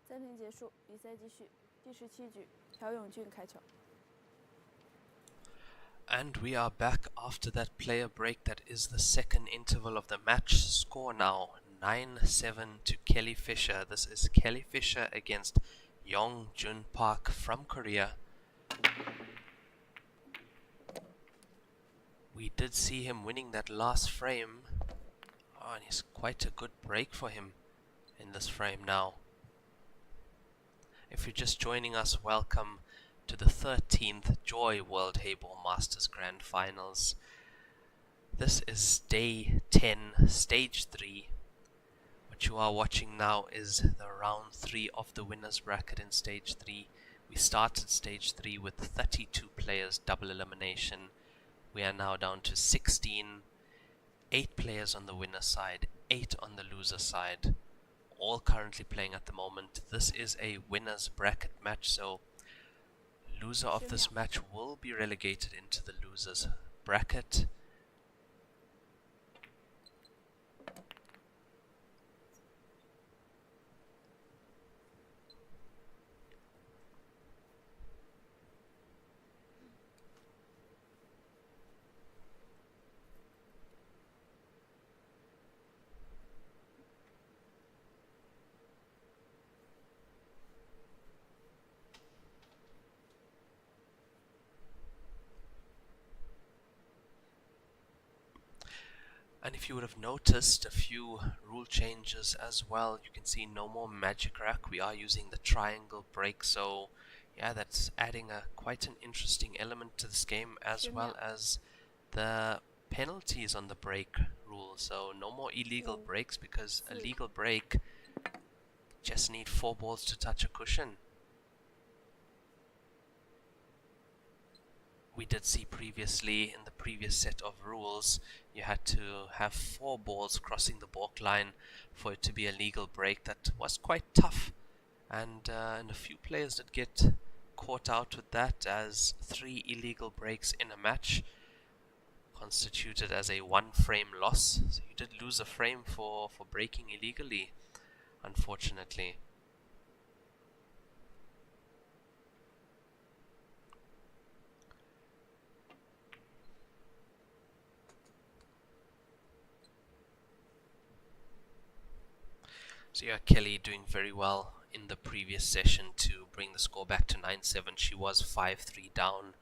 暂停结束，比赛继续。第17局，朴永俊开球。 And we are back after that player break. That is the second interval of the match. Score now 9-7 to Kelly Fisher. This is Kelly Fisher against Yong Jun Park from Korea. We did see him winning that last frame. Oh, and it's quite a good break for him in this frame now. If you're just joining us, welcome to the 13th Joy World Heyball Masters Grand Finals. This is day 10, stage 3. What you are watching now is the round 3 of the winners bracket in stage 3. We started stage 3 with 32 players, double elimination. We are now down to 16, 8 players on the winner side, 8 on the loser side, all currently playing at the moment. This is a winners bracket match, so loser of this match will be relegated into the losers bracket. And if you would have noticed a few rule changes as well, you can see no more magic rack. We are using the triangle break, so yeah, that's adding quite an interesting element to this game, as well as the penalties on the break rule. So no more illegal breaks, because a legal break just need 4 balls to touch a cushion. We did see previously in the previous set of rules, you had to have 4 balls crossing the balk line for it to be a legal break. That was quite tough, and a few players did get caught out with that, as 3 illegal breaks in a match constituted as a 1 frame loss. So you did lose a frame for breaking illegally, unfortunately. So yeah, Kelly doing very well in the previous session to bring the score back to 9-7. She was 5-3 down.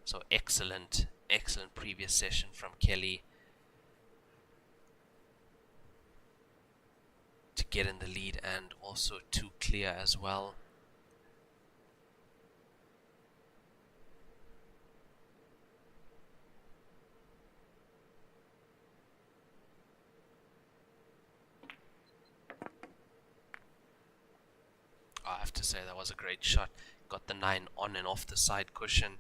So excellent previous session from Kelly to get in the lead, and also to clear as well. I have to say that was a great shot. Got the 9 on and off the side cushion.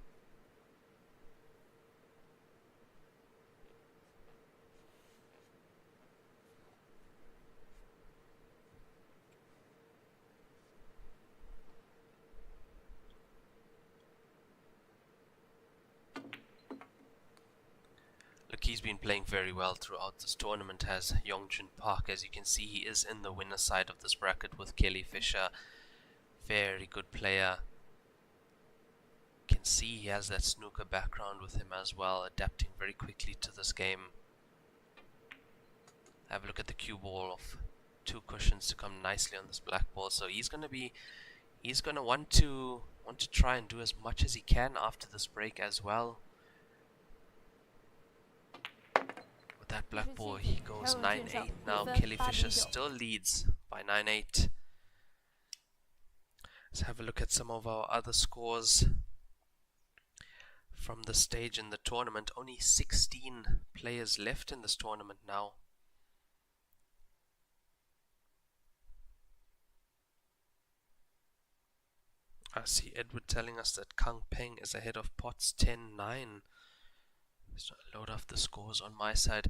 Look, he's been playing very well throughout this tournament, has Yongjun Park. As you can see, he is in the winner side of this bracket with Kelly Fisher. Very good player. Can see he has that snooker background with him as well, adapting very quickly to this game. Have a look at the cue ball of 2 cushions to come nicely on this black ball. So he's gonna want to try and do as much as he can after this break as well. With that black ball, he goes 9-8 now. Kelly Fisher still leads by 9-8. Let's have a look at some of our other scores from the stage in the tournament. Only 16 players left in this tournament now. I see Edward telling us that Kang Peng is ahead of Potts 10-9. Let's load up the scores on my side.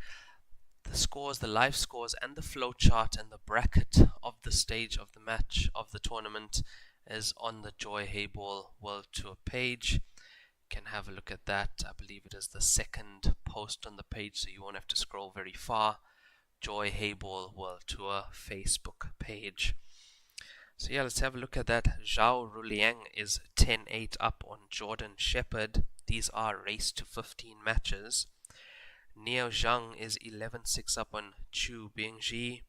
The scores, the live scores, and the flow chart and the bracket of the stage of the match of the tournament is on the Joy Heyball World Tour page. You can have a look at that. I believe it is the second post on the page, so you won't have to scroll very far. Joy Heyball World Tour Facebook page. So yeah, let's have a look at that. Zhao Ruliang is 10-8 up on Jordan Shepherd. These are race to 15 matches. Neo Zhang is 11-6 up on Chu Bingji.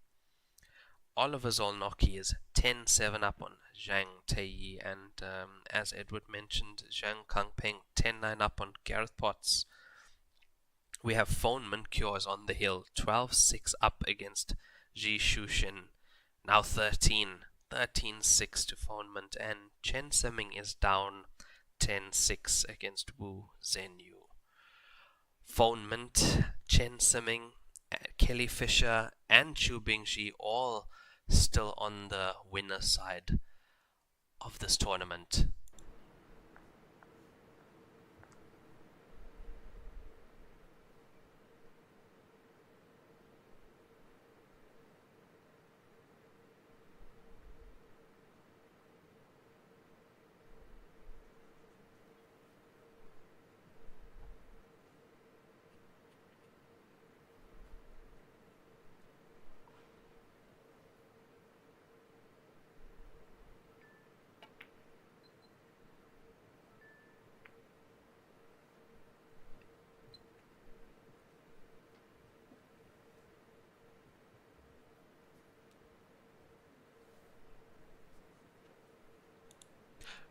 Oliver Zolnocki is 10-7 up on Zhang Teiyi, and as Edward mentioned, Zhang Kangpeng 10-9 up on Gareth Potts. We have Phone Cures on the hill, 12-6 up against Ji Shushin, now 13-6 to Fonement, and Chen Seming is down 10-6 against Wu Zhenyu. Fonement, Chen Seming, Kelly Fisher, and Chu Bingji all still on the winner side of this tournament.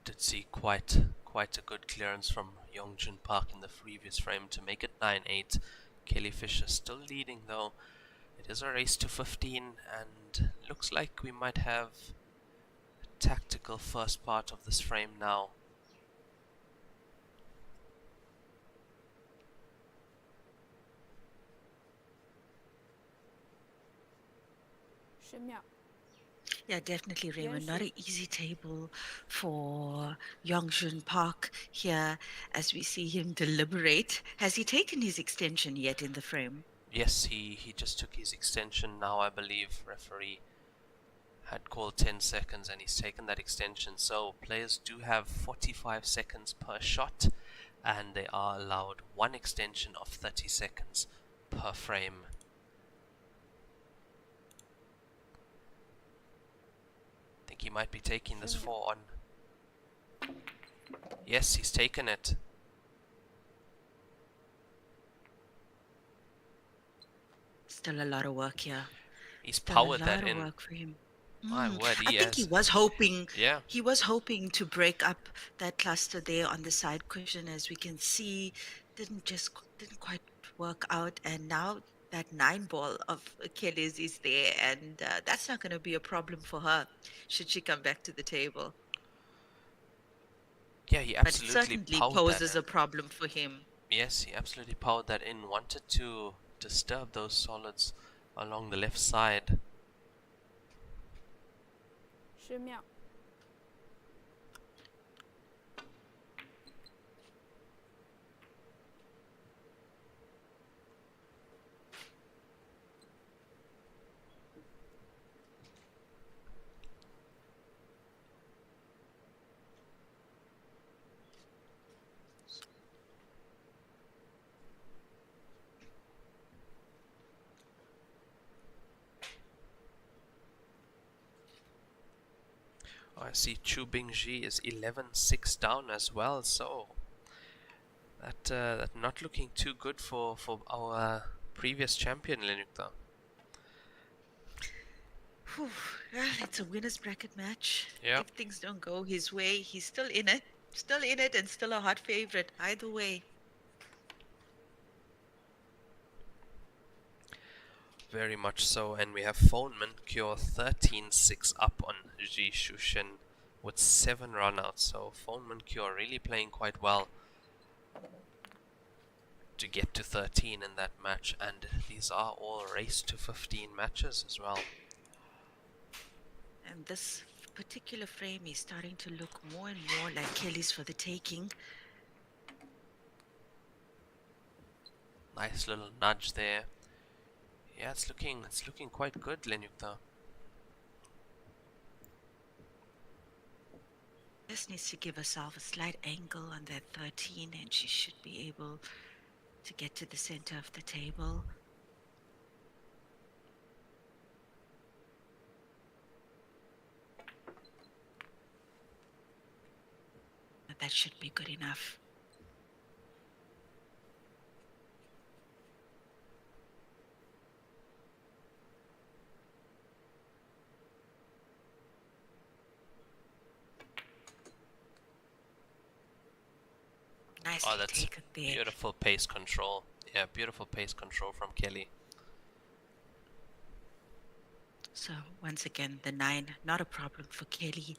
Did see quite a good clearance from Yongjun Park in the previous frame to make it 9-8. Kelly Fisher still leading though. It is a race to 15 and looks like we might have a tactical first part of this frame now. Yeah, definitely, Raymond. Not an easy table for Yongjun Park here as we see him deliberate. Has he taken his extension yet in the frame? Yes, he just took his extension now, I believe. Referee had called 10 seconds and he's taken that extension. So players do have 45 seconds per shot and they are allowed one extension of 30 seconds per frame. I think he might be taking this 4 on. Yes, he's taken it. Still a lot of work here. He's Still powered a that lot of in. work for him. My word, I think he was hoping. Yeah. He was hoping to break up that cluster there on the side cushion, as we can see. Didn't quite work out, and now that 9-ball of Achilles is there, and that's not going to be a problem for her should she come back to the table. Yeah, he But it absolutely certainly powered poses that a problem for him. Yes, he absolutely powered that in. Wanted to disturb those solids along the left side. 10秒。I see Chu Bingji is 11-6 down as well, so that not looking too good for our previous champion, Lenukta. Well, it's a winner's bracket match. Yeah. If things don't go his way, he's still in it. Still in it and still a hot favorite either way. Very much so, and we have Foneman Cure 13-6 up on Ji Shushin with 7 runouts. So Foneman Cure really playing quite well to get to 13 in that match, and these are all race to 15 matches as well. And this particular frame is starting to look more and more like Kelly's for the taking. Nice little nudge there. Yeah, it's looking quite good, Lenukta. Just needs to give herself a slight angle on that 13 and she should be able to get to the center of the table. that should be good enough. Nicely Oh, that's taken there. beautiful pace control. Yeah, beautiful pace control from Kelly. So once again, the 9, not a problem for Kelly,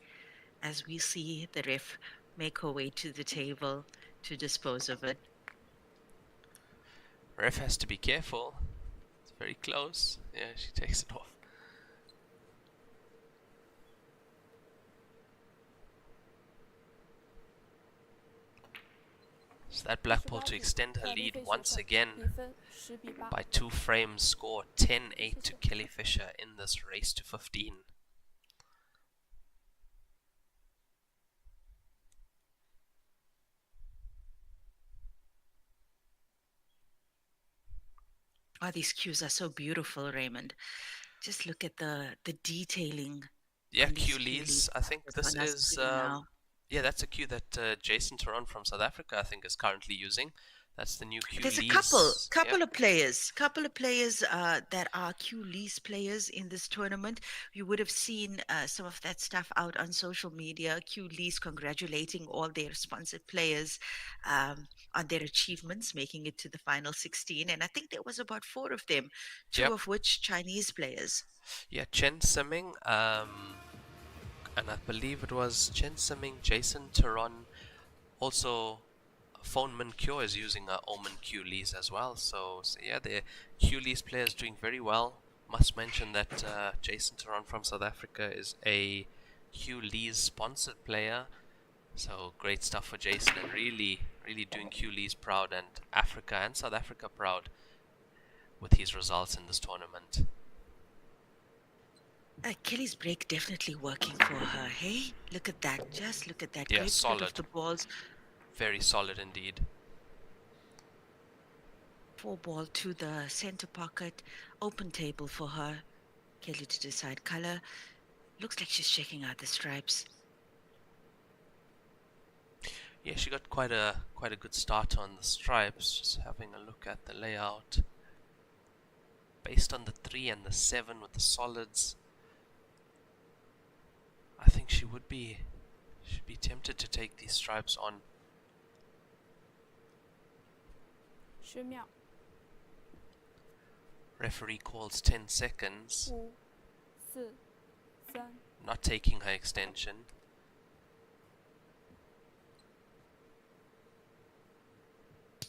as we see the ref make her way to the table to dispose of it. Ref has to be careful. It's very close. Yeah, she takes it off. So that black ball to extend her lead once again by 2 frames, score 10-8 to Kelly Fisher in this race to 15. Oh, these cues are so beautiful, Raymond. Just look at the detailing. Yeah, on these Culees. I think that's this on our is screen now. yeah, that's a cue that Jason Taron from South Africa I think is currently using. That's the new There's a Culees. couple of players that are Q Lease players in this tournament. You would have seen some of that stuff out on social media. Q Lease congratulating all their sponsored players on their achievements, making it to the final 16. And I think there was about 4 of them, 2 Yep. of which Chinese players. Yeah, Chen Simming, and I believe it was Chen Simming, Jason Taron, also Phoneman Kyo is using Omen Q Lees as well. So yeah, the Q Lees players doing very well. Must mention that Jason Taron from South Africa is a Q Lees sponsored player. So great stuff for Jason, and really doing Q Lees proud, and Africa and South Africa proud with his results in this tournament. Kelly's break definitely working for her. Hey, look at that. Just look at that. Yeah, Great split of solid. the balls. Very solid indeed. 4 ball to the center pocket. Open table for her. Kelly to decide color. Looks like she's checking out the stripes. Yeah, she got quite a good start on the stripes. Just having a look at the layout. Based on the 3 and the 7 with the solids, I think she should be tempted to take these stripes on. 10秒 Referee calls 10 seconds. 5 4 3 Not taking her extension.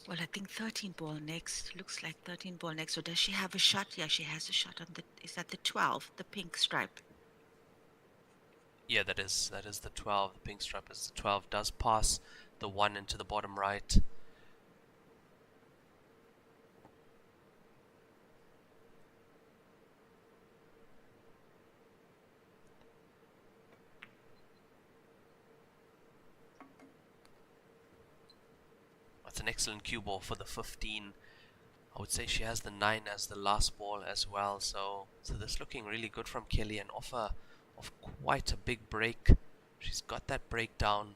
Well, I think 13 ball next. Looks like 13 ball next. Or does she have a shot? Yeah, she has a shot on the. Is that the 12? The pink stripe. Yeah, that is the 12. The pink stripe is the 12. Does pass the 1 into the bottom right. That's an excellent cue ball for the 15. I would say she has the 9 as the last ball as well. So this looking really good from Kelly, and off quite a big break. She's got that breakdown.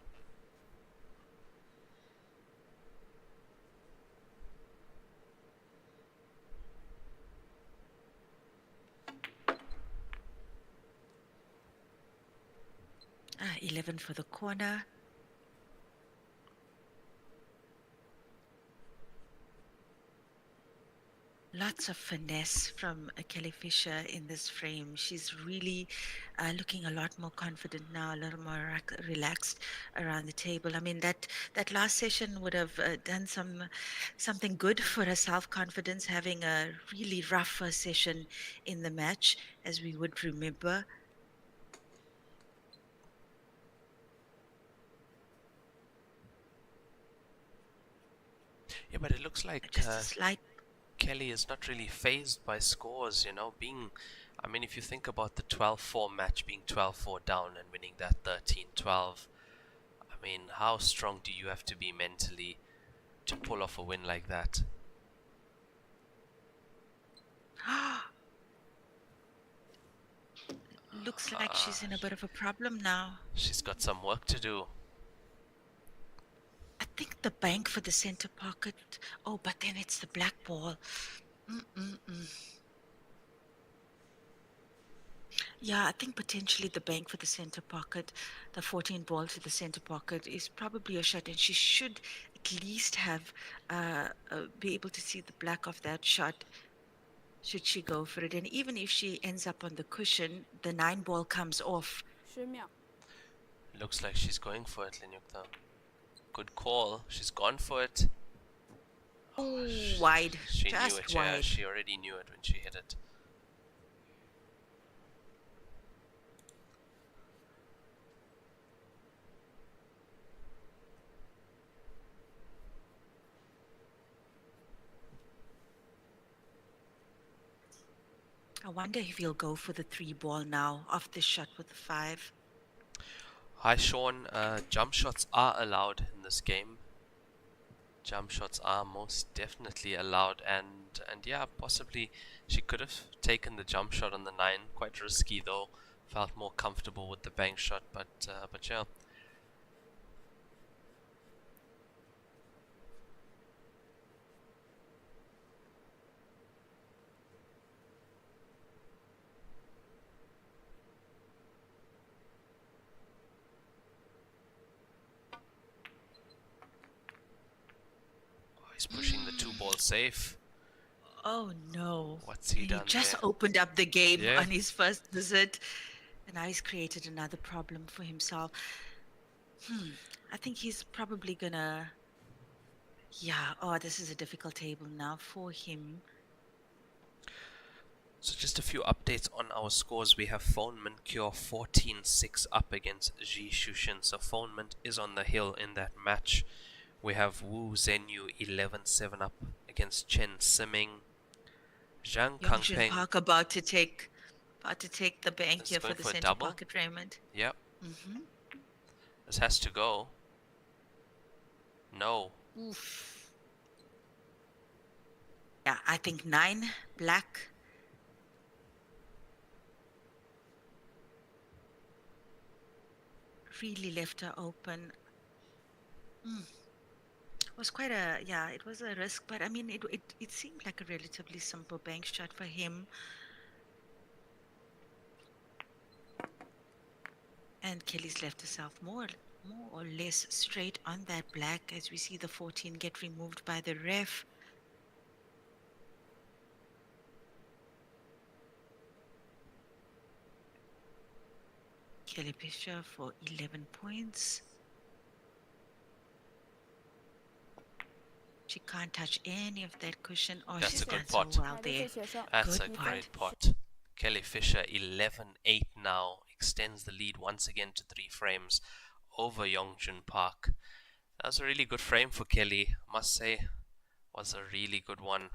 Ah, 11 for the corner. Lots of finesse from Kelly Fisher in this frame. She's really looking a lot more confident now, a little more relaxed around the table. I mean, that last session would have done something good for her self-confidence, having a really rough first session in the match, as we would remember. Yeah, but it looks like Just a slight. Kelly is not really phased by scores, you know, I mean, if you think about the 12-4 match being 12-4 down and winning that 13-12, I mean, how strong do you have to be mentally to pull off a win like that? Looks like she's in a bit of a problem now. She's got some work to do. think the bank for the center pocket. Oh, but then it's the black ball. Mm-mm-mm. Yeah, I think potentially the bank for the center pocket, the 14 ball to the center pocket is probably a shot, and she should at least have be able to see the black of that shot should she go for it. And even if she ends up on the cushion, the 9 ball comes off. 10秒。 Looks like she's going for it, Linyukta. Good call. She's gone for it. Oh, wide. She knew Just it, yeah. wide. She already knew it when she hit it. I wonder if he'll go for the 3 ball now off the shot with the 5. Hi, Sean. Jump shots are allowed in this game. Jump shots are most definitely allowed, and yeah, possibly she could have taken the jump shot on the 9. Quite risky though. Felt more comfortable with the bank shot, but yeah. Oh, he's pushing the 2 ball safe. Oh no. What's he done just there? opened up the game Yeah. on his first visit, and now he's created another problem for himself. I think he's probably gonna... Yeah, oh, this is a difficult table now for him. So just a few updates on our scores. We have Phonement Cure 14-6 up against Ji Shushin. So Phonement is on the hill in that match. We have Wu Zhenyu 11-7 up against Chen Siming. Zhang Yongjin Kangpeng. Park about to take the bank It's here for going the for a center double? pocket, Raymond. Yep, Mm-hmm. this has to go. No. Oof. Yeah, I think 9 black. Really left her open. It was quite a, yeah, it was a risk, but I mean, it seemed like a relatively simple bank shot for him. And Kelly's left herself more or less straight on that black as we see the 14 get removed by the ref. Kelly Fisher for 11 points. She can't touch any of that cushion. Oh, That's she's a good done pot. so well 还在 there. 最前上。 That's Good a pot. great pot. Kelly Fisher 11-8 now. Extends the lead once again to 3 frames over Yongjun Park. That was a really good frame for Kelly, I must say. Was a really good one.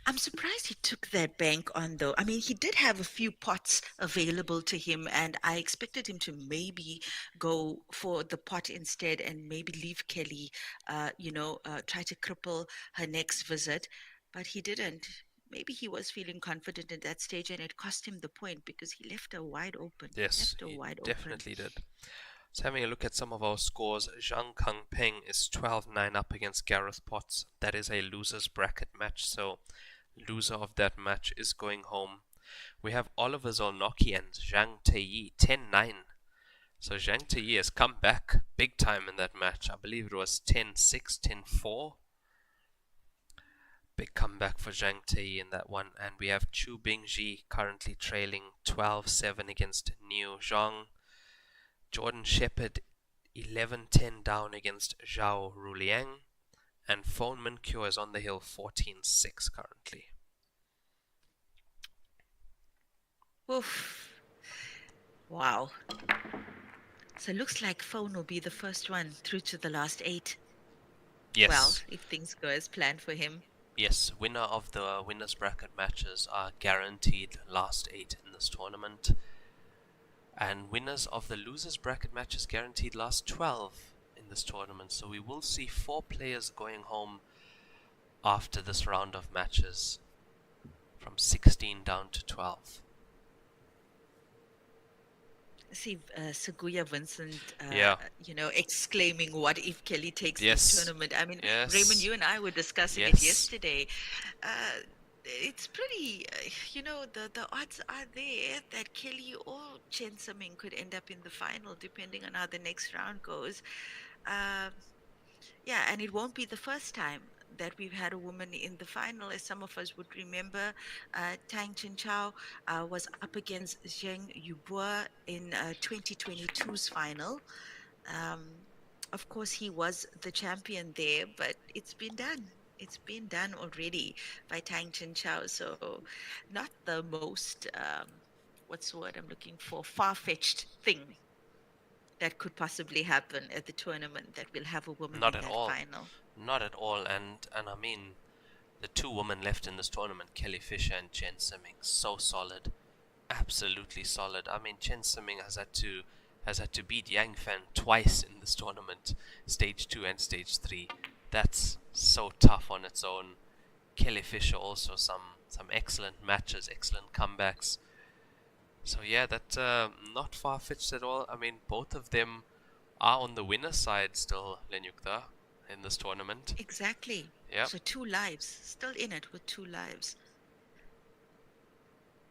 I'm surprised he took that bank on though. I mean, he did have a few pots available to him, and I expected him to maybe go for the pot instead and maybe leave Kelly, try to cripple her next visit. But he didn't. Maybe he was feeling confident at that stage, and it cost him the point because he left her wide open. Yes, Left her he wide definitely did. So having a look at some of our scores, Zhang Kangpeng is 12-9 up against Gareth Potts. That is a loser's bracket match, so loser of that match is going home. We have Oliver Zolnocki and Zhang Teiyi 10-9. So Zhang Teiyi has come back big time in that match. I believe it was 10-6, 10-4. Big comeback for Zhang Teiyi in that one. And we have Chu Bingji currently trailing 12-7 against Niu Zhang. Jordan Shepherd 11-10 down against Zhao Ruliang. And Phonement Cure is on the hill 14-6 currently. Oof. Wow. So it looks like Phone will be the first one through to the last 8. Yes. Well, if things go as planned for him. Yes, winner of the winners bracket matches are guaranteed last 8 in this tournament. And winners of the losers bracket matches guaranteed last 12 in this tournament. So we will see 4 players going home after this round of matches, from 16 down to 12. See, Seguya Vincent, Yeah. exclaiming, "What if Kelly takes this Yes. tournament?" I mean, Raymond, Yes. you and I were discussing it Yes. yesterday. Uh, it's pretty, the odds are there that Kelly or Chen Saming could end up in the final, depending on how the next round goes. Um, yeah, and it won't be the first time that we've had a woman in the final. As some of us would remember, Tang Chin Chao was up against Zheng Yubua in 2022's final. Um, of course, he was the champion there, but it's been done. It's been done already by Tang Chin Chao. So, not the most, what's the word I'm looking for, far-fetched thing that could possibly happen at the tournament, that we'll have a woman Not in at that all. final. Not at all. And I mean, the two women left in this tournament, Kelly Fisher and Chen Simming, so solid. Absolutely solid. I mean, Chen Simming has had to beat Yang Fan twice in this tournament, stage 2 and stage 3. That's so tough on its own. Kelly Fisher also some excellent matches, excellent comebacks. So yeah, that not far-fetched at all. I mean, both of them are on the winner side still, Lenyukta, in this tournament. Exactly. Yeah. So 2 lives, still in it with 2 lives.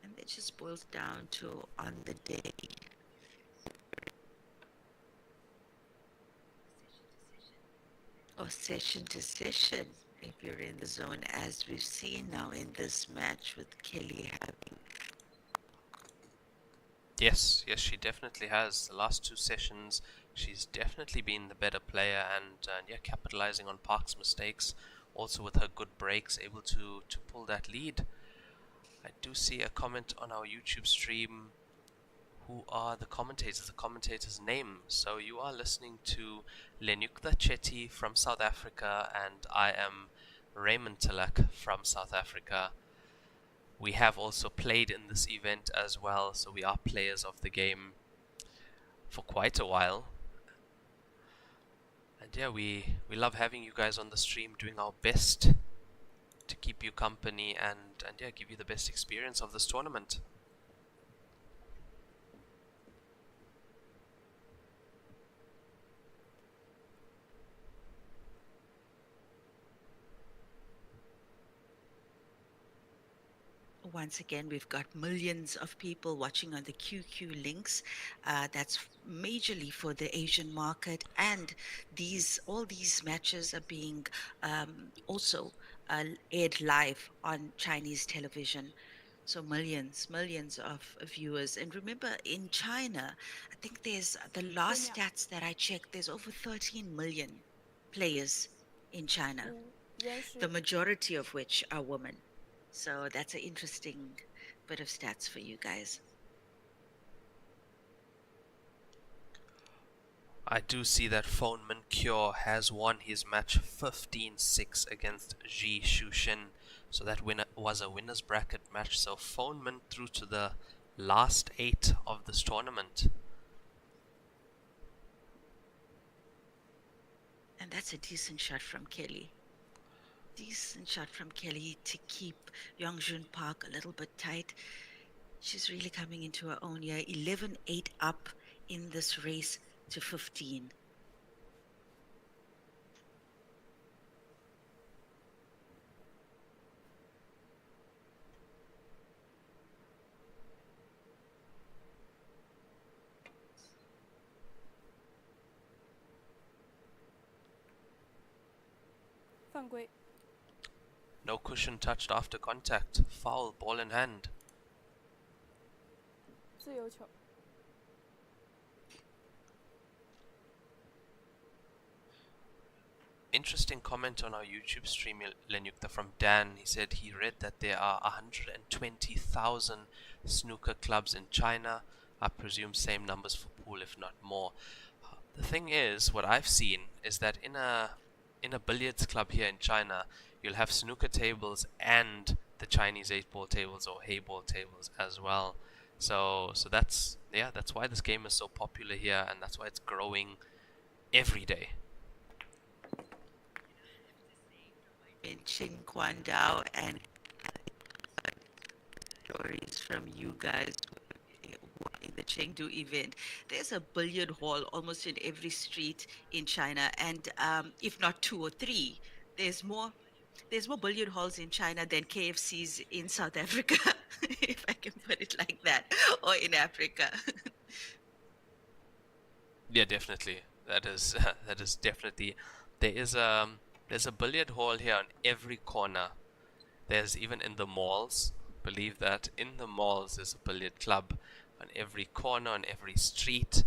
And that just boils down to on the day. Or session to session, if you're in the zone, as we've seen now in this match with Kelly having. Yes, she definitely has. The last 2 sessions, she's definitely been the better player, and yeah, capitalizing on Park's mistakes. Also with her good breaks, able to pull that lead. I do see a comment on our YouTube stream. Who are the commentators? The commentator's name. So you are listening to Lenukta Chetty from South Africa, and I am Raymond Tilak from South Africa. We have also played in this event as well, so we are players of the game for quite a while. And yeah, we love having you guys on the stream, doing our best to keep you company and yeah, give you the best experience of this tournament. Once again, we've got millions of people watching on the QQ links. That's majorly for the Asian market, and all these matches are being also aired live on Chinese television. So millions of viewers. And remember, in China, I think there's the last stats that I checked. There's over 13 million players in China, the majority of which are women. So that's an interesting bit of stats for you guys. I do see that Phoneman Cure has won his match 15-6 against Ji Shushin. So that was a winner's bracket match. So Phoneman through to the last 8 of this tournament. And that's a decent shot from Kelly. Decent shot from Kelly to keep Yongjun Park a little bit tight. She's really coming into her own here. 11-8 up in this race to 15. No cushion touched after contact. Foul, ball in hand. 自由球。 Interesting comment on our YouTube stream, Lenyukta, from Dan. He said he read that there are 120,000 snooker clubs in China. I presume same numbers for pool, if not more. The thing is, what I've seen is that in a billiards club here in China, you'll have snooker tables and the Chinese 8-ball tables or Heyball tables as well. So that's why this game is so popular here, and that's why it's growing every day. In Chin Quan Dao and stories from you guys in the Chengdu event. There's a billiard hall almost in every street in China, and if not two or three, there's more. There's more billiard halls in China than KFCs in South Africa, if I can put it like that, or in Africa. Yeah, definitely. That is that is definitely. There is there's a billiard hall here on every corner. There's even in the malls. Believe that in the malls there's a billiard club on every corner, on every street.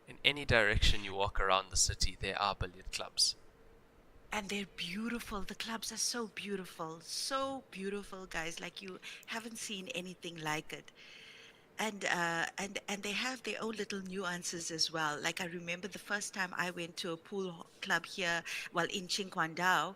In any direction you walk around the city, there are billiard clubs. And they're beautiful. The clubs are so beautiful, guys. Like you haven't seen anything like it. And they have their own little nuances as well. Like I remember the first time I went to a club here, well, in Qingguangdao,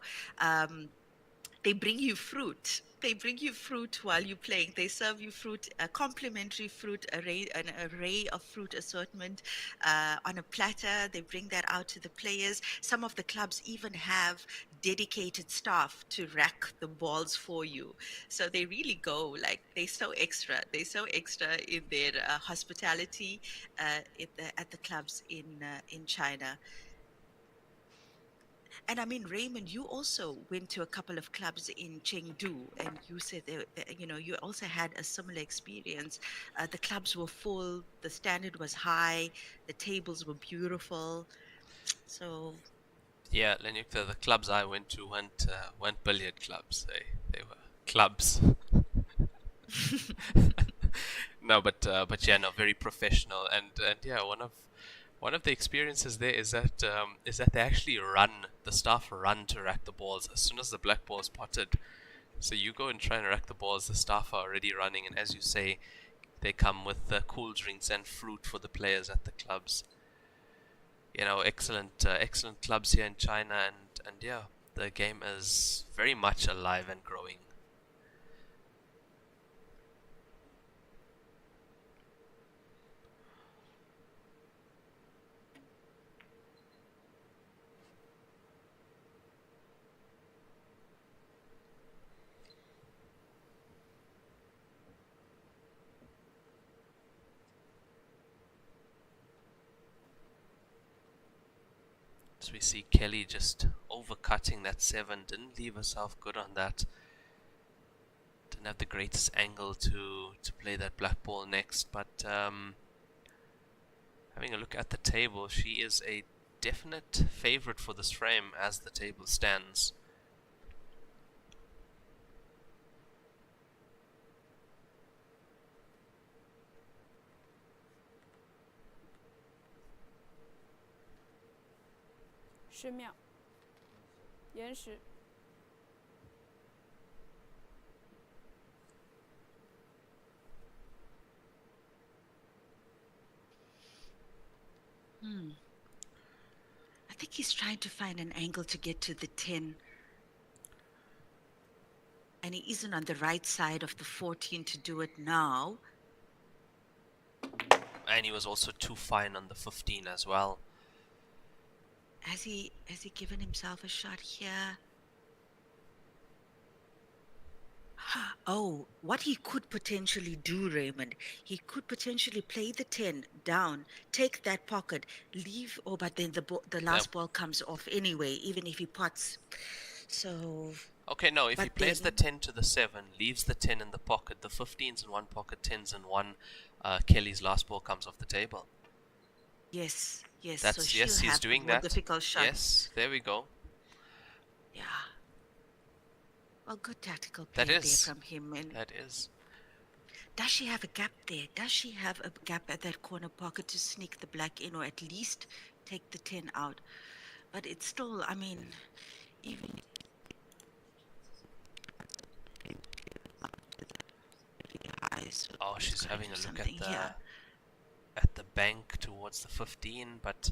they bring you fruit. They bring you fruit while you're playing. They serve you fruit, a complimentary fruit array, an array of fruit assortment on a platter. They bring that out to the players. Some of the clubs even have dedicated staff to rack the balls for you. So they really go like they're so extra. They're so extra in their hospitality at the clubs in China. And I mean, Raymond, you also went to a couple of clubs in Chengdu, and you said you also had a similar experience. The clubs were full, the standard was high, the tables were beautiful. So, Yeah, Lenyuk, the clubs I went to weren't billiard clubs. They were clubs. No, but yeah, no, very professional, and yeah, one of the experiences there is that they actually the staff run to rack the balls as soon as the black ball is potted. So you go and try and rack the balls, the staff are already running, and as you say, they come with cool drinks and fruit for the players at the clubs. You know, excellent clubs here in China, and yeah, the game is very much alive and growing. So we see Kelly just overcutting that 7, didn't leave herself good on that. Didn't have the greatest angle to play that black ball next, but having a look at the table, she is a definite favorite for this frame as the table stands.10秒，延时。I think he's trying to find an angle to get to the 10. And he isn't on the right side of the 14 to do it now. And he was also too fine on the 15 as well. Has he given himself a shot here? Oh, what he could potentially do, Raymond, he could potentially play the 10 down, take that pocket, leave, but then the last ball comes off anyway, even if he pots. So... Okay, no, if he plays the 10 to the 7, leaves the 10 in the pocket, the 15's in one pocket, 10's in one, Kelly's last ball comes off the table. Yes. That's, so yes, he's doing that. Difficult shot. Yes, there we go. Yeah. Well, good tactical play there from him. And that is. Does she have a gap there? Does she have a gap at that corner pocket to sneak the black in, or at least take the 10 out? But it's still, I mean, even... Oh, she's having a look at the bank towards the 15, but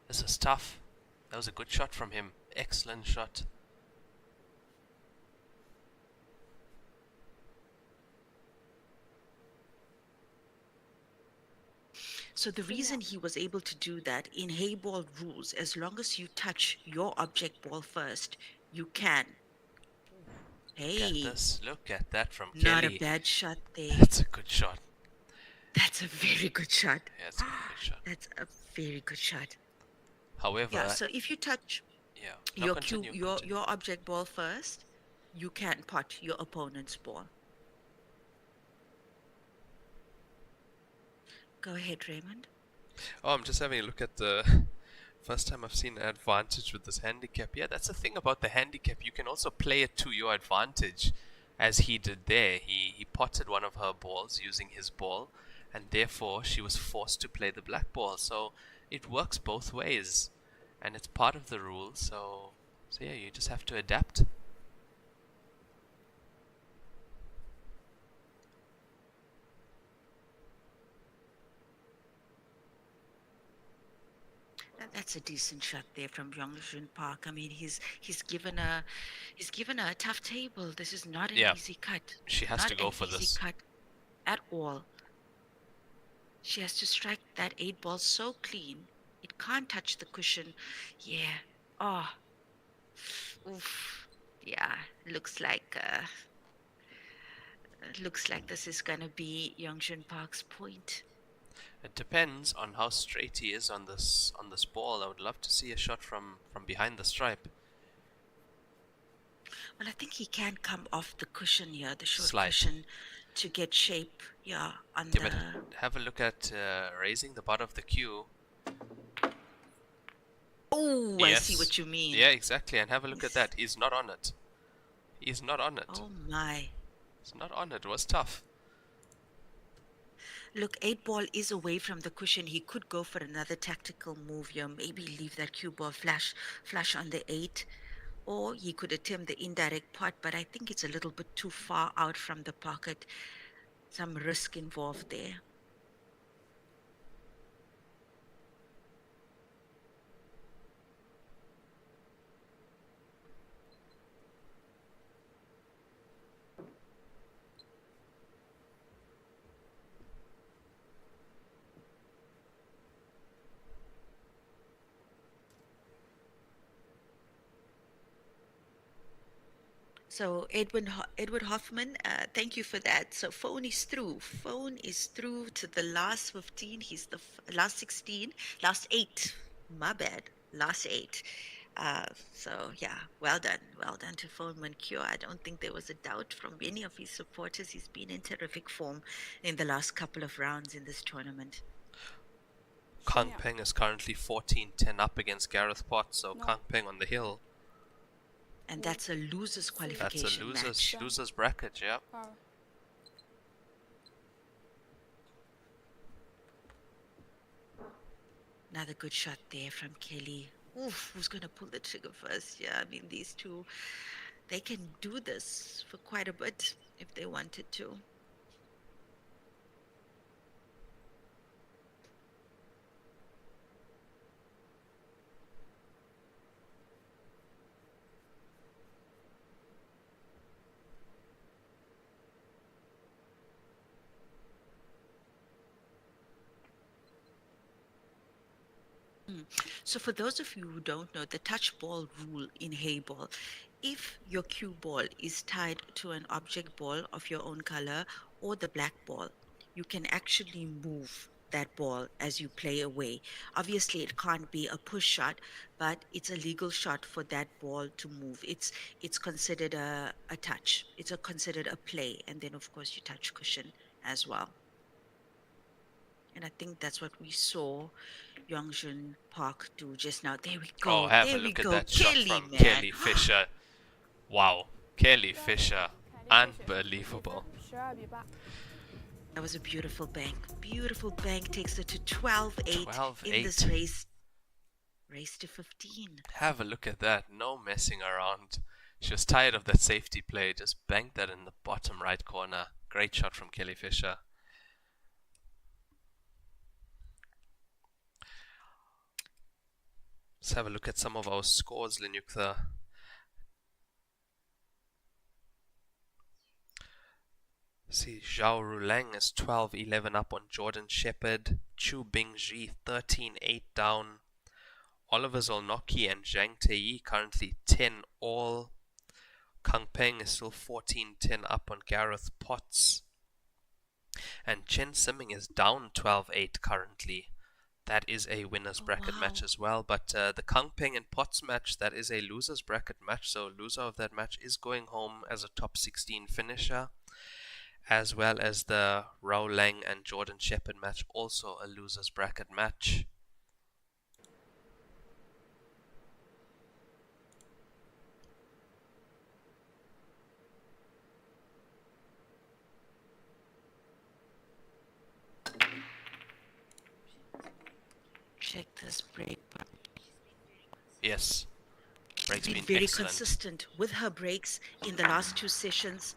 this is tough. That was a good shot from him. Excellent shot. So the reason he was able to do that, in Heyball rules, as long as you touch your object ball first, you can. Look at Hey, this. Look at that from not a Kelly. bad shot there. That's a good shot. That's a very good shot. Yeah, it's a very good shot. That's a very good shot. However, Yeah, so if you touch yeah, no, your continue, your continue. your object ball first, you can pot your opponent's ball. Go ahead, Raymond. Oh, I'm just having a look at the first time I've seen an advantage with this handicap. Yeah, that's the thing about the handicap. You can also play it to your advantage, as he did there. He potted one of her balls using his ball, and therefore she was forced to play the black ball. So it works both ways, and it's part of the rule. So yeah, you just have to adapt. That's a decent shot there from Yongjun Park. I mean, he's given her a tough table. This is not an Yeah, easy cut. she has Not to go an for easy this. cut at all. She has to strike that 8-ball so clean. It can't touch the cushion. Yeah. Oh. Oof. Yeah. Looks like this is gonna be Yongjun Park's point. It depends on how straight he is on this ball. I would love to see a shot from behind the stripe. Well, I think he can come off the cushion here, the short Slide. cushion, to get shape. Yeah, on Yeah, but the. have a look at raising the butt of the cue. Oh, I see what you mean. Yeah, exactly. And have a look at that. He's not on it. He's not on it. Oh my. He's not on it. It was tough. Look, 8-ball is away from the cushion. He could go for another tactical move here. Maybe leave that cue ball flush on the 8. Or he could attempt the indirect pot, but I think it's a little bit too far out from the pocket. Some risk involved there. So Edward Hoffman, thank you for that. So phone is through. Phone is through to the last 15. He's the last 16, last 8. My bad, last 8. So yeah, well done to Phone Mancure. I don't think there was a doubt from any of his supporters. He's been in terrific form in the last couple of rounds in this tournament. Kang Peng is currently 14-10 up against Gareth Potts. So Kang Peng on the hill. And that's a loser's qualification That's a loser's bracket, yeah. Another good shot there from Kelly. Oof, who's going to pull the trigger first? Yeah, I mean, these two, they can do this for quite a bit if they wanted to. So for those of you who don't know, the touch ball rule in Heyball, if your cue ball is tied to an object ball of your own color or the black ball, you can actually move that ball as you play away. Obviously, it can't be a push shot, but it's a legal shot for that ball to move. It's considered a touch. It's considered a play, and then of course you touch cushion as well. And I think that's what we saw Yongjun Park do just now. There we go. Oh, have there a look we at go. that Kelly, shot from man. Kelly Fisher. Wow. Kelly Fisher. Unbelievable. That was a beautiful bank. Beautiful bank takes her to 12-8 in 12-8. this race. Race to 15. Have a look at that. No messing around. She was tired of that safety play. Just banked that in the bottom right corner. Great shot from Kelly Fisher. Let's have a look at some of our scores, Linyuktha. See, Zhao Rulang is 12-11 up on Jordan Shepherd. Chu Bingji 13-8 down. Oliver Zolnocki and Zhang Tei currently 10 all. Kang Peng is still 14-10 up on Gareth Potts. And Chen Simming is down 12-8 currently. That is a winner's bracket match as well. But the Kang Peng and Potts match, that is a loser's bracket match. So loser of that match is going home as a top 16 finisher. As well as the Rao Lang and Jordan Shepherd match, also a loser's bracket match. Check this break. Yes, break's Been been very excellent. consistent with her breaks in the last 2 sessions.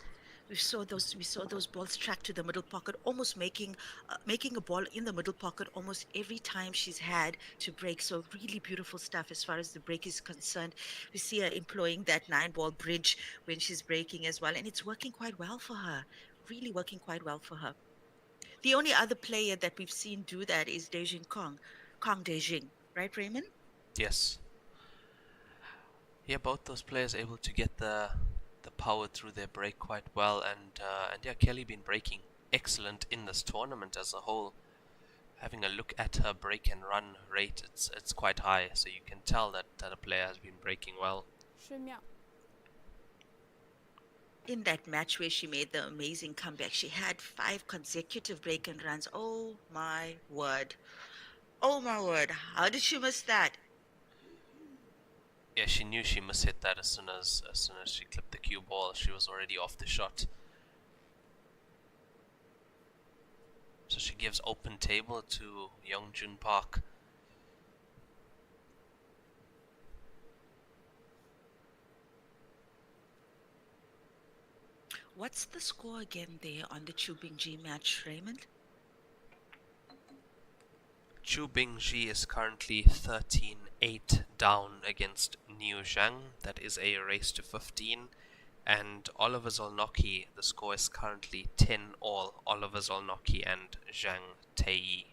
We saw those balls track to the middle pocket, almost making a ball in the middle pocket almost every time she's had to break. So really beautiful stuff as far as the break is concerned. We see her employing that 9-ball bridge when she's breaking as well, and it's working quite well for her. Really working quite well for her. The only other player that we've seen do that is Kong Dejing, right, Raymond? Yes. Yeah, both those players able to get the power through their break quite well, and yeah, Kelly been breaking excellent in this tournament as a whole. Having a look at her break and run rate, it's quite high, so you can tell that a player has been breaking well. 10秒。 In that match where she made the amazing comeback, she had 5 consecutive break and runs. Oh my word. Oh my word. How did she miss that? Yeah, she knew she must hit that as soon as she clipped the cue ball. She was already off the shot. So she gives open table to Youngjun Park. What's the score again there on the Chu Bingji match, Raymond? Chu Bingji is currently 13-8 down against Niu Zhang. That is a race to 15. And Oliver Zolnocki, the score is currently 10-all. Oliver Zolnocki and Zhang Tei.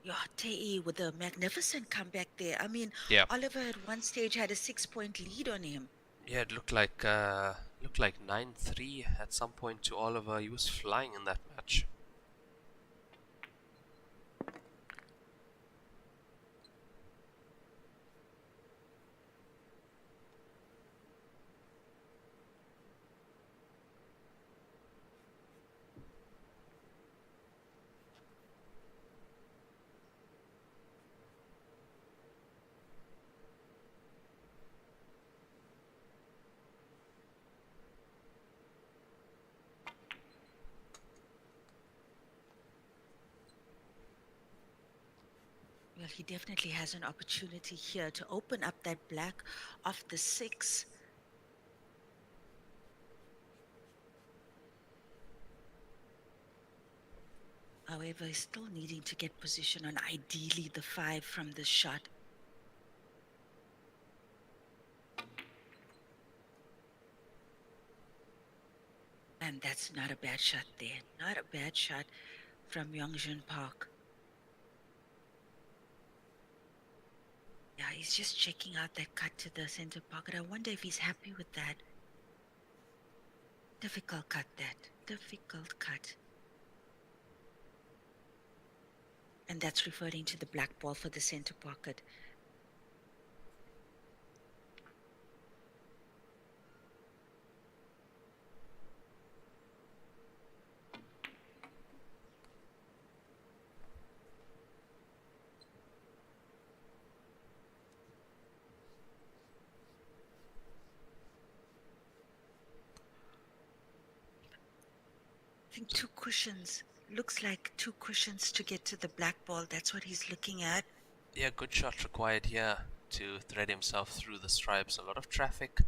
Yeah, Tei with a magnificent comeback there. I mean, Yeah. Oliver at one stage had a 6-point lead on him. Yeah, it looked like 9-3 at some point to Oliver. He was flying in that match. Well, he definitely has an opportunity here to open up that black off the 6. However, he's still needing to get position on ideally the 5 from this shot. And that's not a bad shot there. Not a bad shot from Youngjun Park. Yeah, he's just checking out that cut to the center pocket. I wonder if he's happy with that. Difficult cut, that. Difficult cut. And that's referring to the black ball for the center pocket. I think 2 cushions. Looks like 2 cushions to get to the black ball. That's what he's looking at. Yeah, good shot required here to thread himself through the stripes. A lot of traffic.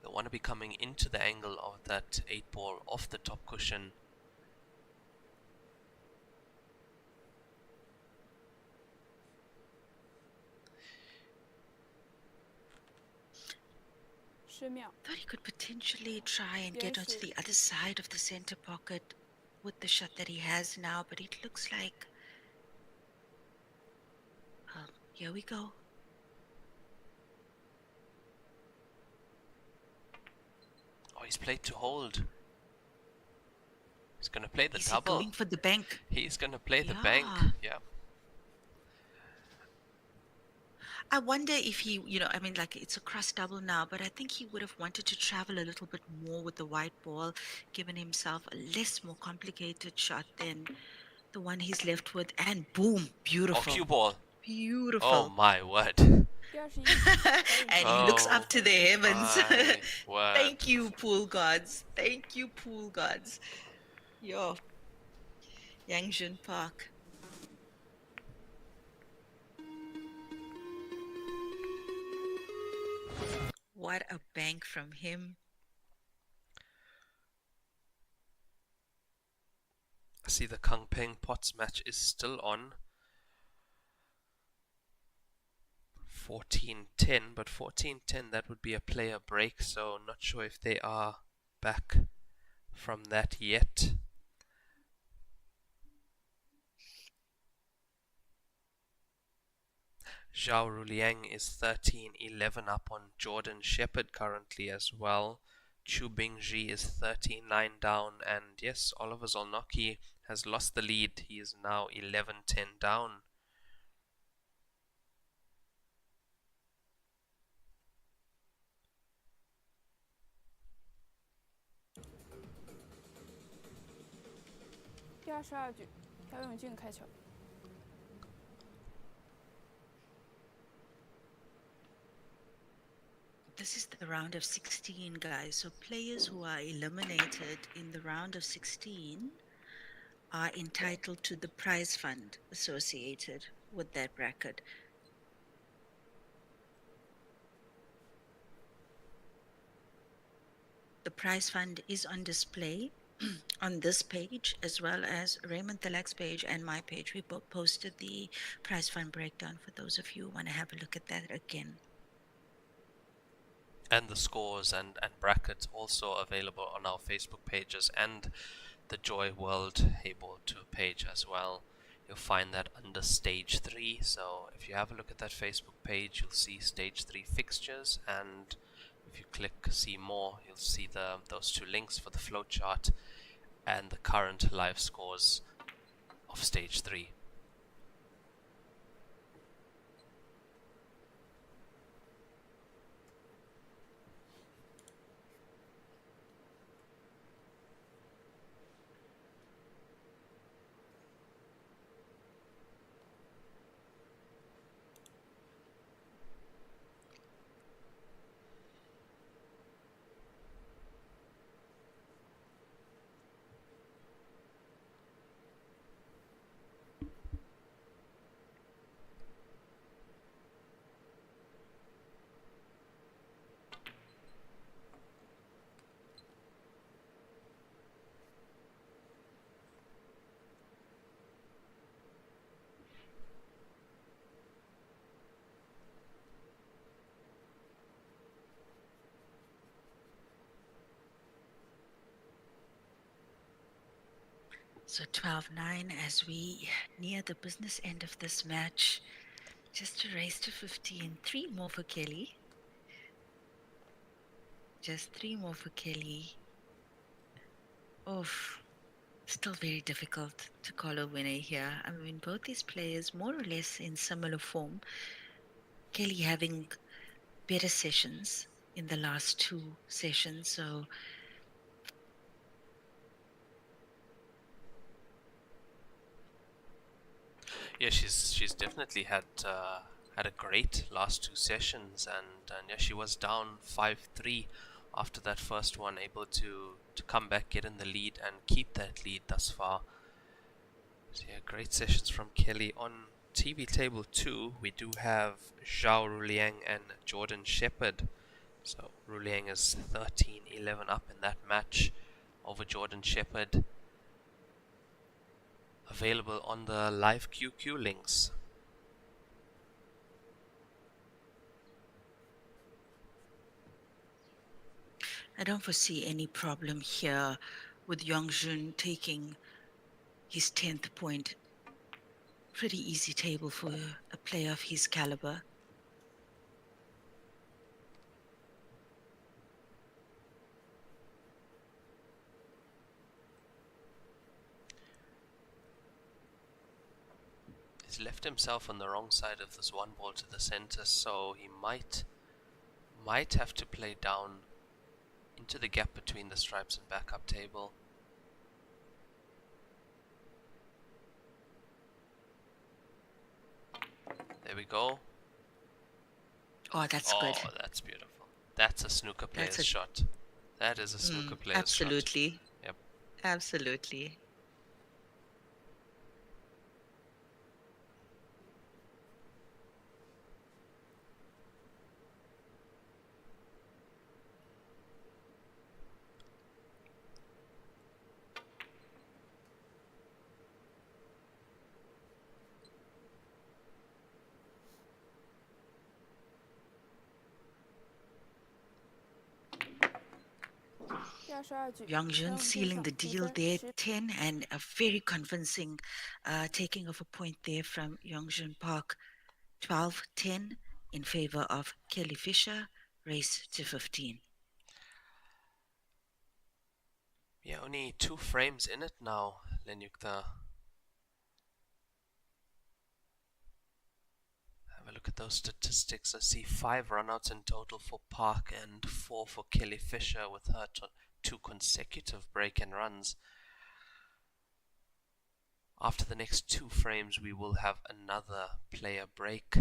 They want to be coming into the angle of that 8-ball off the top cushion. Thought he could potentially try and get onto the other side of the center pocket with the shot that he has now, but it looks like... here we go. Oh, he's played to hold. He's gonna play the Is he double. going for the bank? He's gonna play the Yeah. bank. Yeah. I wonder if he, I mean, like it's a cross double now, but I think he would have wanted to travel a little bit more with the white ball, given himself a more complicated shot than the one he's left with. And boom, Oh, beautiful. cue ball. Beautiful. Oh my word. 第21局 And he looks up to the heavens. my word. Thank you, pool gods. Thank you, pool gods. Yo. Yangjun Park. What a bank from him. I see the Kang Peng Potts match is still on. 14-10, but 14-10, that would be a player break, so not sure if they are back from that yet. Zhao Ruliang is 13-11 up on Jordan Shepherd currently as well. Chu Bingji is 13-9 down, and yes, Oliver Zolnocki has lost the lead. He is now 11-10 down.第22局，朴永俊开球。 This is the round of 16, guys. So players who are eliminated in the round of 16 are entitled to the prize fund associated with that bracket. The prize fund is on display on this page, as well as Raymond Thalak's page and my page. We both posted the prize fund breakdown for those of you who want to have a look at that again. And the scores and brackets also available on our Facebook pages and the Joy World Heyball Tour page as well. You'll find that under Stage 3, so if you have a look at that Facebook page, you'll see Stage 3 fixtures, and if you click see more, you'll see those two links for the flowchart and the current live scores of Stage 3. So 12-9 as we near the business end of this match. Just a race to 15. 3 more for Kelly. Just 3 more for Kelly. Oof. Still very difficult to call a winner here. I mean, both these players more or less in similar form. Kelly having better sessions in the last 2 sessions, so Yeah, she's definitely had a great last 2 sessions, and yeah, she was down 5-3 after that first one, able to come back, get in the lead, and keep that lead thus far. So yeah, great sessions from Kelly. On TV table 2, we do have Zhao Ruliang and Jordan Shepherd. So Ruliang is 13-11 up in that match over Jordan Shepherd. Available on the live QQ links. I don't foresee any problem here with Yongjun taking his 10th point. Pretty easy table for a player of his caliber. He's left himself on the wrong side of this one ball to the center, so he might have to play down into the gap between the stripes and backup table. There we go. Oh, that's good. Oh, that's beautiful. That's a snooker player's shot. That is a snooker player's absolutely. shot. Yep. Absolutely. Yongjun sealing the deal there, 10, and a very convincing taking of a point there from Yongjun Park, 12-10 in favor of Kelly Fisher, race to 15. Yeah, only 2 frames in it now, Lenyukta. Have a look at those statistics. I see 5 runouts in total for Park and 4 for Kelly Fisher with her 2 consecutive break-in runs. After the next 2 frames, we will have another player break.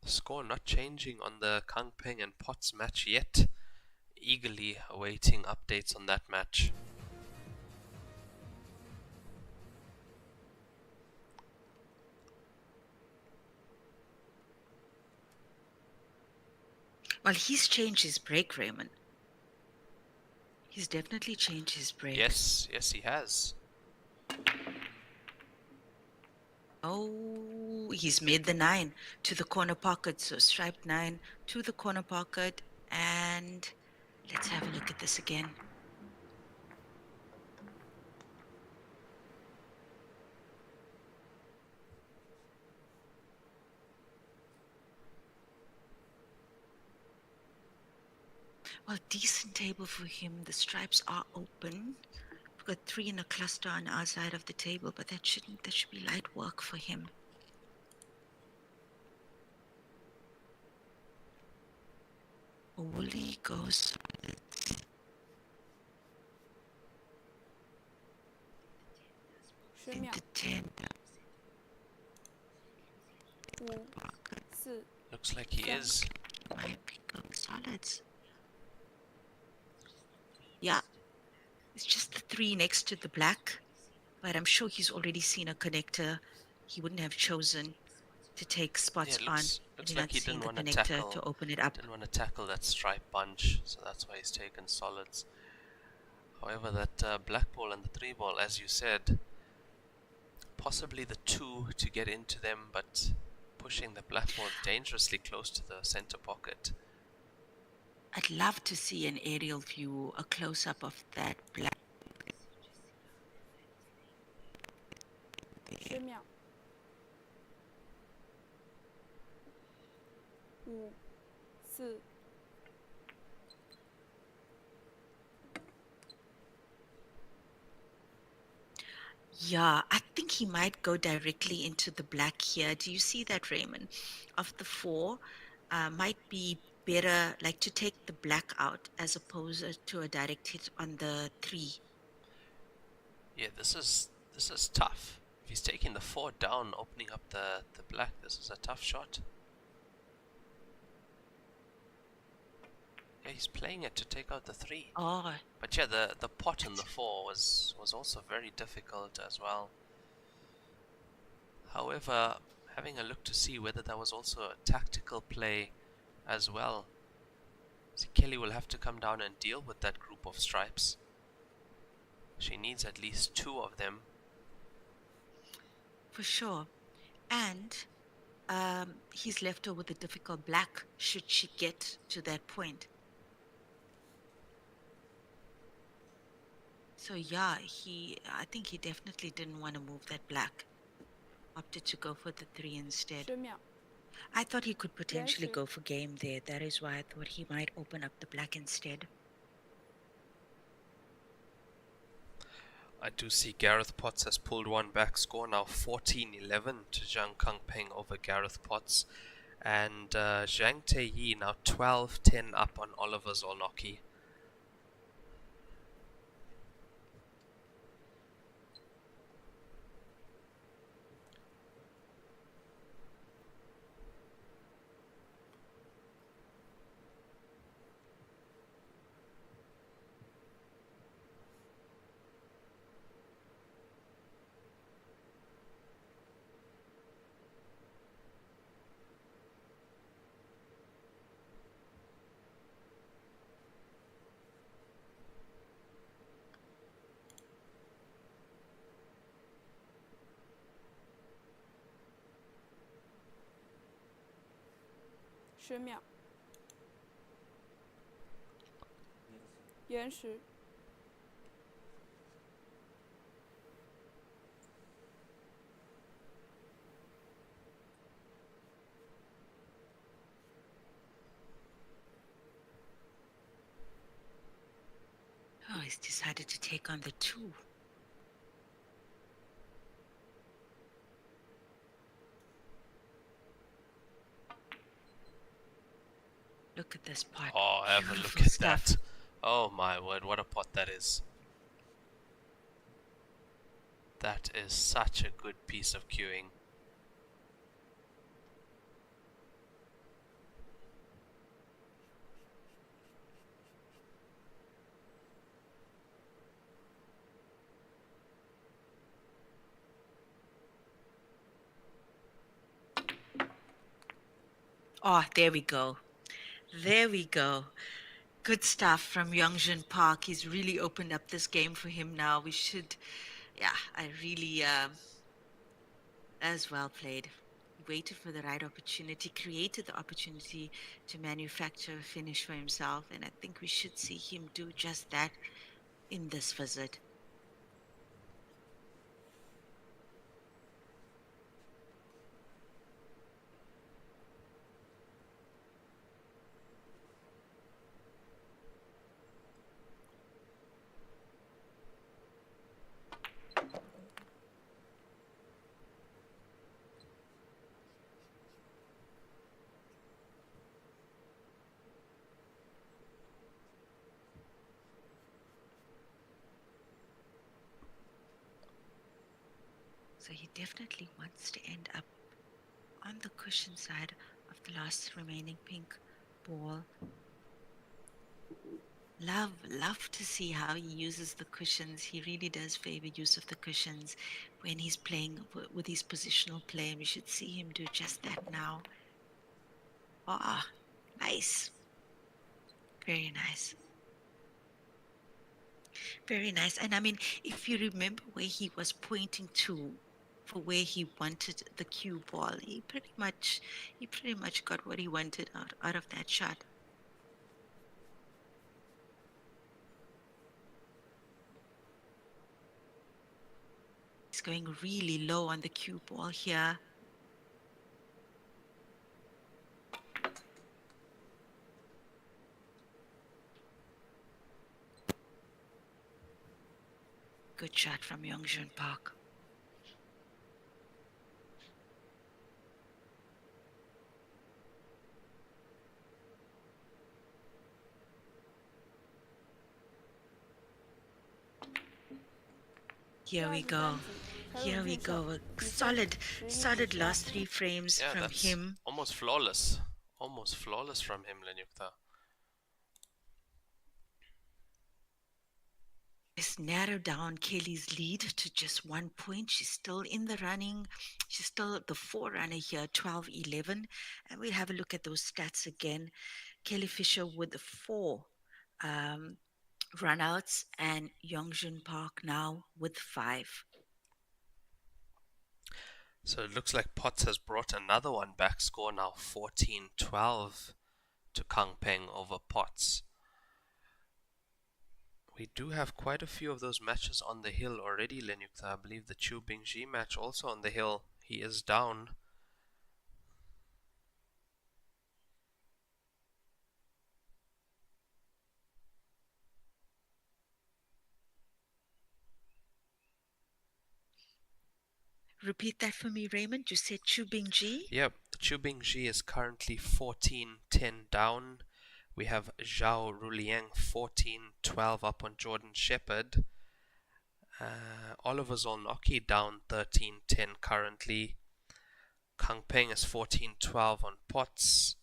The score not changing on the Kang Peng and Potts match yet. Eagerly awaiting updates on that match. Well, he's changed his break, Raymond. He's definitely changed his break. Yes, he has. Oh, he's made the 9 to the corner pocket. So striped 9 to the corner pocket. And let's have a look at this again. Well, decent table for him. The stripes are open. We've got 3 in a cluster on our side of the table, but that should be light work for him. Wooly goes into 10. Looks like he is. Might be going solids. Yeah. It's just the 3 next to the black, but I'm sure he's already seen a connector. He wouldn't have chosen to take spots on. Looks like he didn't want to tackle to open it up. Didn't want to tackle that stripe bunch, so that's why he's taken solids. However, that black ball and the 3 ball, as you said, possibly the 2 to get into them, but pushing the black ball dangerously close to the center pocket. I'd love to see an aerial view, a close-up of that black. 10秒。5、4。Yeah, I think he might go directly into the black here. Do you see that, Raymond? Of the 4, might be better like to take the black out as opposed to a direct hit on the 3. Yeah, this is tough. If he's taking the 4 down, opening up the black, this is a tough shot. Yeah, he's playing it to take out the 3. Oh. But yeah, the pot in the 4 was also very difficult as well. However, having a look to see whether that was also a tactical play as well. So Kelly will have to come down and deal with that group of stripes. She needs at least 2 of them. For sure. And he's left her with a difficult black should she get to that point. So yeah, I think he definitely didn't want to move that black opted to go for the 3 instead. 10秒， I thought he could potentially Yes. go for game there. That is why I thought he might open up the black instead. I do see Gareth Potts has pulled one back. Score now 14-11 to Zhang Kangpeng over Gareth Potts. And Zhang Teiyi now 12-10 up on Oliver Zolnocki. ,10秒，延时， Oh, he's decided to take on the 2. Look at this pot. Oh, have a look Beautiful at stuff. that. Oh my word, what a pot that is. That is such a good piece of cueing. Oh, there we go. There we go. Good stuff from Youngjin Park. He's really opened up this game for him now. We should, yeah, I really, as well played. He waited for the right opportunity, created the opportunity to manufacture a finish for himself, and I think we should see him do just that in this visit. So he definitely wants to end up on the cushion side of the last remaining pink ball. Love to see how he uses the cushions. He really does favor use of the cushions when he's playing with his positional play, and we should see him do just that now. Ah, nice. Very nice. Very nice. And I mean, if you remember where he was pointing to for where he wanted the cue ball, he pretty much got what he wanted out of that shot. He's going really low on the cue ball here. Good shot from Youngjun Park. Here we go. Here we go. A solid last 3 frames Yeah, from that's him. almost flawless. Almost flawless from him, Lenyukta. Just narrowed down Kelly's lead to just 1 point. She's still in the running. She's still the forerunner here, 12-11. And we'll have a look at those stats again. Kelly Fisher with 4 runouts, and Youngjun Park now with 5. So it looks like Potts has brought another one back. Score now 14-12 to Kangpeng over Potts. We do have quite a few of those matches on the hill already, Lenyukta. I believe the Chu Bingji match also on the hill He is down. Repeat that for me, Raymond. You said Chu Bingji? Yep, Chu Bingji is currently 14-10 down. We have Zhao Ruliang 14-12 up on Jordan Shepherd. Oliver Zolnocki down 13-10 currently. Kang Peng is 14-12 on Potts.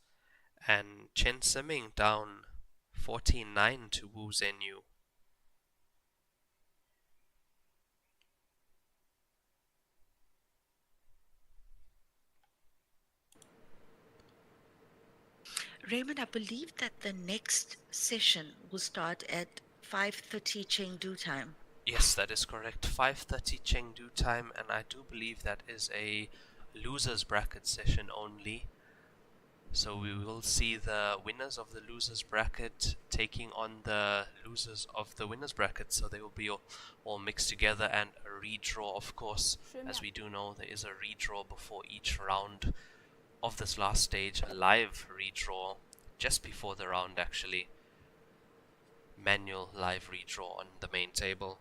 And Chen Siming down 14-9 to Wu Zhenyu. Raymond, I believe that the next session will start at 5:30 Chengdu time. Yes, that is correct. 5:30 Chengdu time, and I do believe that is a losers bracket session only. So we will see the winners of the losers bracket taking on the losers of the winners bracket. So they will be all mixed together, and a redraw, of course. As we do know, there is a redraw before each round of this last stage, a live redraw just before the round actually. Manual live redraw on the main table.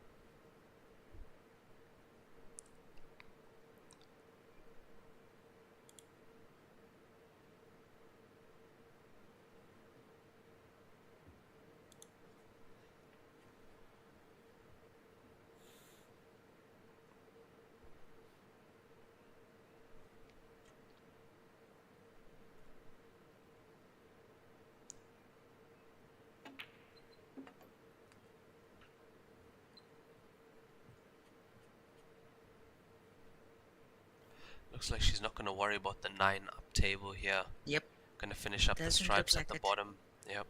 Looks like she's not going to worry about the 9 up table here. Yep. Going to finish up the Doesn't stripes look at the like it. bottom. Yep.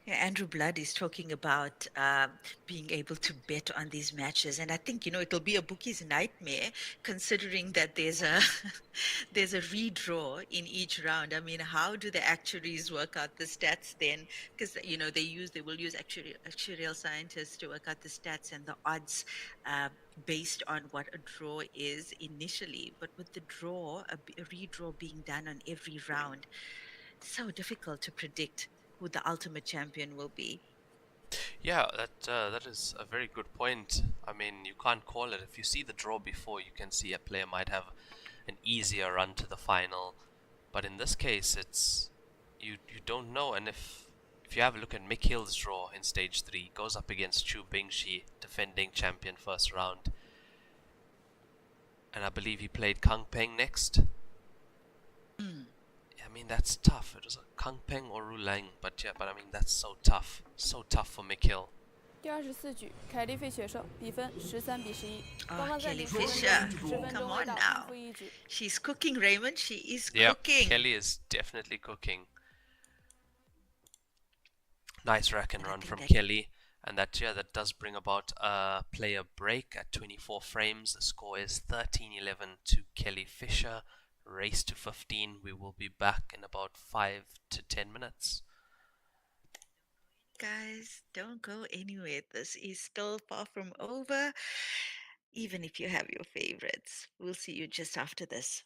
Yeah, Andrew Blood is talking about being able to bet on these matches, and I think it'll be a bookie's nightmare, considering that there's a there's a redraw in each round. I mean, how do the actuaries work out the stats then? Because they will use actuarial scientists to work out the stats and the odds based on what a draw is initially. But with the draw, a redraw being done on every round, so difficult to predict who the ultimate champion will be. Yeah, that is a very good point. I mean, you can't call it. If you see the draw before, you can see a player might have an easier run to the final. But in this case, it's you don't know. And if you have a look at Mick Hill's draw in stage 3, goes up against Chu Bingshi, defending champion first round. And I believe he played Kang Peng next. I mean, that's tough. It was a Kang Peng or Rulang, but I mean, that's so tough. So tough for Mick Hill. 第24局，凯莉费雪胜，比分13-11。刚 Oh, 刚在 Kelly 领10分 Fisher. 钟，10分 Come 钟未 on 到， now. 空负一局。 She's cooking, Raymond. She is Yeah, cooking. Kelly is definitely cooking. Nice rack and And I run think from that- Kelly. And that does bring about a player break at 24 frames. The score is 13-11 to Kelly Fisher. Race to 15. We will be back in about 5 to 10 minutes. Guys, don't go anywhere. This is still far from over. Even if you have your favorites. We'll see you just after this.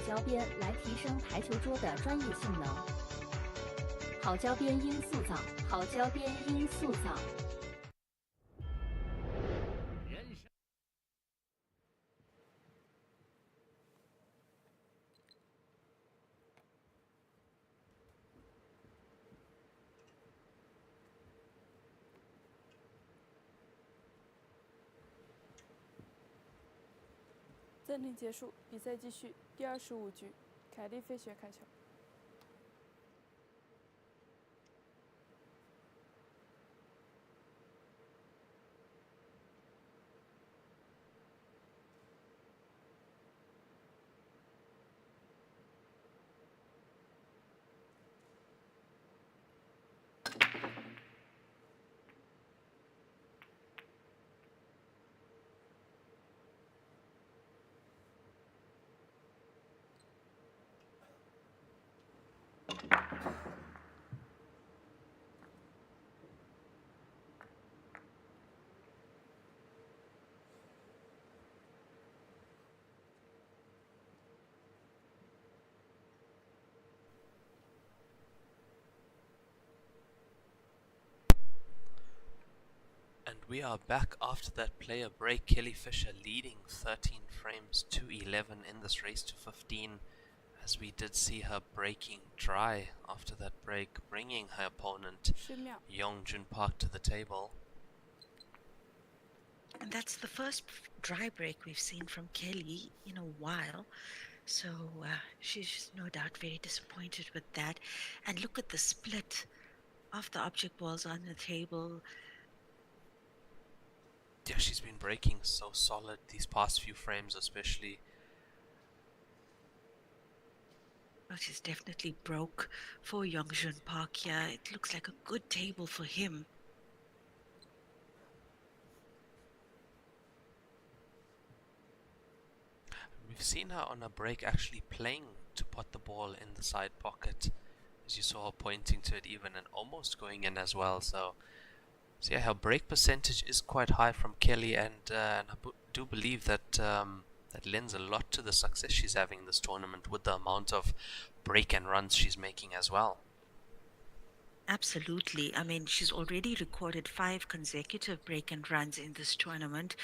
胶边来提升台球桌的专业性能。好胶边因塑造，好胶边因塑造。暂停结束，比赛继续。第25局，凯莉飞雪开球。And we are back after that player break. Kelly Fisher leading 13 frames to 11 in this race to 15, as we did see her breaking dry after that break, bringing her opponent 10秒。 Yeongjun Park to the table. And that's the first dry break we've seen from Kelly in a while. So she's no doubt very disappointed with that. And look at the split of the object balls on the table. Yeah, she's been breaking so solid these past few frames especially. Well, she's definitely broke for Yeongjun Park here. It looks like a good table for him. We've seen her on a break actually playing to put the ball in the side pocket, as you saw her pointing to it even and almost going in as well. So yeah, her break percentage is quite high from Kelly, and I do believe that that lends a lot to the success she's having in this tournament with the amount of break and runs she's making as well. Absolutely. I mean, she's already recorded 5 consecutive break and runs in this tournament.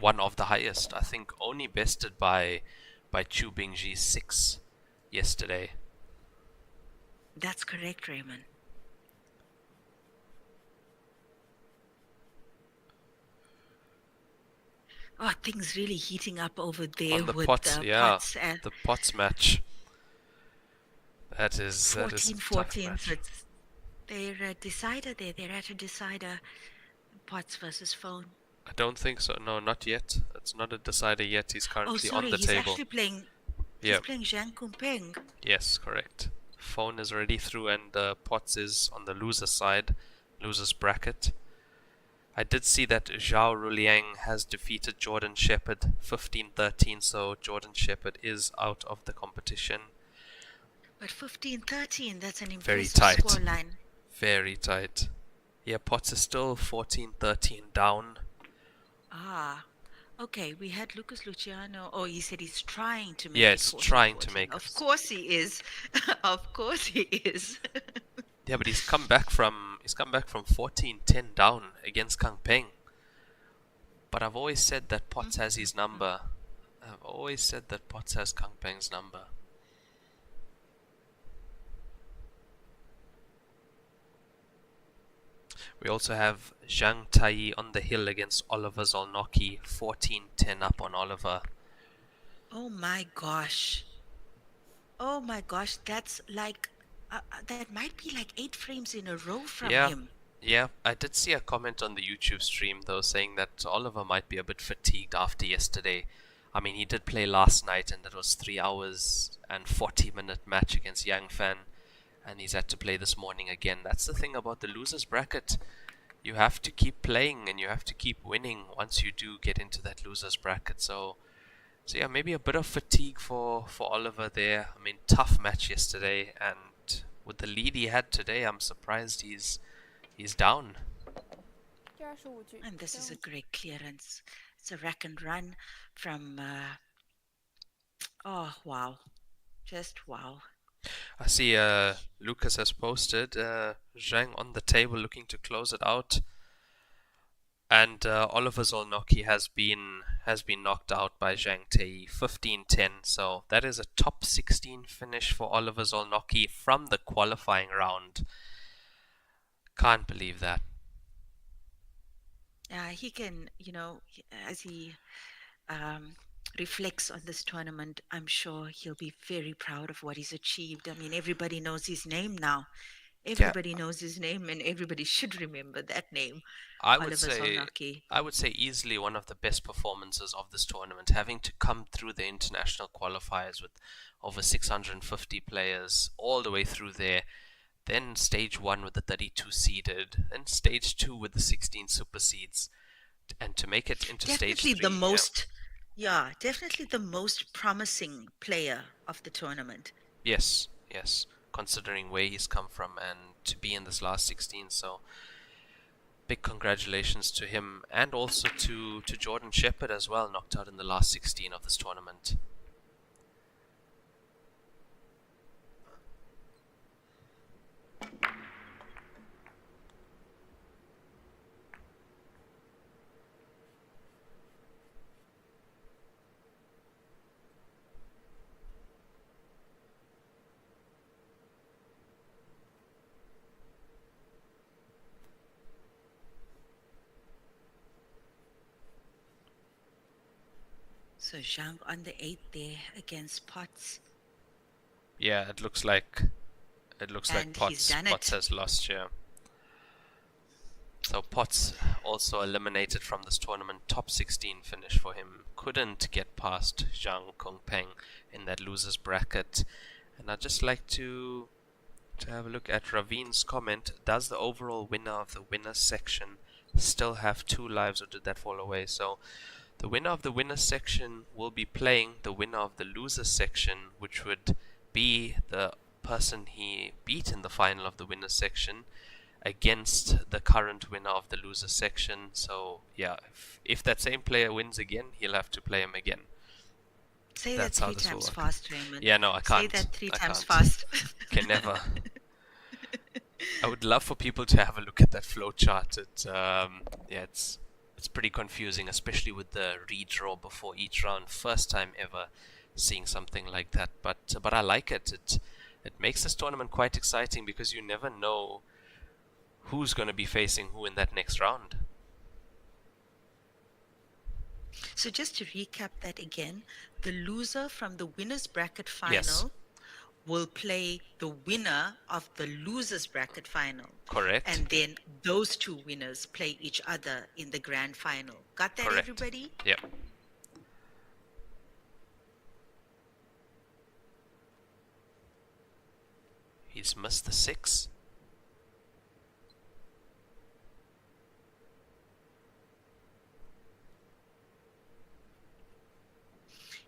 One of the highest, I think, only bested by Chu Bingji's 6 yesterday. That's correct, Raymond. Oh, things really heating up over there On the with pots, the yeah, pots and the pots match. That is 14-14. a tough So match. they're a decider there. They're at a decider. Pots versus phone. I don't think so. No, not yet. It's not a decider yet. He's currently on the he's table. actually playing. Yeah. He's playing Zhang Kumpeng. Yes, correct. Phone is already through, and Potts is on the loser side, loser's bracket. I did see that Zhao Ruliang has defeated Jordan Shepherd 15-13, so Jordan Shepherd is out of the competition. But 15-13, that's an Very impressive tight. scoreline. Very tight. Yeah, Potts is still 14-13 down. Ah, okay. We had Lucas Luciano. Oh, he said he's trying to make Yes, it 14-14. trying to make Of it. course he is. Of course he is. Yeah, but he's come back from 14-10 down against Kang Peng. But I've always said that Potts has his number. I've always said that Potts has Kang Peng's number. We also have Zhang Tai on the hill against Oliver Zolnocki, 14-10 up on Oliver. Oh my gosh. Oh my gosh, that's like that might be like 8 frames in a row from him. Yeah, I did see a comment on the YouTube stream though saying that Oliver might be a bit fatigued after yesterday. I mean, he did play last night and that was 3 hours and 40-minute match against Yang Fan, and he's had to play this morning again. That's the thing about the losers bracket. You have to keep playing and you have to keep winning once you do get into that losers bracket. So yeah, maybe a bit of fatigue for Oliver there. I mean, tough match yesterday, and with the lead he had today, I'm surprised he's down. And this is a great clearance. It's a rack and run from Oh, wow. Just wow. I see Lucas has posted Zhang on the table looking to close it out. And Oliver Zolnocki has been knocked out by Zhang Tei 15-10. So that is a top 16 finish for Oliver Zolnocki from the qualifying round. Can't believe that. He can, as he reflects on this tournament, I'm sure he'll be very proud of what he's achieved. I mean, everybody knows his name now. Everybody knows his name, and everybody should remember that name, I would Oliver say Zolnocki. I would say easily one of the best performances of this tournament, having to come through the international qualifiers with over 650 players all the way through there. Then stage 1 with the 32 seeded, then stage 2 with the 16 super seeds, and to make it into stage 3. Definitely the most promising player of the tournament. Yes, considering where he's come from and to be in this last 16. So big congratulations to him, and also to Jordan Shepherd as well, knocked out in the last 16 of this tournament. So Zhang on the 8th there against Potts. Yeah, it looks like Potts has lost here. So Potts also eliminated from this tournament. Top 16 finish for him. Couldn't get past Zhang Kongpeng in that losers bracket. And I'd just like to have a look at Raveen's comment. Does the overall winner of the winners section still have 2 lives, or did that fall away? So the winner of the winners section will be playing the winner of the losers section, which would be the person he beat in the final of the winners section, against the current winner of the loser section. So yeah, if that same player wins again, he'll have to play him again. Say that 3 times fast, Raymond. Yeah, no, I can't. Say that 3 times fast. Can never. I would love for people to have a look at that flow chart. It's pretty confusing, especially with the redraw before each round. First time ever seeing something like that, but I like it. It makes this tournament quite exciting, because you never know who's going to be facing who in that next round. So just to recap that again, the loser from the winners bracket final will play the winner of the losers bracket final. Correct. And then those 2 winners play each other in the grand final. Got that, correct. Everybody? Yep. He's missed the 6.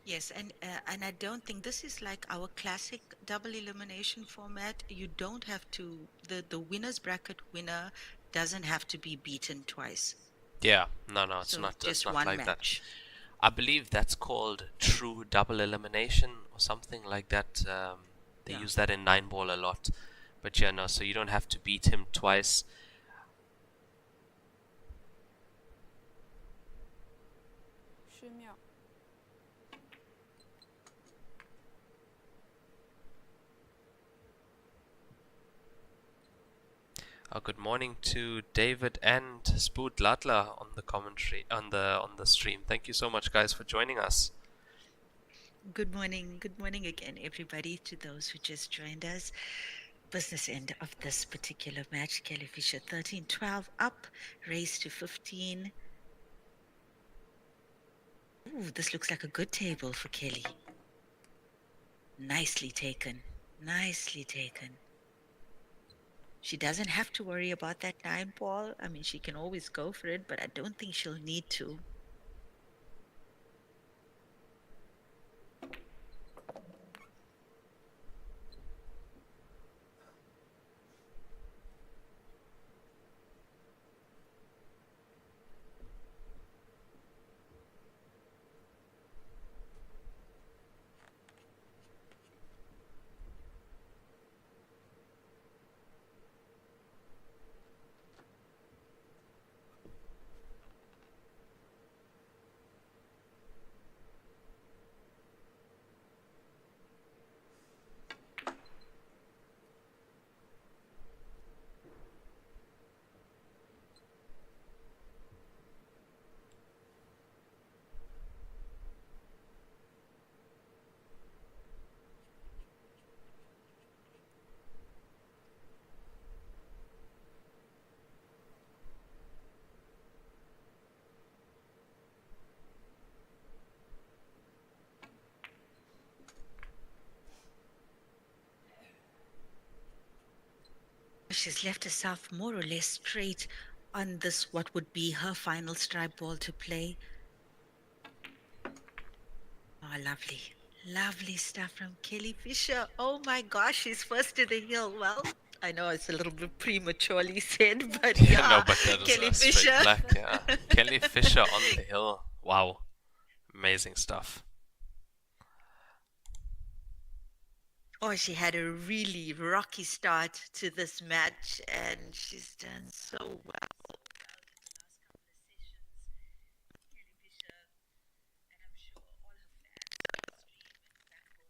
Yes, and I don't think this is like our classic double elimination format. You don't have to, the winners bracket winner doesn't have to be beaten twice. Yeah, no, it's So not just it's not one like match. that. I believe that's called true double elimination or something like that. They use that in 9-ball a lot. But yeah, no, so you don't have to beat him twice. Good morning to David and Spoot Latla on the commentary on the stream. Thank you so much, guys, for joining us. Good morning again, everybody, to those who just joined us. Business end of this particular match. Kelly Fisher 13-12 up, race to 15. Ooh, this looks like a good table for Kelly. Nicely taken. She doesn't have to worry about that 9-ball. I mean, she can always go for it, but I don't think she'll need to. She's left herself more or less straight on this, what would be her final stripe ball to play. Oh, lovely. Lovely stuff from Kelly Fisher. Oh my gosh, she's first to the hill. Well, I know it's a little bit prematurely said, but yeah, No, but that was Kelly a straight Fisher. black. Yeah. Kelly Fisher on the hill. Wow. Amazing stuff. Oh, she had a really rocky start to this match, and she's done so well.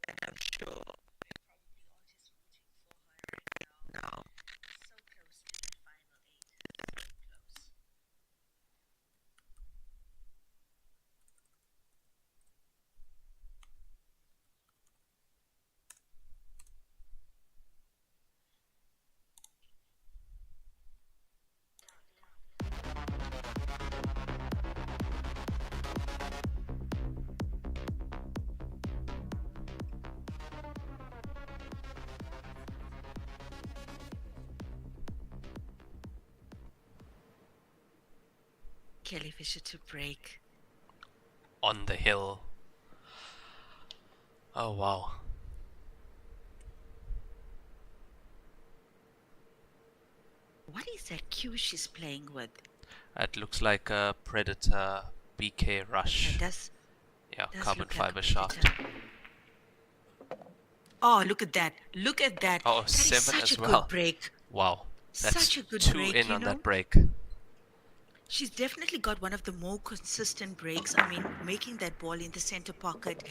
And I'm sure we're probably all just rooting for her right now. So close to that final eight. So close. Kelly Fisher to break. On the hill. Oh, wow. What is that cue she's playing with? It looks like a Predator BK Rush. It does Carbon look like fiber a shaft. Predator. Oh, look at that. Look at that. Oh, That is 7 such as a well. good break. Wow. That's Such a good 2 break, in you on know? that break. She's definitely got one of the more consistent breaks. I mean, making that ball in the center pocket,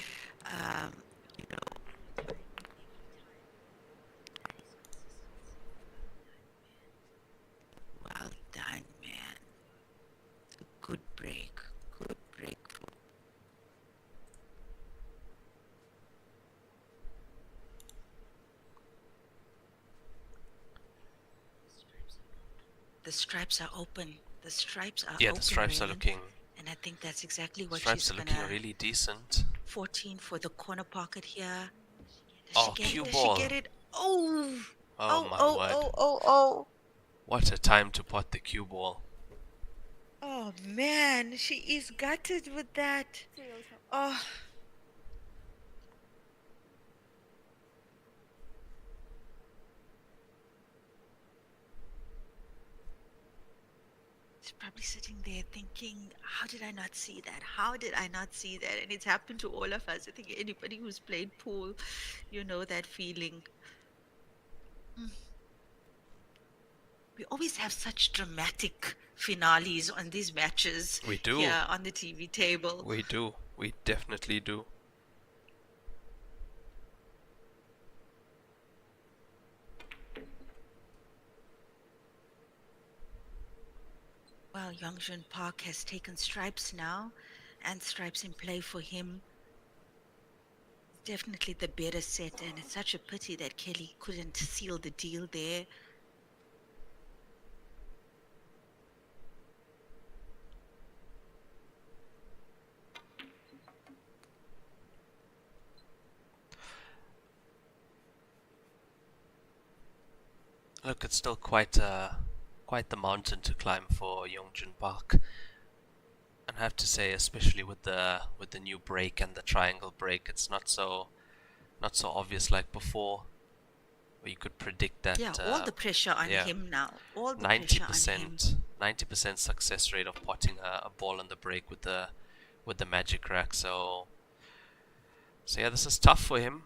you know. Well done, man. Good break. Good break. The stripes are open. The stripes are Yeah, open, the stripes are Raymond. looking. And I think that's exactly what Stripes she's are looking gonna. really decent. 14 for the corner pocket here. Does Oh, she get cue it? Does ball. she get it? Oh! Oh, my oh, word. oh, oh, oh. What a time to pot the cue ball. Oh, man. She is gutted with that. Oh. She's probably sitting there thinking, how did I not see that? How did I not see that? And it's happened to all of us. I think anybody who's played pool, you know that feeling. We always have such dramatic finales on these matches. We do. Here on the TV table. We do. We definitely do. Well, Youngjun Park has taken stripes now, and stripes in play for him. Definitely the better set, and it's such a pity that Kelly couldn't seal the deal there. Look, it's still quite the mountain to climb for Yeongjun Park. And I have to say, especially with the new break and the triangle break, it's not so obvious like before, where you could predict that. Yeah, all the pressure on him now. All the pressure on him. 90% success rate of potting a ball on the break with the magic rack. So yeah, this is tough for him.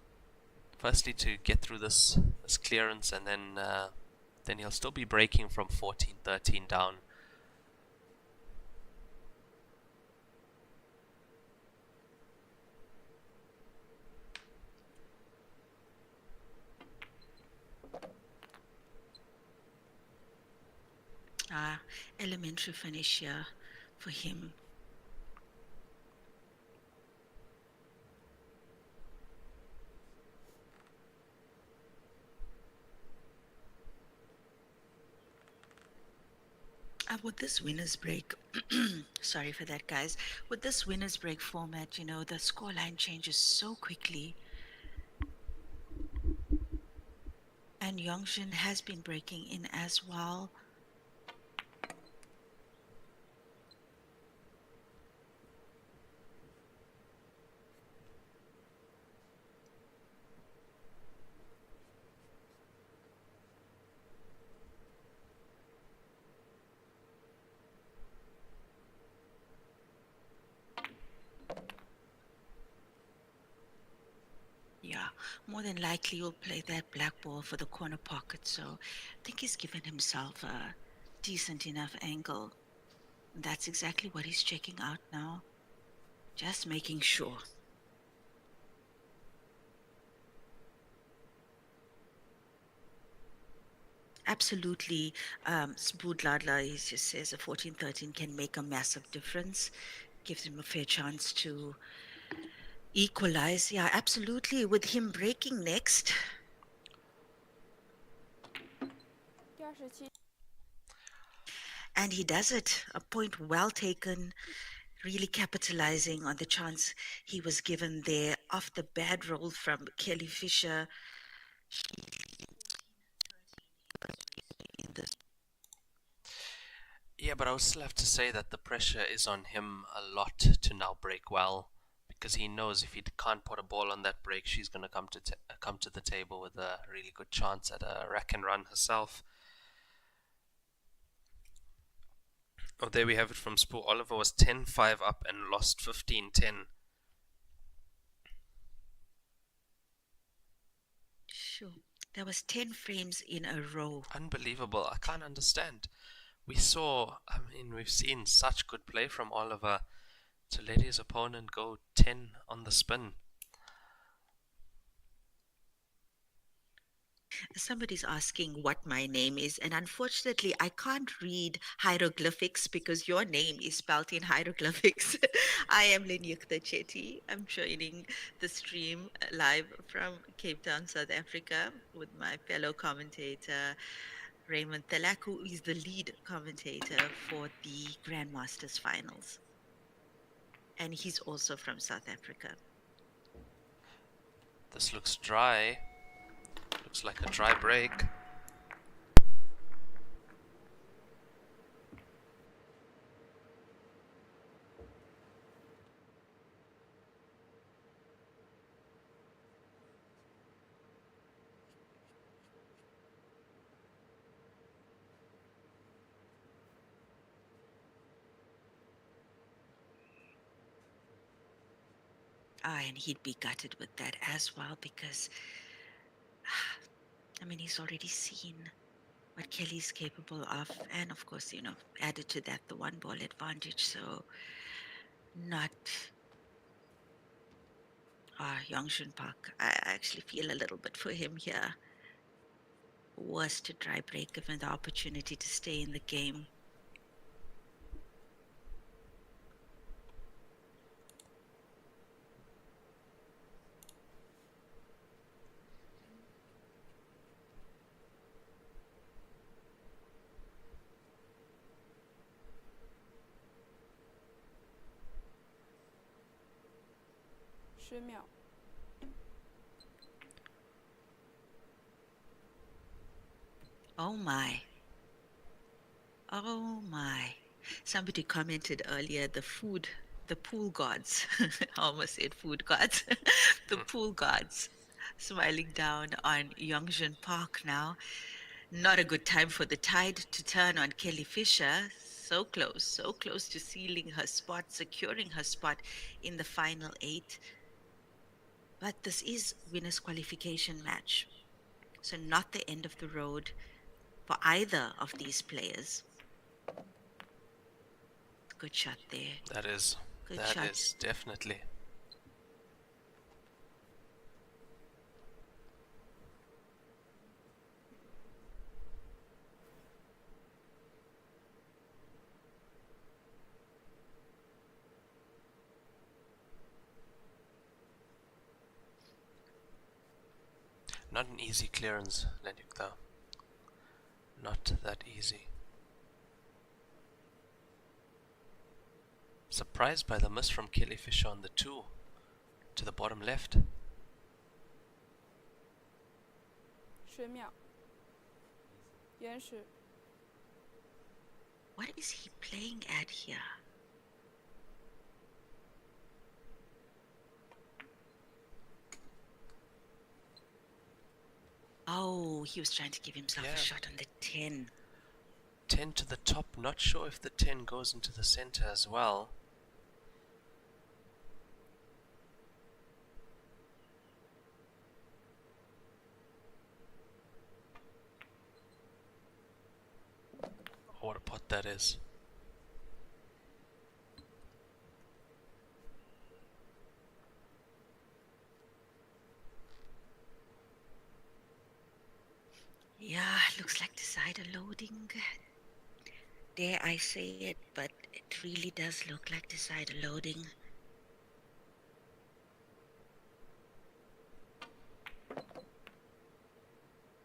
Firstly, to get through this clearance, and then he'll still be breaking from 14-13 down. Elementary finish here for him. With this winner's break, sorry for that, guys. With this winner's break format, you know, the scoreline changes so quickly. And Yongshin has been breaking in as well. Yeah, more than likely he'll play that black ball for the corner pocket. So I think he's given himself a decent enough angle. That's exactly what he's checking out now. Just making sure. Absolutely. Spoodladler, he just says a 14-13 can make a massive difference. Gives him a fair chance to equalize. Yeah, absolutely. With him breaking next. 第27 And he does it. A point well taken. Really capitalizing on the chance he was given there off the bad roll from Kelly Fisher. In this Yeah, but I would still have to say that the pressure is on him a lot to now break well, because he knows if he can't put a ball on that break, she's going to come to the table with a really good chance at a rack and run herself. Oh, there we have it from Spoo. Oliver was 10-5 up and lost 15-10. Sure. That was 10 frames in a row. Unbelievable. I can't understand. We've seen such good play from Oliver to let his opponent go 10 on the spin. Somebody's asking what my name is, and unfortunately, I can't read hieroglyphics because your name is spelled in hieroglyphics. I am Lenyukta Chetty. I'm joining the stream live from Cape Town, South Africa, with my fellow commentator, Raymond Telak, who is the lead commentator for the Grandmasters finals. And he's also from South Africa. This looks dry. Looks like a dry break. And he'd be gutted with that as well because, I mean, he's already seen what Kelly's capable of. And of course, added to that the one ball advantage. So, not Yongshin Park. I actually feel a little bit for him here. Was to try break given the opportunity to stay in the game.秒 Oh my. Oh my. Somebody commented earlier the pool gods. I almost said food gods. The pool gods smiling down on Yongshin Park now. Not a good time for the tide to turn on Kelly Fisher. So close to sealing her spot, securing her spot in the final 8. But this is winner's qualification match. So not the end of the road for either of these players. Good shot there. That is definitely. Not an easy clearance, Lenyukta. Not that easy. Surprised by the miss from Kelly Fisher on the 2 to the bottom left. 10秒延时 What is he playing at here? Oh, he was trying to give himself Yeah. a shot on the 10. 10 to the top. Not sure if the 10 goes into the center as well. Oh, what a pot that is. Yeah, looks like decider loading. Dare I say it, but it really does look like decider loading.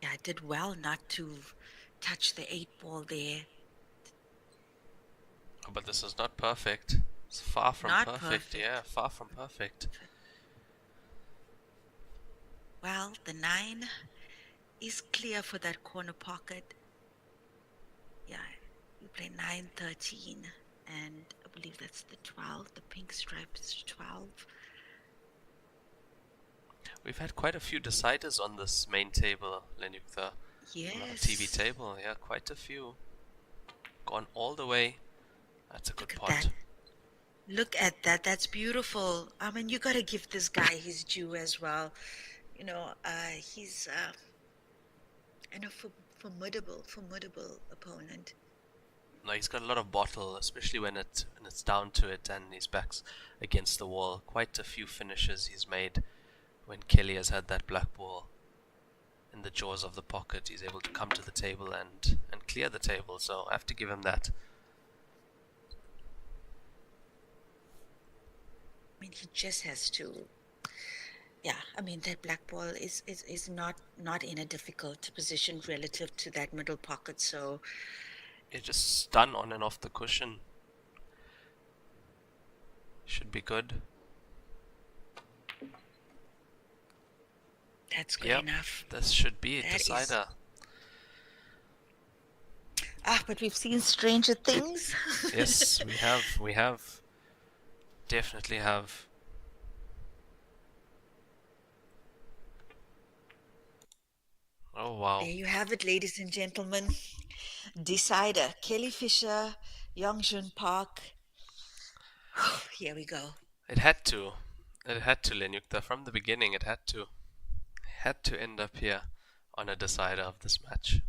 Yeah, I did well not to touch the 8 ball there. Oh, but this is not perfect. It's far from Not perfect. perfect. Yeah, far from perfect. Well, the 9 is clear for that corner pocket. Yeah, you play 9, 13, and I believe that's the 12. The pink stripe is 12. We've had quite a few deciders on this main table, Lenukta. Yes. TV table, yeah, quite a few. Gone all the way. That's a good Look at pot. that. Look at that. That's beautiful. I mean, you got to give this guy his due as well. You know, he's a formidable opponent. No, he's got a lot of bottle, especially when it's down to it and his back's against the wall. Quite a few finishes he's made when Kelly has had that black ball in the jaws of the pocket. He's able to come to the table and clear the table, so I have to give him that. I mean, he just has to. Yeah, I mean, that black ball is not in a difficult position relative to that middle pocket, so It's just stun on and off the cushion. Should be good. that's good Yep, enough. this should be a That is- decider. But we've seen stranger things. Yes, we have. Definitely have. Oh wow. There you have it, ladies and gentlemen. Decider, Kelly Fisher, Youngjun Park. Here we go. It had to. It had to, Lenukta. From the beginning, it had to. Had to end up here on a decider of this match.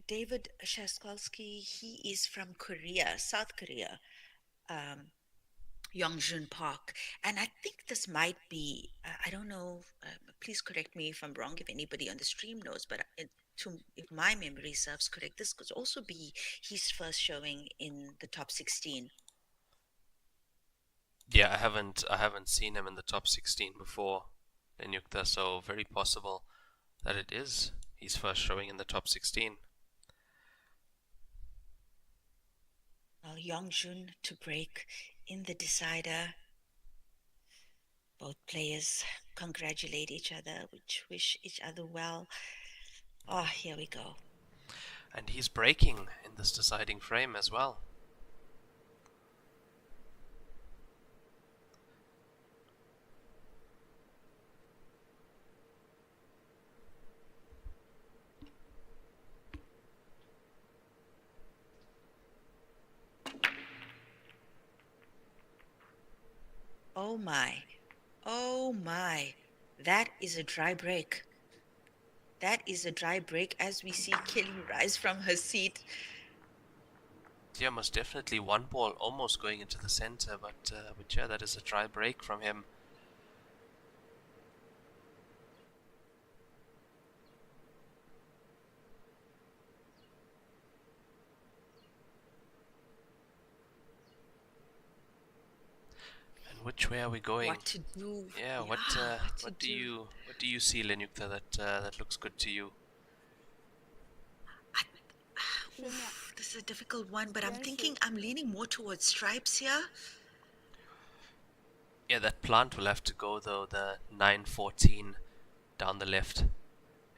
David Shaskolsky, he is from Korea, South Korea, Yongjun Park. And I think this might be, I don't know, please correct me if I'm wrong, if anybody on the stream knows, but if my memory serves correct, this could also be his first showing in the top 16. Yeah, I haven't seen him in the top 16 before, Lenukta, so very possible that it is his first showing in the top 16. Well, Yongjun to break in the decider. Both players congratulate each other, which wish each other well. Oh, here we go. And he's breaking in this deciding frame as well. Oh my. Oh my. That is a dry break. That is a dry break as we see Kelly rise from her seat. Yeah, most definitely one ball almost going into the center, but yeah, that is a dry break from him. Which way are we going? What to do? Yeah, what do you see, Lenukta, that looks good to you? 10秒， This is a difficult one, but I'm 10 thinking I'm leaning more towards stripes here. Yeah, that plant will have to go though, the 9-14 down the left.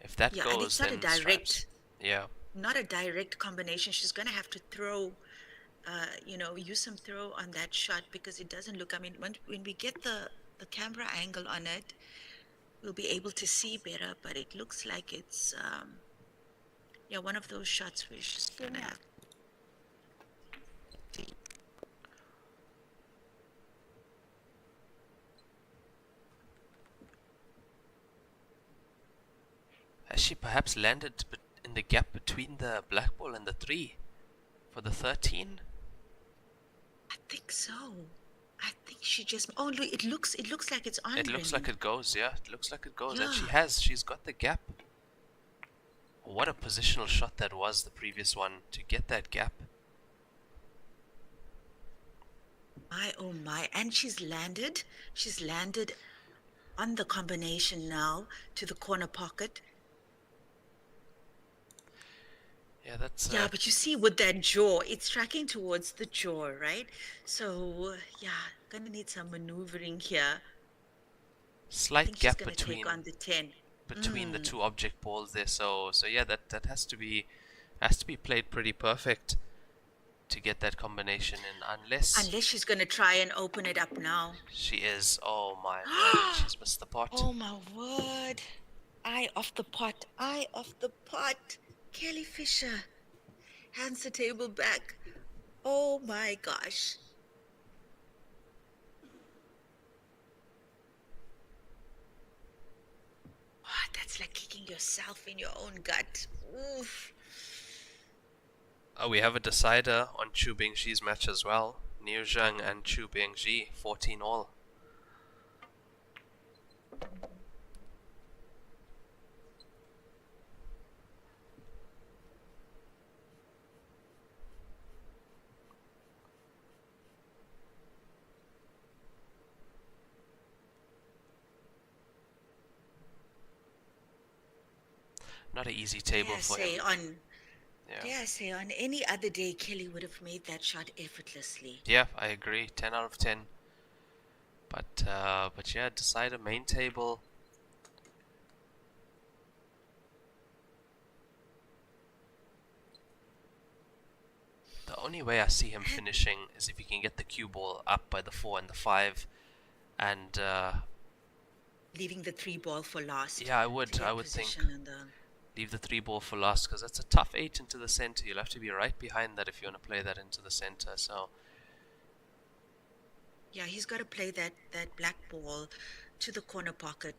If that Yeah, goes, and it's not a then stripes. direct, Yeah. not a direct combination. She's going to have to throw, use some throw on that shot because it doesn't look, I mean, when we get the camera angle on it, we'll be able to see better, but it looks like it's, one of those shots where she's going to have. Has she perhaps landed in the gap between the black ball and the 3 for the 13? I think so. I think she just. Oh, look! It looks like it's on. It looks like it goes. Yeah, it looks like it goes, and Yeah. she's got the gap. What a positional shot that was, the previous one, to get that gap. My oh my! And she's landed. She's landed on the combination now to the corner pocket. Yeah, that's Yeah, but you see with that jaw, it's tracking towards the jaw, right? So yeah, gonna need some maneuvering here. I slight think she's gap gonna between take on the 10. the two object balls there. So yeah, that has to be played pretty perfect to get that combination in, unless She's gonna try and open it up now. she is. Oh my word, she's missed the pot. Oh my word! Eye off the pot. Eye off the pot. Kelly Fisher hands the table back. Oh my gosh. Oh, that's like kicking yourself in your own gut. Oof. Oh, we have a decider on Chu Bingji's match as well. Niu Zheng and Chu Bingji, 14 all. Not an easy table for him. Dare I say, on any other day, Kelly would have made that shot effortlessly. Yeah, I agree. 10 out of 10. But yeah, decider main table. The only way I see him finishing is if he can get the cue ball up by the 4 and the 5, and Leaving the 3 ball for last. yeah, I would think On the... leave the 3 ball for last, because that's a tough 8 into the center. You'll have to be right behind that if you want to play that into the center. So yeah, he's got to play that black ball to the corner pocket,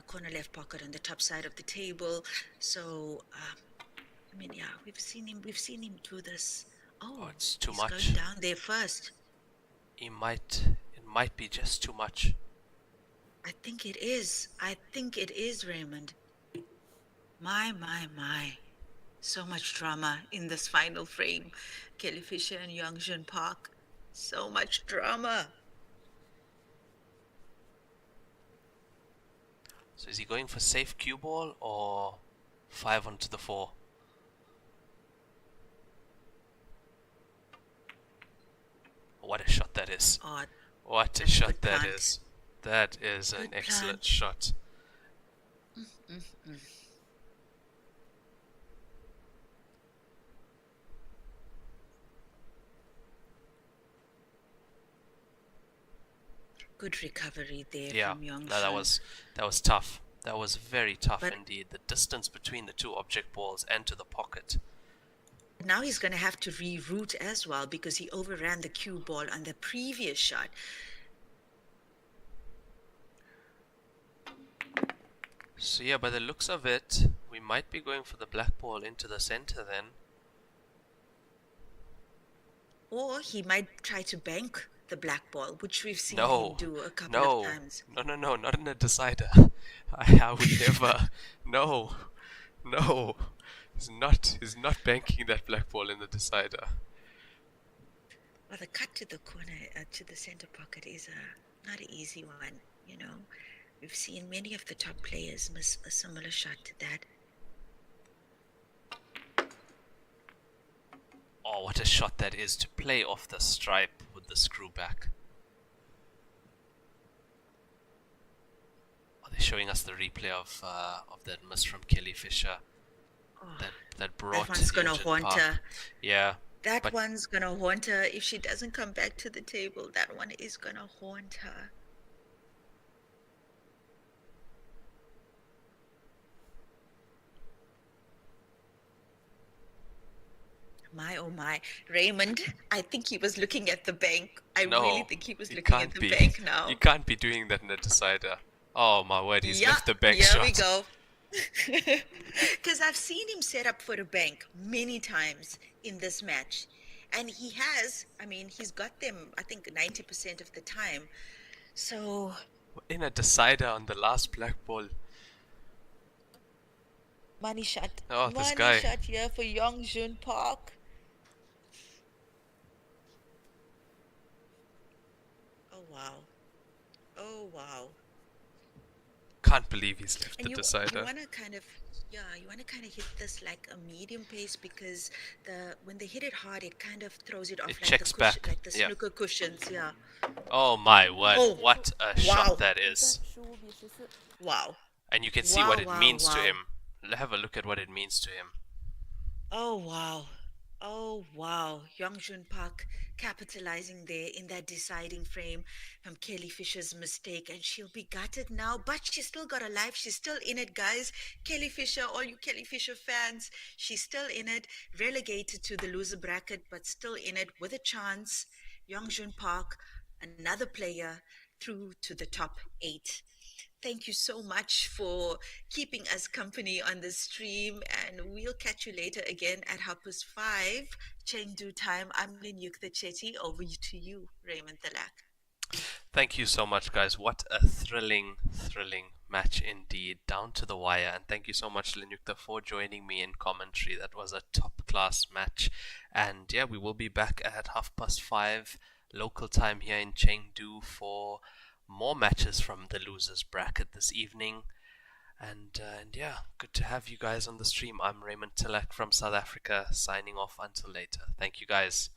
corner left pocket on the top side of the table. So I mean, yeah, we've seen him do this. Oh, it's too he's much. Going down there first. it might be just too much. I think it is, Raymond. My. So much drama in this final frame. Kelly Fisher and Youngjun Park. So much drama. So is he going for safe cue ball or 5 onto the 4? What a shot that is. Oh, What a that's a shot good that plant. is. That is an Good excellent plant. shot. good recovery there Yeah, from Young. no, that was tough. That was very tough But- indeed. The distance between the two object balls and to the pocket. Now he's going to have to reroute as well because he overran the cue ball on the previous shot. So yeah, by the looks of it, we might be going for the black ball into the center then. Or he might try to bank the black ball, which we've seen No, him do a couple no, of times. no, not in a decider. I would never. No. He's not banking that black ball in the decider. Well, the cut to the corner, to the center pocket is not an easy one, you know. We've seen many of the top players miss a similar shot to that. Oh, what a shot that is to play off the stripe with the screw back. Oh, they're showing us the replay of that miss from Kelly Fisher. Oh, That brought that one's gonna Nugent haunt Park. her. Yeah. That but one's gonna haunt her. If she doesn't come back to the table, that one is gonna haunt her. My oh my. Raymond, I think he was looking at the bank. I no, really think he was he looking at can't the be. bank now. You can't be doing that in a decider. Oh my word, he's Yeah, left the bank here shot. we go. Because I've seen him set up for a bank many times in this match. And he has, I mean, he's got them, I think, 90% of the time. So, In a decider on the last black ball. money shot. Oh, this Money guy. shot here for Jung Park. Oh, wow. Oh, wow. Can't believe he's left And the you decider. want to kind of, yeah, you want to kind of hit this like a medium pace because when they hit it hard, it kind of throws it off It like checks the cushion, back, like the yeah. snooker cushions, yeah. Oh my word, Oh, what a wow. shot that 比分 is. 15比14。 Wow. And you can see Wow, what it wow, means to wow. him. Have a look at what it means to him. Oh, wow. Oh, wow. Jung Park capitalizing there in that deciding frame from Kelly Fisher's mistake. And she'll be gutted now, but she's still got a life. She's still in it, guys. Kelly Fisher, all you Kelly Fisher fans, she's still in it. Relegated to the loser bracket, but still in it with a chance. Jung Park, another player through to the top 8. Thank you so much for keeping us company on the stream, and we'll catch you later again at 5:30 Chengdu time. I'm Linyukta Chetty. Over to you, Raymond Talak. Thank you so much, guys. What a thrilling match indeed, down to the wire. And thank you so much, Linyukta, for joining me in commentary. That was a top-class match. And yeah, we will be back at 5:30 local time here in Chengdu for more matches from the losers bracket this evening. And yeah, good to have you guys on the stream. I'm Raymond Tilak from South Africa, signing off until later. Thank you, guys.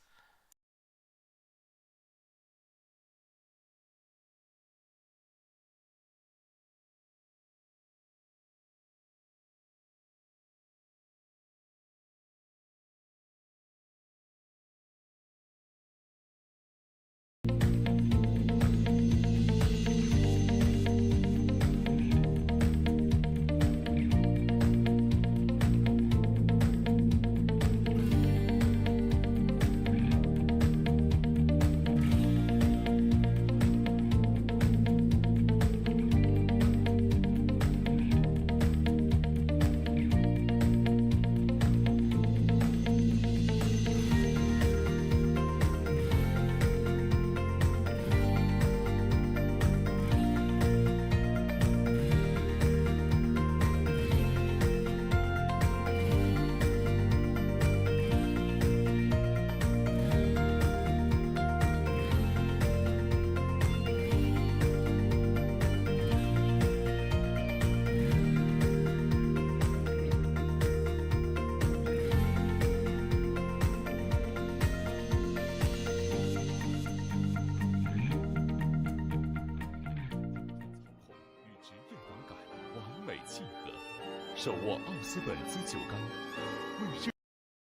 手握奥斯本兹酒缸，为